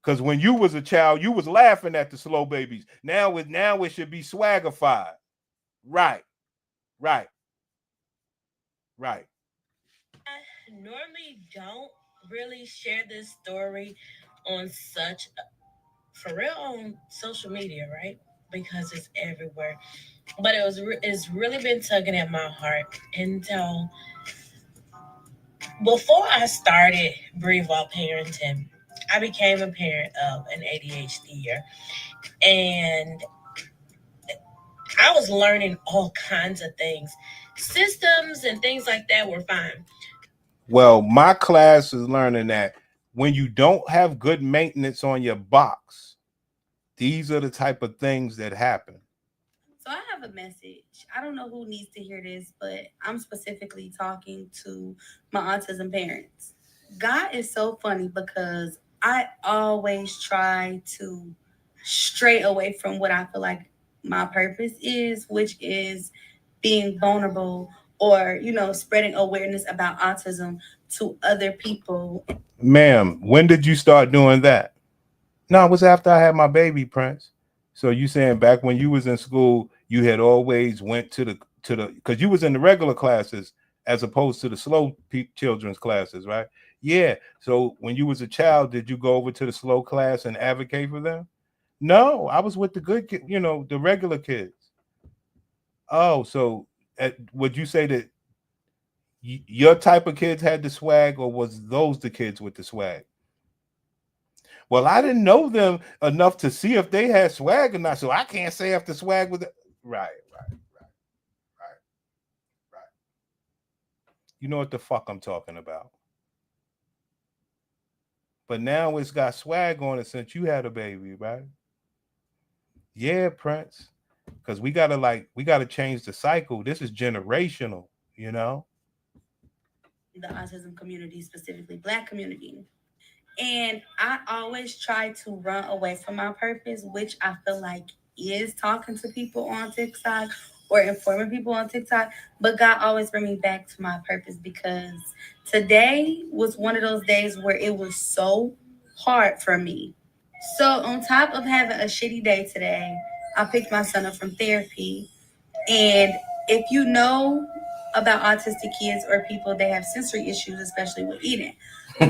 Because when you was a child, you was laughing at the slow babies. Now it should be swaggified. Right. I normally don't really share this story on for real on social media, right? Because it's everywhere. But it's really been tugging at my heart. And before I started Breathe While Parenting, I became a parent of an ADHDer. And I was learning all kinds of things. Systems and things like that were fine. Well, my class is learning that when you don't have good maintenance on your box, these are the type of things that happen. So I have a message. I don't know who needs to hear this, but I'm specifically talking to my autism parents. God is so funny because I always try to stray away from what I feel like my purpose is, which is being vulnerable or, spreading awareness about autism to other people. Ma'am, when did you start doing that? No, it was after I had my baby, Prince. So you saying back when you was in school, you had always went to the because you was in the regular classes as opposed to the slow children's classes, right? Yeah. So when you was a child, did you go over to the slow class and advocate for them? No, I was with the good kid, the regular kids. Oh, so would you say that your type of kids had the swag, or was those the kids with the swag? Well, I didn't know them enough to see if they had swag or not, so I can't say if the swag was right. You know what the fuck I'm talking about. But now it's got swag on it since you had a baby, right? Yeah, Prince. Because we gotta change the cycle. This is generational, The autism community, specifically Black community. And I always try to run away from my purpose, which I feel like is talking to people on TikTok or informing people on TikTok. But God always bring me back to my purpose, because today was one of those days where it was so hard for me. So on top of having a shitty day today, I picked my son up from therapy. And if you know about autistic kids or people that have sensory issues, especially with eating,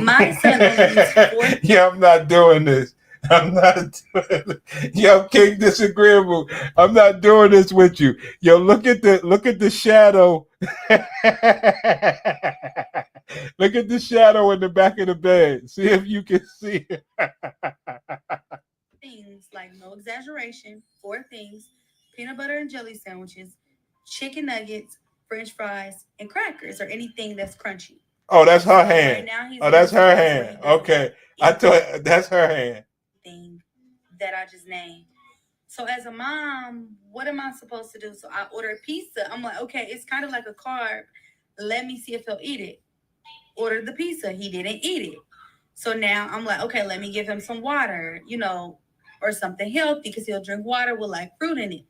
my son only eats Yeah, I'm not doing this. I'm not doing this. Yo, King Disagreeable. I'm not doing this with you. Yo, look at the shadow. Look at the shadow in the back of the bed. See if you can see it. things like, no exaggeration, 4 things: peanut butter and jelly sandwiches, chicken nuggets, French fries, and crackers, or anything that's crunchy. Oh, that's her So hand. right now he's Oh, that's her where he hand. doesn't Okay. want I thought that's her hand. anything that I just named. So as a mom, what am I supposed to do? So I order a pizza. I'm like, okay, it's kind of like a carb. Let me see if he'll eat it. Ordered the pizza. He didn't eat it. So now I'm like, okay, let me give him some water, or something healthy, because he'll drink water with like fruit in it.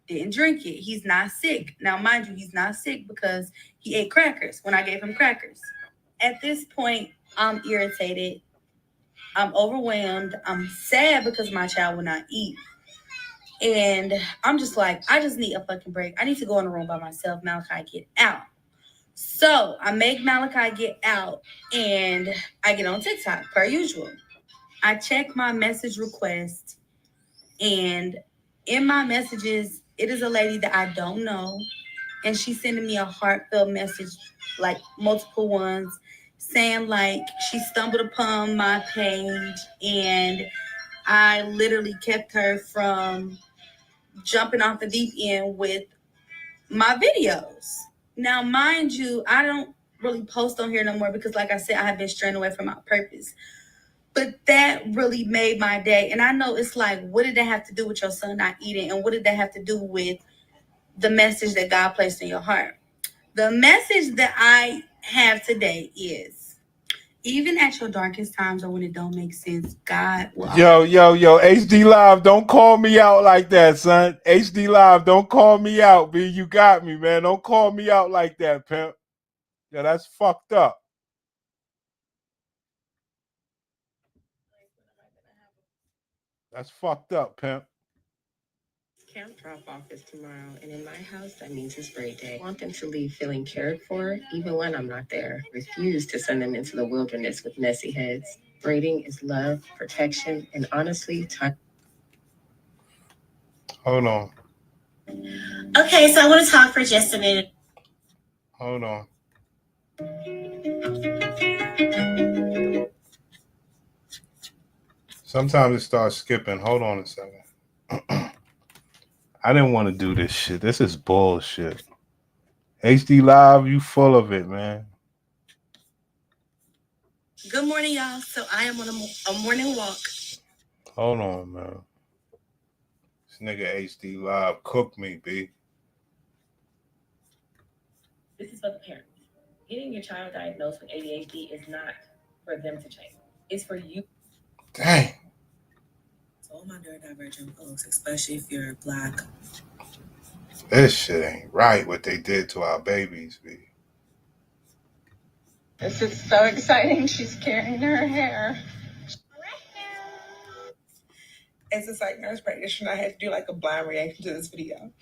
Didn't drink it. He's not sick. Now, mind you, he's not sick because he ate crackers when I gave him crackers. At this point, I'm irritated. I'm overwhelmed. I'm sad because my child will not eat. And I'm just like, I just need a fucking break. I need to go in a room by myself. Malachi, get out. So I make Malachi get out, and I get on TikTok per usual. I check my message request, and in my messages, it is a lady that I don't know, and she's sending me a heartfelt message, like multiple ones, saying like she stumbled upon my page, and I literally kept her from jumping off the deep end with my videos. Now, mind you, I don't really post on here no more because, like I said, I have been straying away from my purpose. But that really made my day. And I know it's like, what did that have to do with your son not eating? And what did that have to do with the message that God placed in your heart? The message that I have today is, even at your darkest times or when it don't make sense, God will. Yo, HD Live, don't call me out like that, son. HD Live, don't call me out, B. You got me, man. Don't call me out like that, pimp. Yo, that's fucked up. That's fucked up, pimp. Camp drop-off is tomorrow, and in my house, that means his break day. I want them to leave feeling cared for, even when I'm not there. Refuse to send them into the wilderness with messy heads. Braiding is love, protection, and honestly, time. Hold on. Okay, so I want to talk for just a minute. Hold on. Sometimes it starts skipping. Hold on a second. I didn't want to do this shit. This is bullshit. HD Live, you full of it, man. Good morning, y'all. So I am on a morning walk. Hold on, man. This nigga HD Live cooked me, B. This is for the parents. Getting your child diagnosed with ADHD is not for them to change. It's for you. Dang. So all my neurodivergent folks, especially if you're Black. This shit ain't right what they did to our babies, B. This is so exciting. She's carrying her hair. As a psych nurse practitioner, I had to do like a blind reaction to this video.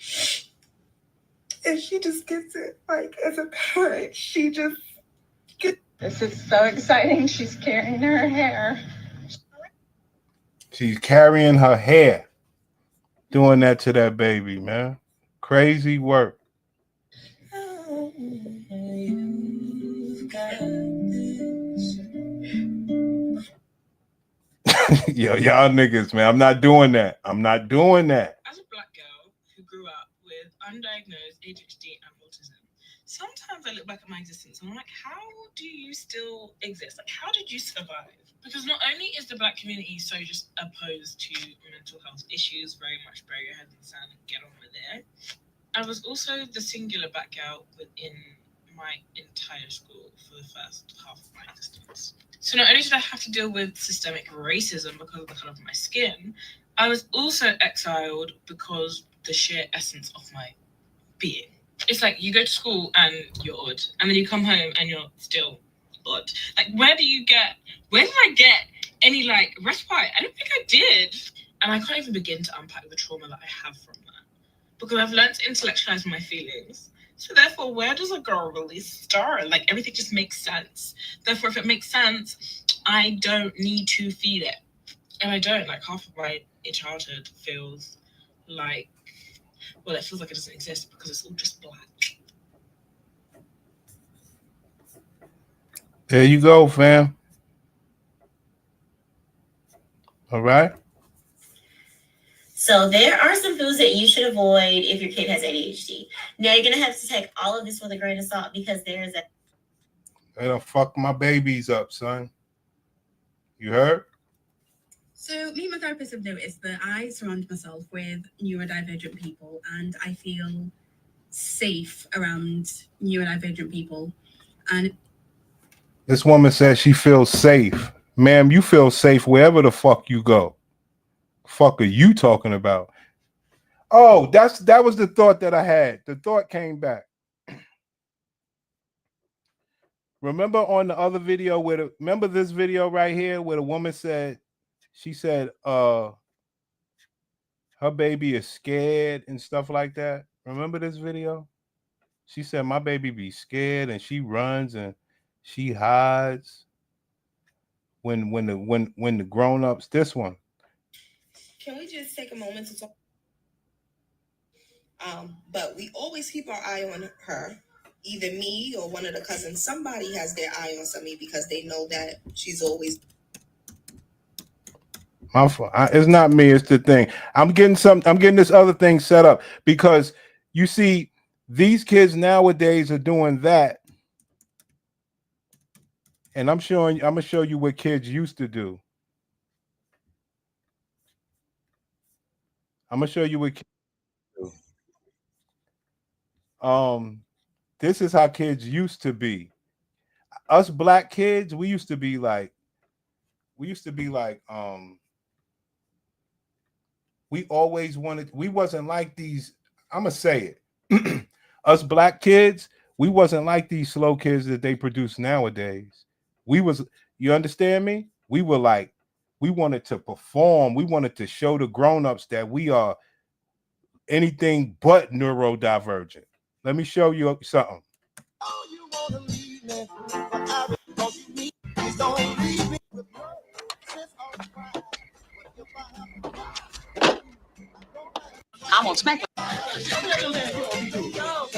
And she just gets it. Like, as a parent, she just gets. This is so exciting. She's carrying her hair. She's carrying her hair. Doing that to that baby, man. Crazy work. Yo, y'all niggas, man. I'm not doing that. I'm not doing that. As a Black girl who grew up with undiagnosed ADHD and autism, sometimes I look back at my existence and I'm like, how do you still exist? Like, how did you survive? Because not only is the Black community so just opposed to mental health issues, very much bury your head in the sand and get on with it, I was also the singular Black girl within my entire school for the first half of my existence. So not only did I have to deal with systemic racism because of the color of my skin, I was also exiled because the sheer essence of my being. It's like you go to school and you're odd, and then you come home and you're still odd. Like, where did I get any like respite? I don't think I did. And I can't even begin to unpack the trauma that I have from that. Because I've learned to intellectualize my feelings. So therefore, where does a girl really start? Like, everything just makes sense. Therefore, if it makes sense, I don't need to feed it. And I don't. Like, half of my childhood feels like, well, it feels like it doesn't exist because it's all just Black. There you go, fam. All right. So there are some foods that you should avoid if your kid has ADHD. Now you're gonna have to take all of this with a grain of salt because there's a. They don't fuck my babies up, son. You heard? So me and my therapist have noticed that I surround myself with neurodivergent people and I feel safe around neurodivergent people. And This woman says she feels safe. Ma'am, you feel safe wherever the fuck you go. Fuck are you talking about? Oh, that was the thought that I had. The thought came back. Remember on the other video remember this video right here where the woman said, she said, her baby is scared and stuff like that. Remember this video? She said, my baby be scared and she runs and she hides when the grown-ups, this one. Can we just take a moment to talk? But we always keep our eye on her. Either me or one of the cousins, somebody has their eye on Sami because they know that she's always. My fault. It's not me. It's the thing. I'm getting this other thing set up because you see, these kids nowadays are doing that, and I'm gonna show you what kids used to do. I'm gonna show you what kids do. This is how kids used to be. Us Black kids, we used to be like, we always wanted, we wasn't like these, I'm gonna say it. Us Black kids, we wasn't like these slow kids that they produce nowadays. You understand me? We We wanted to perform. We wanted to show the grown-ups that we are anything but neurodivergent. Let me show you something. I'm gonna smack.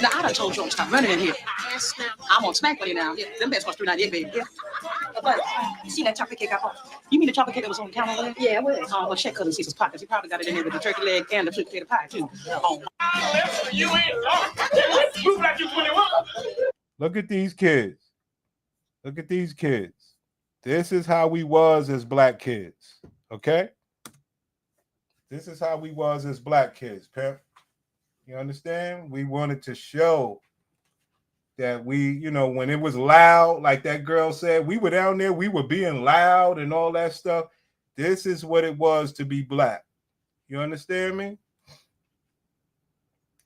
Now I done told you to stop running in here. I'm gonna smack you now. Them best was 398, baby. Yeah. But you see that chocolate cake I bought? You mean the chocolate cake that was on the counter over there? Yeah, well, well, check Cousin Cecil's pockets. He probably got it in there with the turkey leg and the sweet potato pie too. Oh. You ain't move like you 21. Look at these kids. Look at these kids. This is how we was as black kids. Okay? This is how we was as black kids, Pimp. You understand? We wanted to show that we, you know, when it was loud, like that girl said, we were down there, we were being loud and all that stuff. This is what it was to be black. You understand me?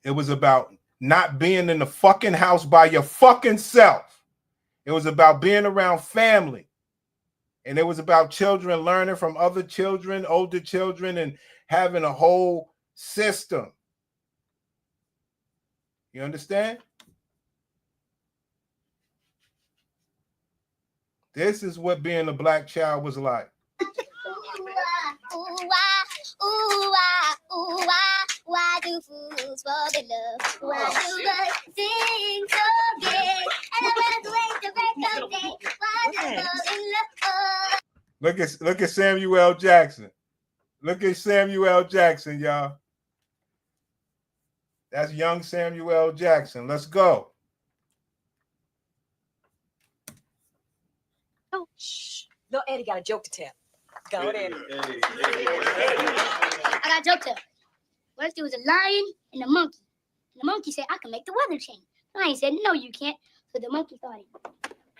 It was about not being in the fucking house by your fucking self. It was about being around family. And it was about children learning from other children, older children, and having a whole system. You understand? This is what being a black child was like. Why do fools fall in love? Why do birds sing so gay? And I wait the break of day. Why do fall in love? Look at Samuel Jackson. Look at Samuel Jackson, y'all. That's young Samuel Jackson. Let's go. Oh, shh. No, Eddie got a joke to tell. Go, Eddie. I got a joke to tell. What if there was a lion and a monkey? And the monkey said, I can make the weather change. The lion said, no, you can't. So the monkey started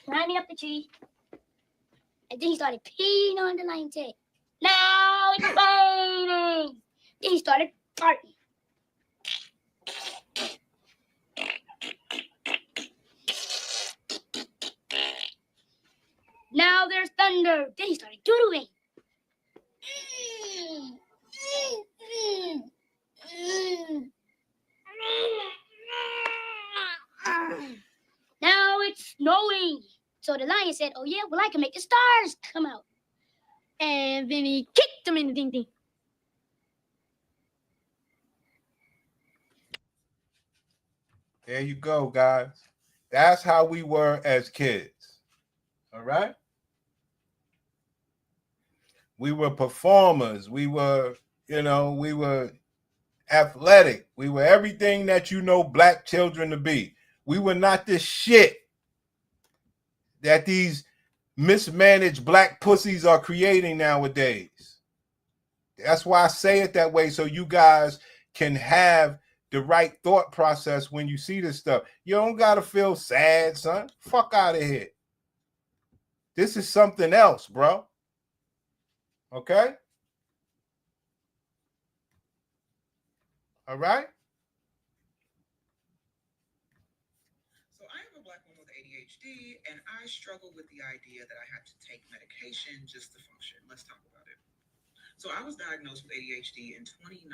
climbing up the tree. And then he started peeing on the lion's head. Now it's raining. Then he started farting. Now there's thunder. Then he started doodling. Now it's snowing. So the lion said, oh yeah, well I can make the stars come out. And then he kicked them in the ding ding. There you go, guys. That's how we were as kids. All right? We were performers. We were, you know, we were athletic. We were everything that you know black children to be. We were not this shit that these mismanaged black pussies are creating nowadays. That's why I say it that way, so you guys can have the right thought process when you see this stuff. You don't gotta feel sad, son. Fuck out of here. This is something else, bro. Okay? All right? So I am a black woman with ADHD, and I struggle with the idea that I have to take medication just to function. Let's talk about it. So I was diagnosed with ADHD in 2019.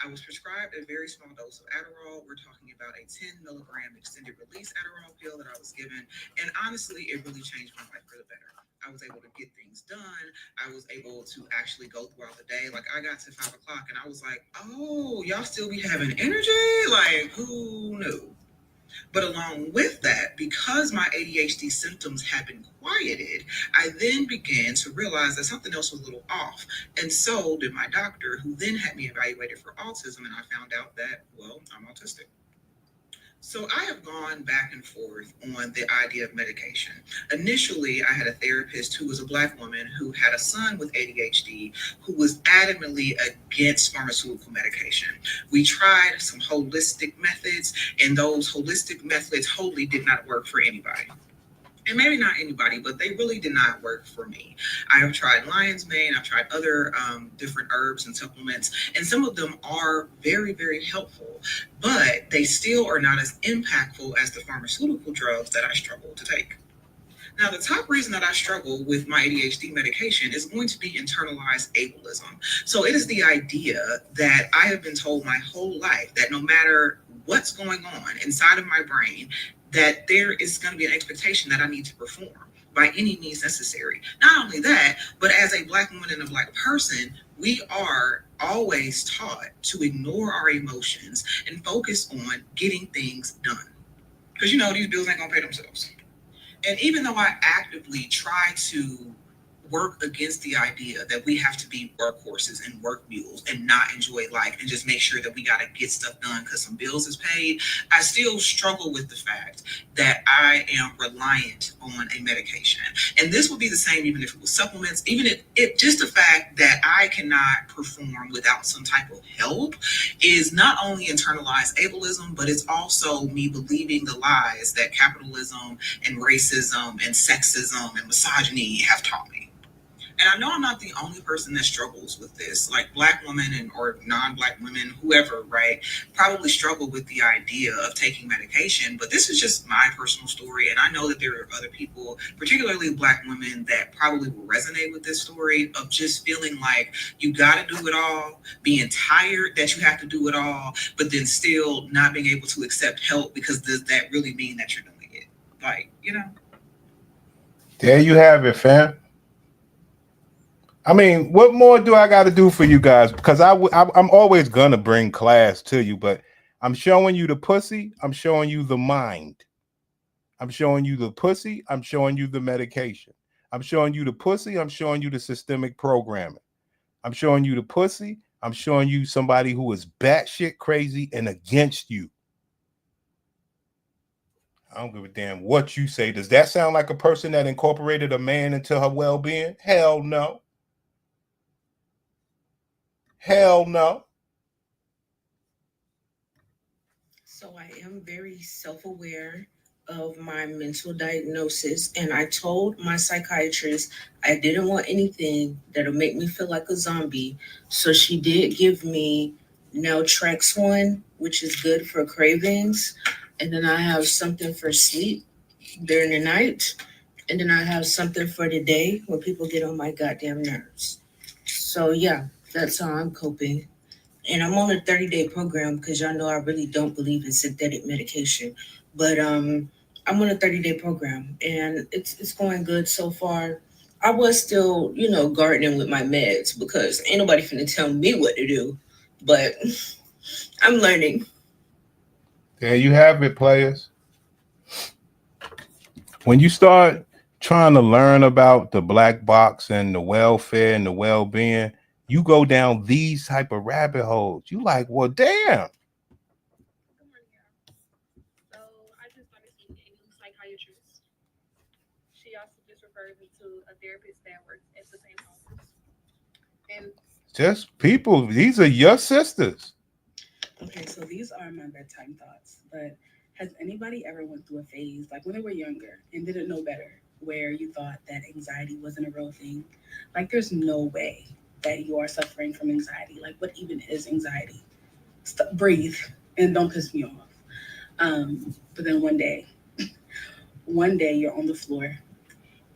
I was prescribed a very small dose of Adderall. We're talking about a 10 milligram extended release Adderall pill that I was given. And honestly, it really changed my life for the better. I was able to get things done. I was able to actually go throughout the day. Like I got to 5 o'clock and I was like, oh, y'all still be having energy? Like who knew? But along with that, because my ADHD symptoms had been quieted, I then began to realize that something else was a little off. And so did my doctor, who then had me evaluated for autism. And I found out that, well, I'm autistic. So I have gone back and forth on the idea of medication. Initially, I had a therapist who was a black woman who had a son with ADHD who was adamantly against pharmaceutical medication. We tried some holistic methods, and those holistic methods wholly did not work for anybody. And maybe not anybody, but they really did not work for me. I have tried lion's mane. I've tried other different herbs and supplements, and some of them are very, very helpful, but they still are not as impactful as the pharmaceutical drugs that I struggle to take. Now, the top reason that I struggle with my ADHD medication is going to be internalized ableism. So it is the idea that I have been told my whole life that no matter what's going on inside of my brain, that there is going to be an expectation that I need to perform by any means necessary. Not only that, but as a Black woman and a Black person, we are always taught to ignore our emotions and focus on getting things done. Because these bills ain't gonna pay themselves. And even though I actively try to work against the idea that we have to be workhorses and work mules and not enjoy life and just make sure that we got to get stuff done because some bills is paid, I still struggle with the fact that I am reliant on a medication. And this would be the same even if it was supplements, even if it just the fact that I cannot perform without some type of help is not only internalized ableism, but it's also me believing the lies that capitalism and racism and sexism and misogyny have taught me. And I know I'm not the only person that struggles with this. Like Black women or non-Black women, whoever, right, probably struggle with the idea of taking medication. But this is just my personal story. And I know that there are other people, particularly Black women, that probably will resonate with this story of just feeling like you got to do it all, being tired that you have to do it all, but then still not being able to accept help because does that really mean that you're doing it? Like, There you have it, fam. I mean, what more do I got to do for you guys? Because I'm always gonna bring class to you, but I'm showing you the pussy. I'm showing you the mind. I'm showing you the pussy. I'm showing you the medication. I'm showing you the pussy. I'm showing you the systemic programming. I'm showing you the pussy. I'm showing you somebody who is batshit crazy and against you. I don't give a damn what you say. Does that sound like a person that incorporated a man into her well-being? Hell no. Hell no. So I am very self-aware of my mental diagnosis, and I told my psychiatrist I didn't want anything that'll make me feel like a zombie. So she did give me naltrexone, which is good for cravings, and then I have something for sleep during the night, and then I have something for the day when people get on my goddamn nerves. So yeah, that's how I'm coping. And I'm on a 30-day program because y'all know I really don't believe in synthetic medication. But I'm on a 30-day program and it's going good so far. I was still, gardening with my meds because ain't nobody finna tell me what to do. But I'm learning. There you have it, players. When you start trying to learn about the black box and the welfare and the well-being, you go down these type of rabbit holes. You like, well, damn. So I just started seeing a new psychiatrist. She also just referred me to a therapist that works at the same office. And Just people, these are your sisters. Okay, so these are my bedtime thoughts. But has anybody ever went through a phase, like when they were younger and didn't know better, where you thought that anxiety wasn't a real thing? Like, there's no way that you are suffering from anxiety. Like, what even is anxiety? Breathe and don't piss me off. But then one day you're on the floor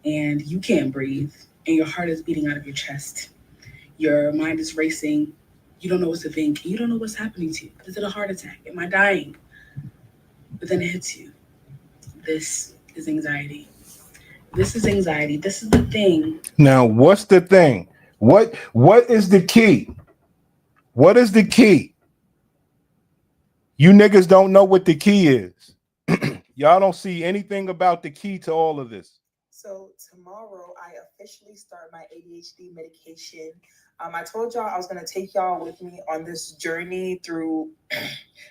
and you can't breathe and your heart is beating out of your chest. Your mind is racing. You don't know what to think. You don't know what's happening to you. Is it a heart attack? Am I dying? But then it hits you. This is anxiety. This is anxiety. This is the thing. Now, what's the thing? What is the key? What is the key? You niggas don't know what the key is. Y'all don't see anything about the key to all of this. So tomorrow I officially start my ADHD medication. I told y'all I was going to take y'all with me on this journey through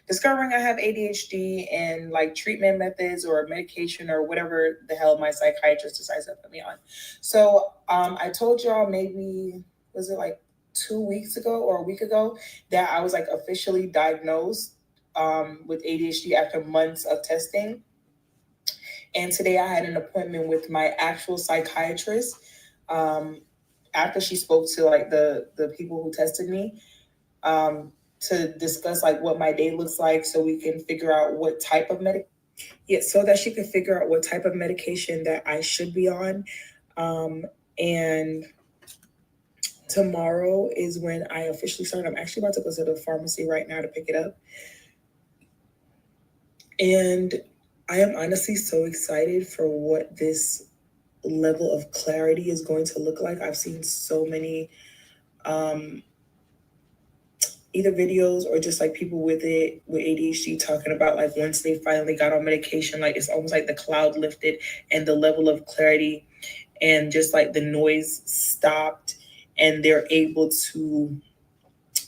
discovering I have ADHD and like treatment methods or medication or whatever the hell my psychiatrist decides to put me on. So I told y'all maybe, was it like 2 weeks ago or a week ago that I was like officially diagnosed with ADHD after months of testing. And today I had an appointment with my actual psychiatrist after she spoke to like the people who tested me to discuss like what my day looks like so we can figure out what type of Yeah, so that she could figure out what type of medication that I should be on. And tomorrow is when I officially start. I'm actually about to go to the pharmacy right now to pick it up. And I am honestly so excited for what this level of clarity is going to look like. I've seen so many either videos or just like people with ADHD talking about like once they finally got on medication, like it's almost like the cloud lifted and the level of clarity and just like the noise stopped and they're able to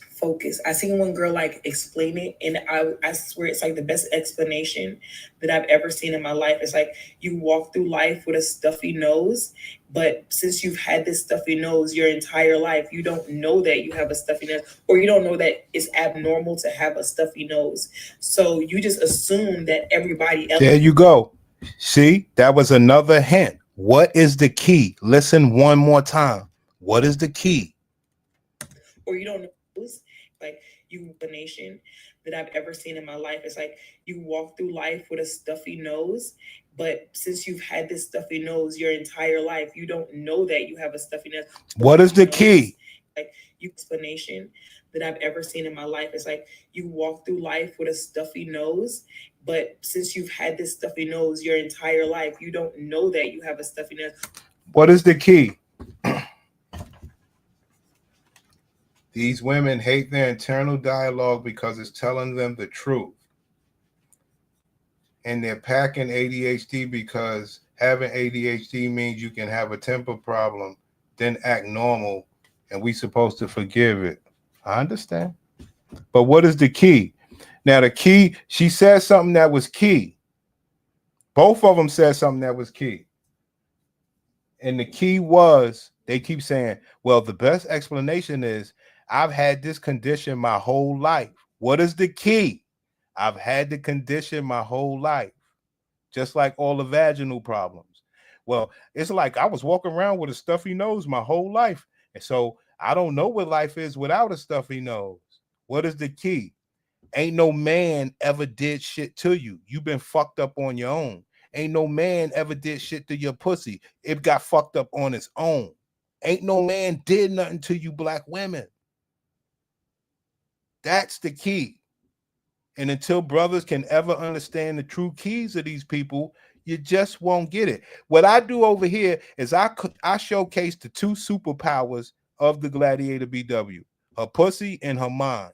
focus. I seen one girl like explain it, and I swear it's like the best explanation that I've ever seen in my life. It's like you walk through life with a stuffy nose, but since you've had this stuffy nose your entire life, you don't know that you have a stuffy nose, or you don't know that it's abnormal to have a stuffy nose. So you just assume that everybody else. There you go. See, that was another hint. What is the key? Listen one more time. What is the key? Or you don't know, like you the nation that I've ever seen in my life. It's like you walk through life with a stuffy nose, but since you've had this stuffy nose your entire life, you don't know that you have a stuffy nose. What is the key? Like you explanation that I've ever seen in my life. It's like you walk through life with a stuffy nose, but since you've had this stuffy nose your entire life, you don't know that you have a stuffy nose. What is the key? These women hate their internal dialogue because it's telling them the truth. And they're packing ADHD because having ADHD means you can have a temper problem, then act normal, and we supposed to forgive it. I understand. But what is the key? Now, the key, she said something that was key. Both of them said something that was key. And the key was, they keep saying, well, the best explanation is I've had this condition my whole life. What is the key? I've had the condition my whole life, just like all the vaginal problems. Well, it's like I was walking around with a stuffy nose my whole life. And so I don't know what life is without a stuffy nose. What is the key? Ain't no man ever did shit to you. You've been fucked up on your own. Ain't no man ever did shit to your pussy. It got fucked up on its own. Ain't no man did nothing to you black women. That's the key. And until brothers can ever understand the true keys of these people, you just won't get it. What I do over here is I showcase the two superpowers of the Gladiator BW, her pussy and her mind.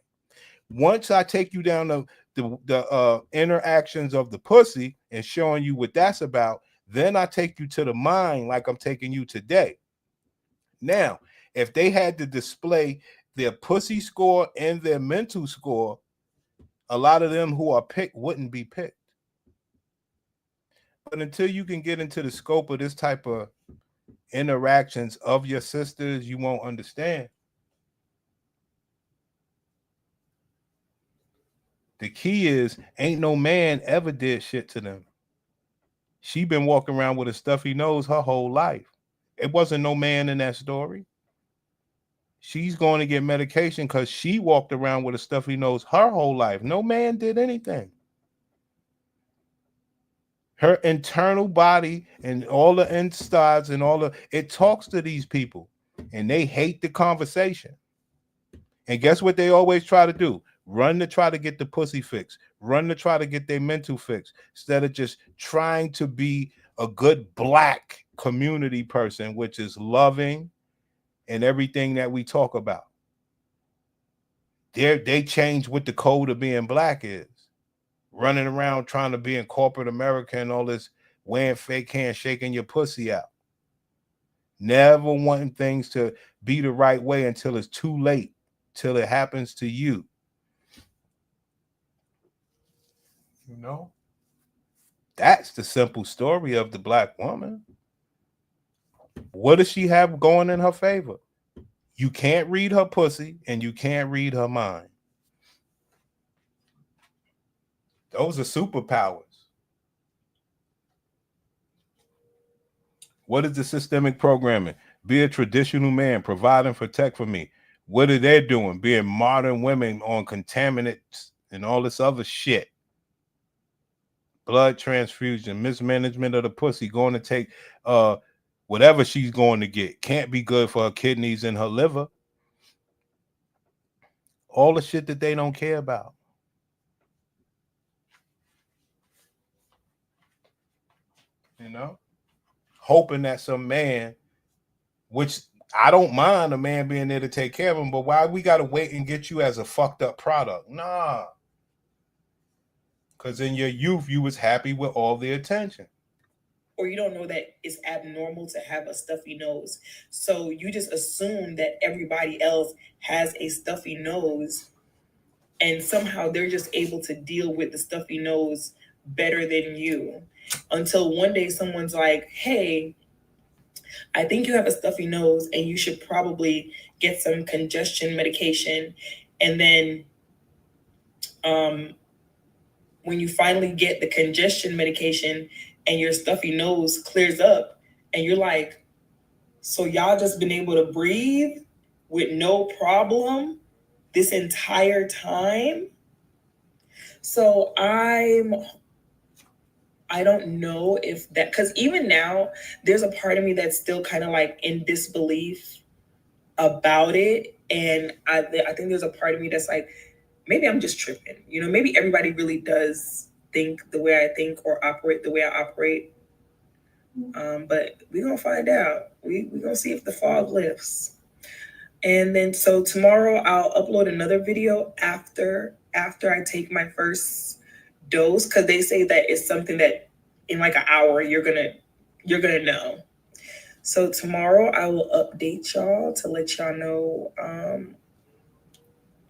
Once I take you down the interactions of the pussy and showing you what that's about, then I take you to the mind like I'm taking you today. Now, if they had to display their pussy score and their mental score, a lot of them who are picked wouldn't be picked. But until you can get into the scope of this type of interactions of your sisters, you won't understand. The key is ain't no man ever did shit to them. She been walking around with a stuffy nose her whole life. It wasn't no man in that story. She's going to get medication because she walked around with a stuffy nose her whole life. No man did anything. Her internal body and all the insides and it talks to these people and they hate the conversation. And guess what they always try to do? Run to try to get the pussy fixed. Run to try to get their mental fixed instead of just trying to be a good black community person, which is loving and everything that we talk about. They change what the code of being black is. Running around trying to be in corporate America and all this, wearing fake hands, shaking your pussy out. Never wanting things to be the right way until it's too late, till it happens to you. You know? That's the simple story of the black woman. What does she have going in her favor? You can't read her pussy and you can't read her mind. Those are superpowers. What is the systemic programming? Be a traditional man, provide and protect for me. What are they doing? Being modern women on contaminants and all this other shit. blood transfusion, mismanagement of the pussy, going to take whatever she's going to get. Can't be good for her kidneys and her liver. All the shit that they don't care about. You know? Hoping that some man, which I don't mind a man being there to take care of him, but why we got to wait and get you as a fucked up product? Nah. Because in your youth, you was happy with all the attention. Or you don't know that it's abnormal to have a stuffy nose. So you just assume that everybody else has a stuffy nose, and somehow they're just able to deal with the stuffy nose better than you. Until one day someone's like, hey, I think you have a stuffy nose and you should probably get some congestion medication. And then when you finally get the congestion medication and your stuffy nose clears up, and you're like, so y'all just been able to breathe with no problem this entire time? So I don't know if that, because even now there's a part of me that's still kind of like in disbelief about it. And I think there's a part of me that's like, maybe I'm just tripping. You know, maybe everybody really does think the way I think or operate the way I operate. But we're going to find out. We're going to see if the fog lifts. And then, so tomorrow I'll upload another video after I take my first dose, because they say that it's something that in like an hour you're gonna know. So tomorrow I will update y'all to let y'all know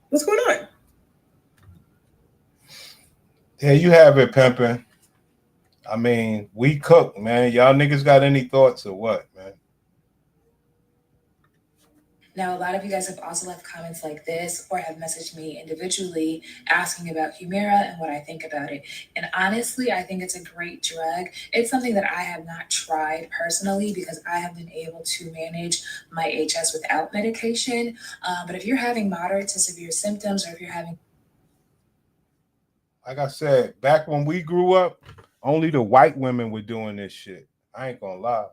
what's going on. Yeah, you have it, pimpin'. I mean, we cook, man. Y'all niggas got any thoughts or what, man? Now, a lot of you guys have also left comments like this or have messaged me individually asking about Humira and what I think about it. And honestly, I think it's a great drug. It's something that I have not tried personally because I have been able to manage my HS without medication. But if you're having moderate to severe symptoms, or if you're having... Like I said, back when we grew up, only the white women were doing this shit. I ain't gonna lie.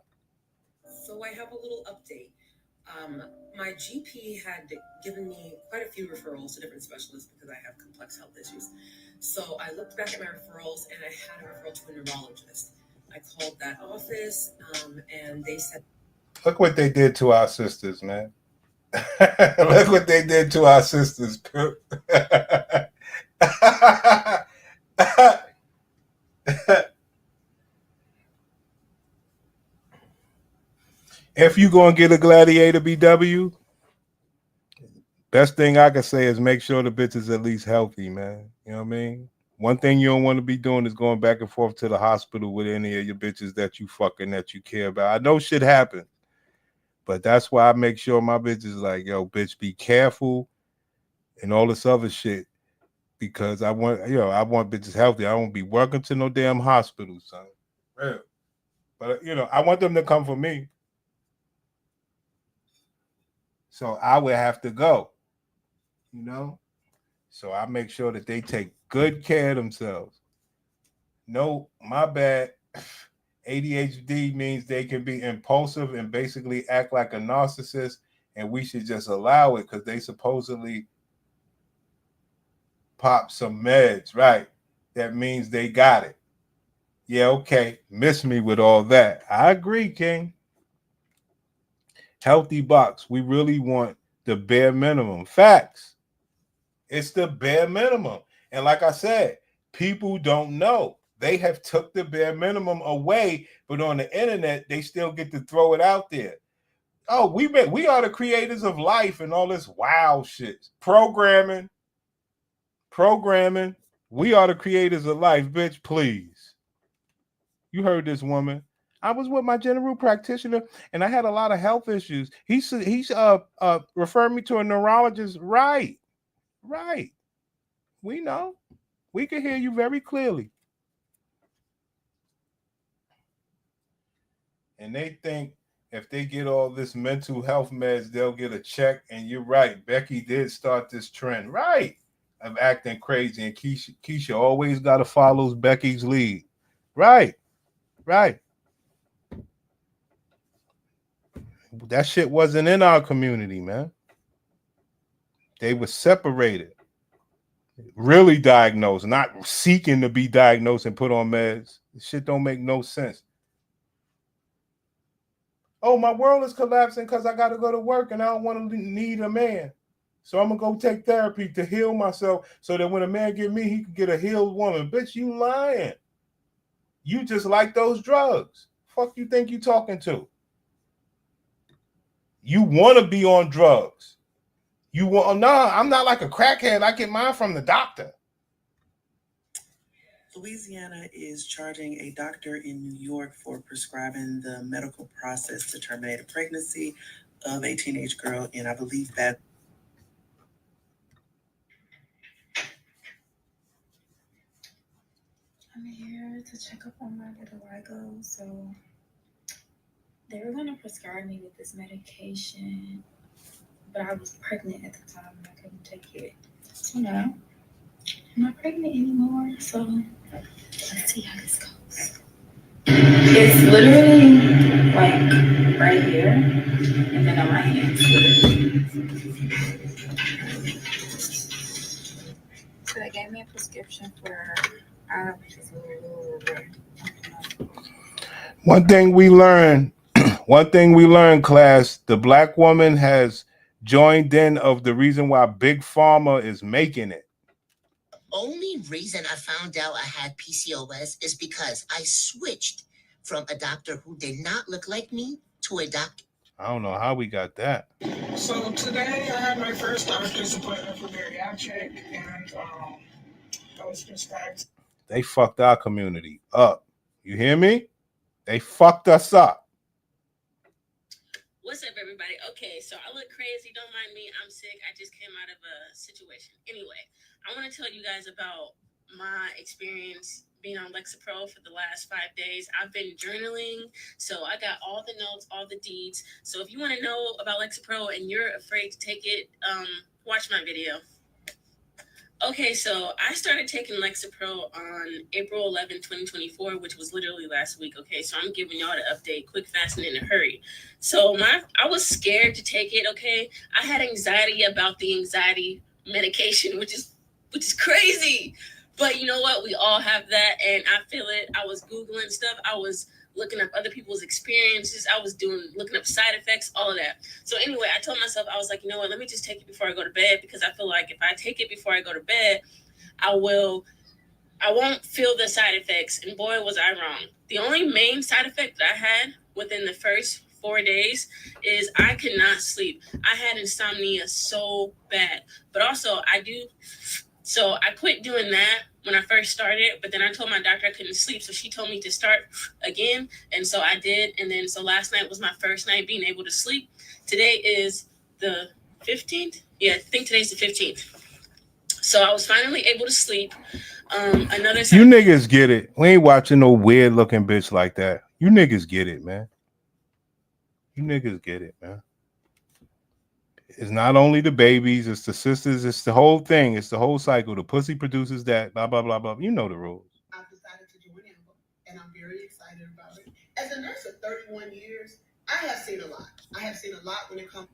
So I have a little update. My GP had given me quite a few referrals to different specialists because I have complex health issues. So I looked back at my referrals and I had a referral to a neurologist. I called that office and they said, Look what they did to our sisters, man. Look what they did to our sisters. If you gonna get a Gladiator BW, best thing I can say is make sure the bitch is at least healthy, man. You know what I mean? One thing you don't want to be doing is going back and forth to the hospital with any of your bitches that you fucking that you care about. I know shit happens, but that's why I make sure my bitch is like, yo, bitch, be careful and all this other shit, because I want bitches healthy. I won't be working to no damn hospital, son. Real. But I want them to come for me. So I would have to go, So I make sure that they take good care of themselves. No, my bad. ADHD means they can be impulsive and basically act like a narcissist, and we should just allow it because they supposedly pop some meds, right? That means they got it. Yeah, okay. Miss me with all that. I agree, King. Healthy box. We really want the bare minimum. Facts. It's the bare minimum. And like I said, people don't know. They have took the bare minimum away, but on the internet, they still get to throw it out there. Oh, we are the creators of life and all this wild shit. Programming. We are the creators of life, bitch, please. You heard this woman. I was with my general practitioner and I had a lot of health issues. He's referred me to a neurologist. Right. We know. We can hear you very clearly. And they think if they get all this mental health meds, they'll get a check. And you're right. Becky did start this trend, right, of acting crazy. And Keisha always got to follow Becky's lead. Right. That shit wasn't in our community, man. They were separated. Really diagnosed, not seeking to be diagnosed and put on meds. This shit don't make no sense. Oh, my world is collapsing because I got to go to work and I don't want to need a man. So I'm going to go take therapy to heal myself so that when a man get me, he can get a healed woman. Bitch, you lying. You just like those drugs. Fuck you think you talking to? You want to be on drugs. You want, no, I'm not like a crackhead. I get mine from the doctor. Louisiana is charging a doctor in New York for prescribing the medical process to terminate a pregnancy of a teenage girl, and I believe that. I'm here to check up on my little Rigo. So they were gonna prescribe me with this medication, but I was pregnant at the time and I couldn't take it. So now I'm not pregnant anymore. So let's see how this goes. It's literally like right here, and then on my hands. So they gave me a prescription for One thing we learned, class, the black woman has joined in of the reason why Big Pharma is making it. Only reason I found out I had PCOS is because I switched from a doctor who did not look like me to a doctor. I don't know how we got that. So today I had my first doctor's appointment for bariatric, and I was prescribed. They fucked our community up. You hear me? They fucked us up. What's up, everybody? Okay, so I look crazy. Don't mind me. I'm sick. I just came out of a situation. Anyway, I want to tell you guys about my experience being on Lexapro for the last 5 days. I've been journaling, so I got all the notes, all the deeds. So if you want to know about Lexapro and you're afraid to take it, watch my video. Okay, so I started taking Lexapro on April 11, 2024, which was literally last week. Okay, so I'm giving y'all the update quick, fast, and in a hurry. So I was scared to take it, okay? I had anxiety about the anxiety medication, which is crazy. But you know what? We all have that, and I feel it. I was Googling stuff. I was looking up other people's experiences. I was looking up side effects, all of that. So anyway, I told myself, I was like, you know what, let me just take it before I go to bed, because I feel like if I take it before I go to bed, I won't feel the side effects. And boy, was I wrong. The only main side effect that I had within the first 4 days is I could not sleep. I had insomnia so bad. But also so I quit doing that when I first started, but then I told my doctor I couldn't sleep, so she told me to start again, and so I did. And then so last night was my first night being able to sleep. Today is the 15th. Yeah, I think today's the 15th. So I was finally able to sleep. You niggas get it. We ain't watching no weird looking bitch like that. You niggas get it, man. You niggas get it, man. It's not only the babies, it's the sisters, it's the whole thing, it's the whole cycle. The pussy produces that, blah, blah, blah, blah. You know the rules. I've decided to join Amber, and I'm very excited about it. As a nurse of 31 years, I have seen a lot. I have seen a lot when it comes.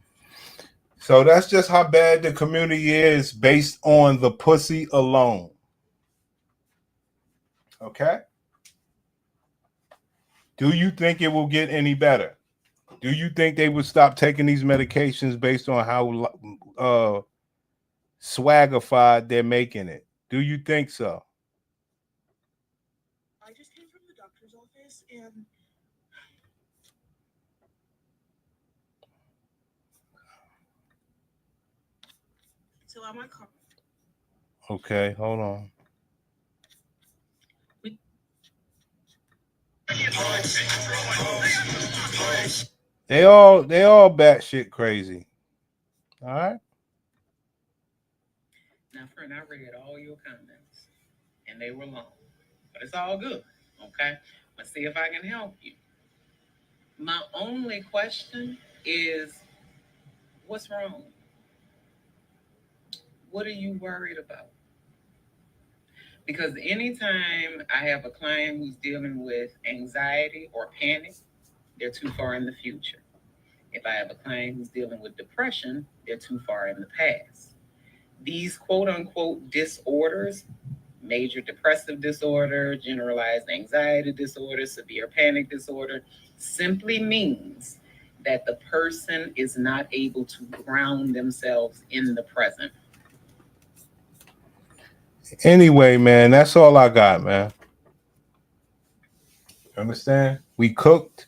So that's just how bad the community is based on the pussy alone. Okay? Do you think it will get any better? Do you think they would stop taking these medications based on how swaggified they're making it? Do you think so? I just came from the doctor's office, and so I'm on call. Okay, hold on. They all batshit crazy. All right. Now, friend, I read all your comments, and they were long, but it's all good. Okay, let's see if I can help you. My only question is, what's wrong? What are you worried about? Because anytime I have a client who's dealing with anxiety or panic, they're too far in the future. If I have a client who's dealing with depression, they're too far in the past. These quote unquote disorders, major depressive disorder, generalized anxiety disorder, severe panic disorder, simply means that the person is not able to ground themselves in the present. Anyway, man, that's all I got, man. Understand? We cooked.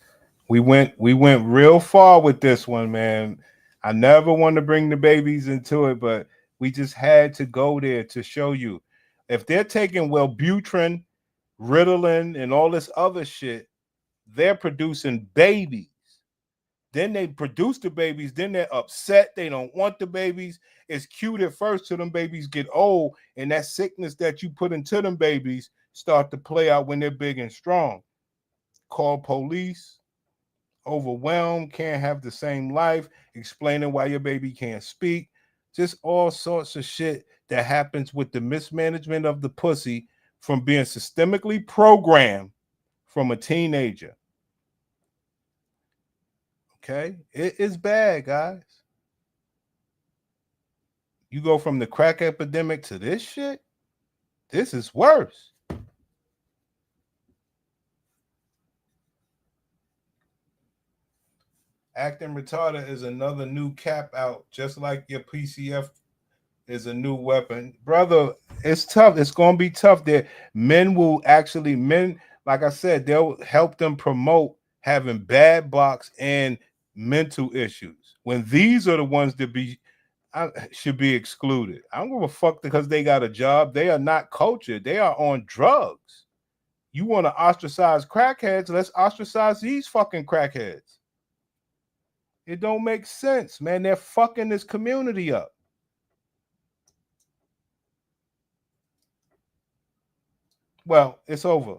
We went real far with this one, man. I never want to bring the babies into it, but we just had to go there to show you. If they're taking Wellbutrin, Ritalin, and all this other shit, they're producing babies. Then they produce the babies, then they're upset. They don't want the babies. It's cute at first till them babies get old, and that sickness that you put into them babies start to play out when they're big and strong. Call police, overwhelmed, can't have the same life, explaining why your baby can't speak. Just all sorts of shit that happens with the mismanagement of the pussy from being systemically programmed from a teenager. Okay? It is bad, guys. You go from the crack epidemic to this shit, this is worse. Acting retarded is another new cap out, just like your PCF is a new weapon. Brother, it's tough. It's going to be tough there. Men, like I said, they'll help them promote having bad box and mental issues. When these are the ones that should be excluded. I don't give a fuck because they got a job. They are not cultured. They are on drugs. You want to ostracize crackheads? Let's ostracize these fucking crackheads. It don't make sense, man. They're fucking this community up. Well, it's over.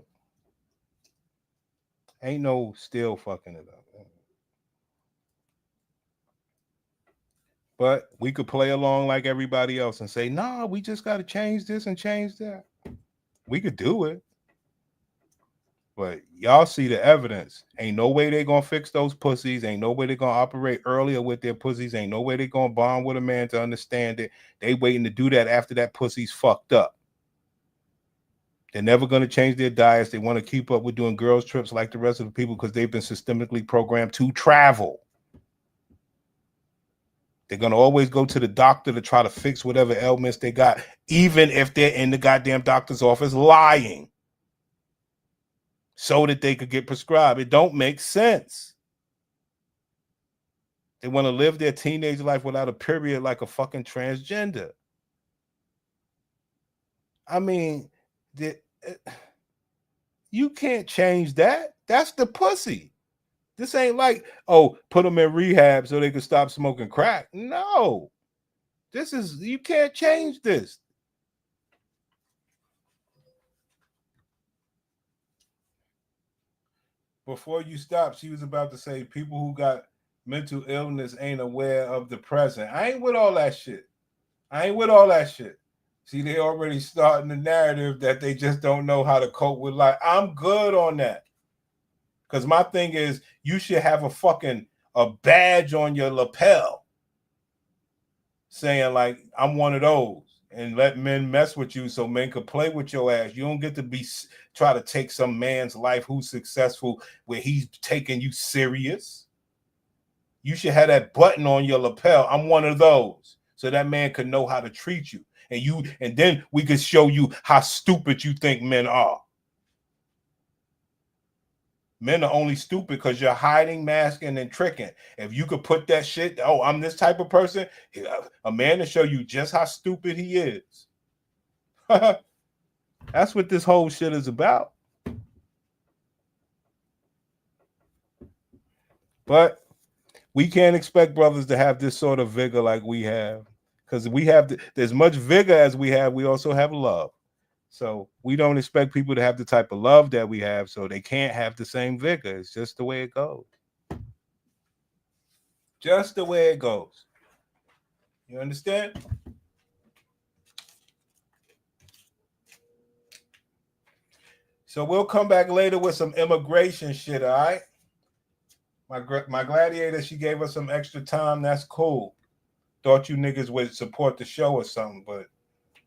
Ain't no still fucking it up. But we could play along like everybody else and say, nah, we just got to change this and change that. We could do it. But y'all see the evidence. Ain't no way they gonna fix those pussies. Ain't no way they gonna operate earlier with their pussies. Ain't no way they gonna bond with a man to understand it. They waiting to do that after that pussy's fucked up. They're never gonna change their diets. They want to keep up with doing girls trips like the rest of the people because they've been systemically programmed to travel. They're gonna always go to the doctor to try to fix whatever ailments they got, even if they're in the goddamn doctor's office lying, so that they could get prescribed. It don't make sense. They want to live their teenage life without a period like a fucking transgender. I mean, you can't change that. That's the pussy. This ain't like, oh, put them in rehab so they can stop smoking crack. No. You can't change this. Before you stop, she was about to say people who got mental illness ain't aware of the present. I ain't with all that shit. See, they already starting the narrative that they just don't know how to cope with life. I'm good on that. Because my thing is, you should have a badge on your lapel saying, like, I'm one of those, and let men mess with you so men could play with your ass. You don't get to try to take some man's life who's successful where he's taking you serious. You should have that button on your lapel. I'm one of those. So that man could know how to treat you. And then we could show you how stupid you think men are. Men are only stupid because you're hiding, masking, and tricking. If you could put that shit, oh, I'm this type of person, a man to show you just how stupid he is. That's what this whole shit is about. But we can't expect brothers to have this sort of vigor like we have. Because there's much vigor as we have, we also have love. So we don't expect people to have the type of love that we have, so they can't have the same vigor. It's just the way it goes. Just the way it goes. You understand? So we'll come back later with some immigration shit, all right? My gladiator, she gave us some extra time. That's cool. Thought you niggas would support the show or something, but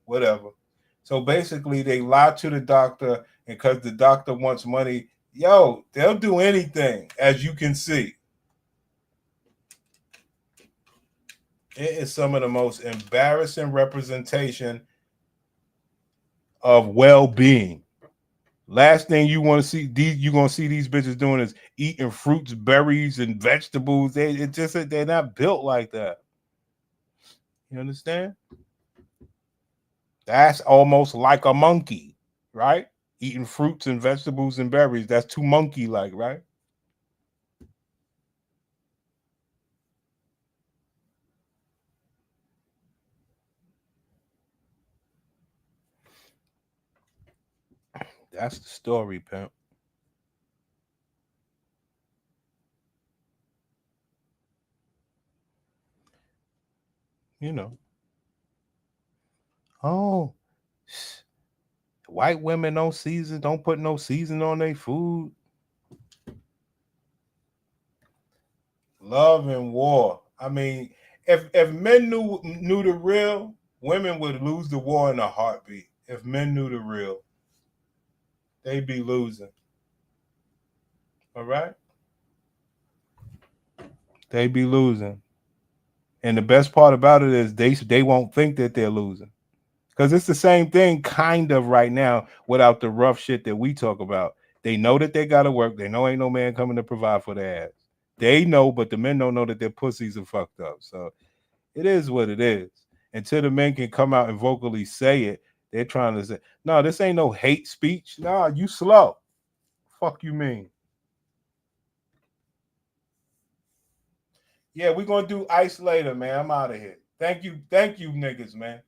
whatever. So basically, they lie to the doctor, and because the doctor wants money, yo, they'll do anything, as you can see. It is some of the most embarrassing representation of well-being. Last thing you want to see, you're gonna see these bitches doing is eating fruits, berries, and vegetables. They're not built like that. You understand? That's almost like a monkey, right? Eating fruits and vegetables and berries. That's too monkey-like, right? That's the story, pimp. You know. Oh, white women don't put no season on their food. Love and war. I mean, if men knew the real, women would lose the war in a heartbeat. If men knew the real, they'd be losing. All right? They'd be losing. And the best part about it is they won't think that they're losing. Because it's the same thing kind of right now without the rough shit that we talk about. They know that they got to work. They know ain't no man coming to provide for their ass. They know, but the men don't know that their pussies are fucked up. So it is what it is. Until the men can come out and vocally say it, they're trying to say, no, this ain't no hate speech. No, you slow. Fuck you mean? Yeah, we're going to do ice later, man. I'm out of here. Thank you, niggas, man.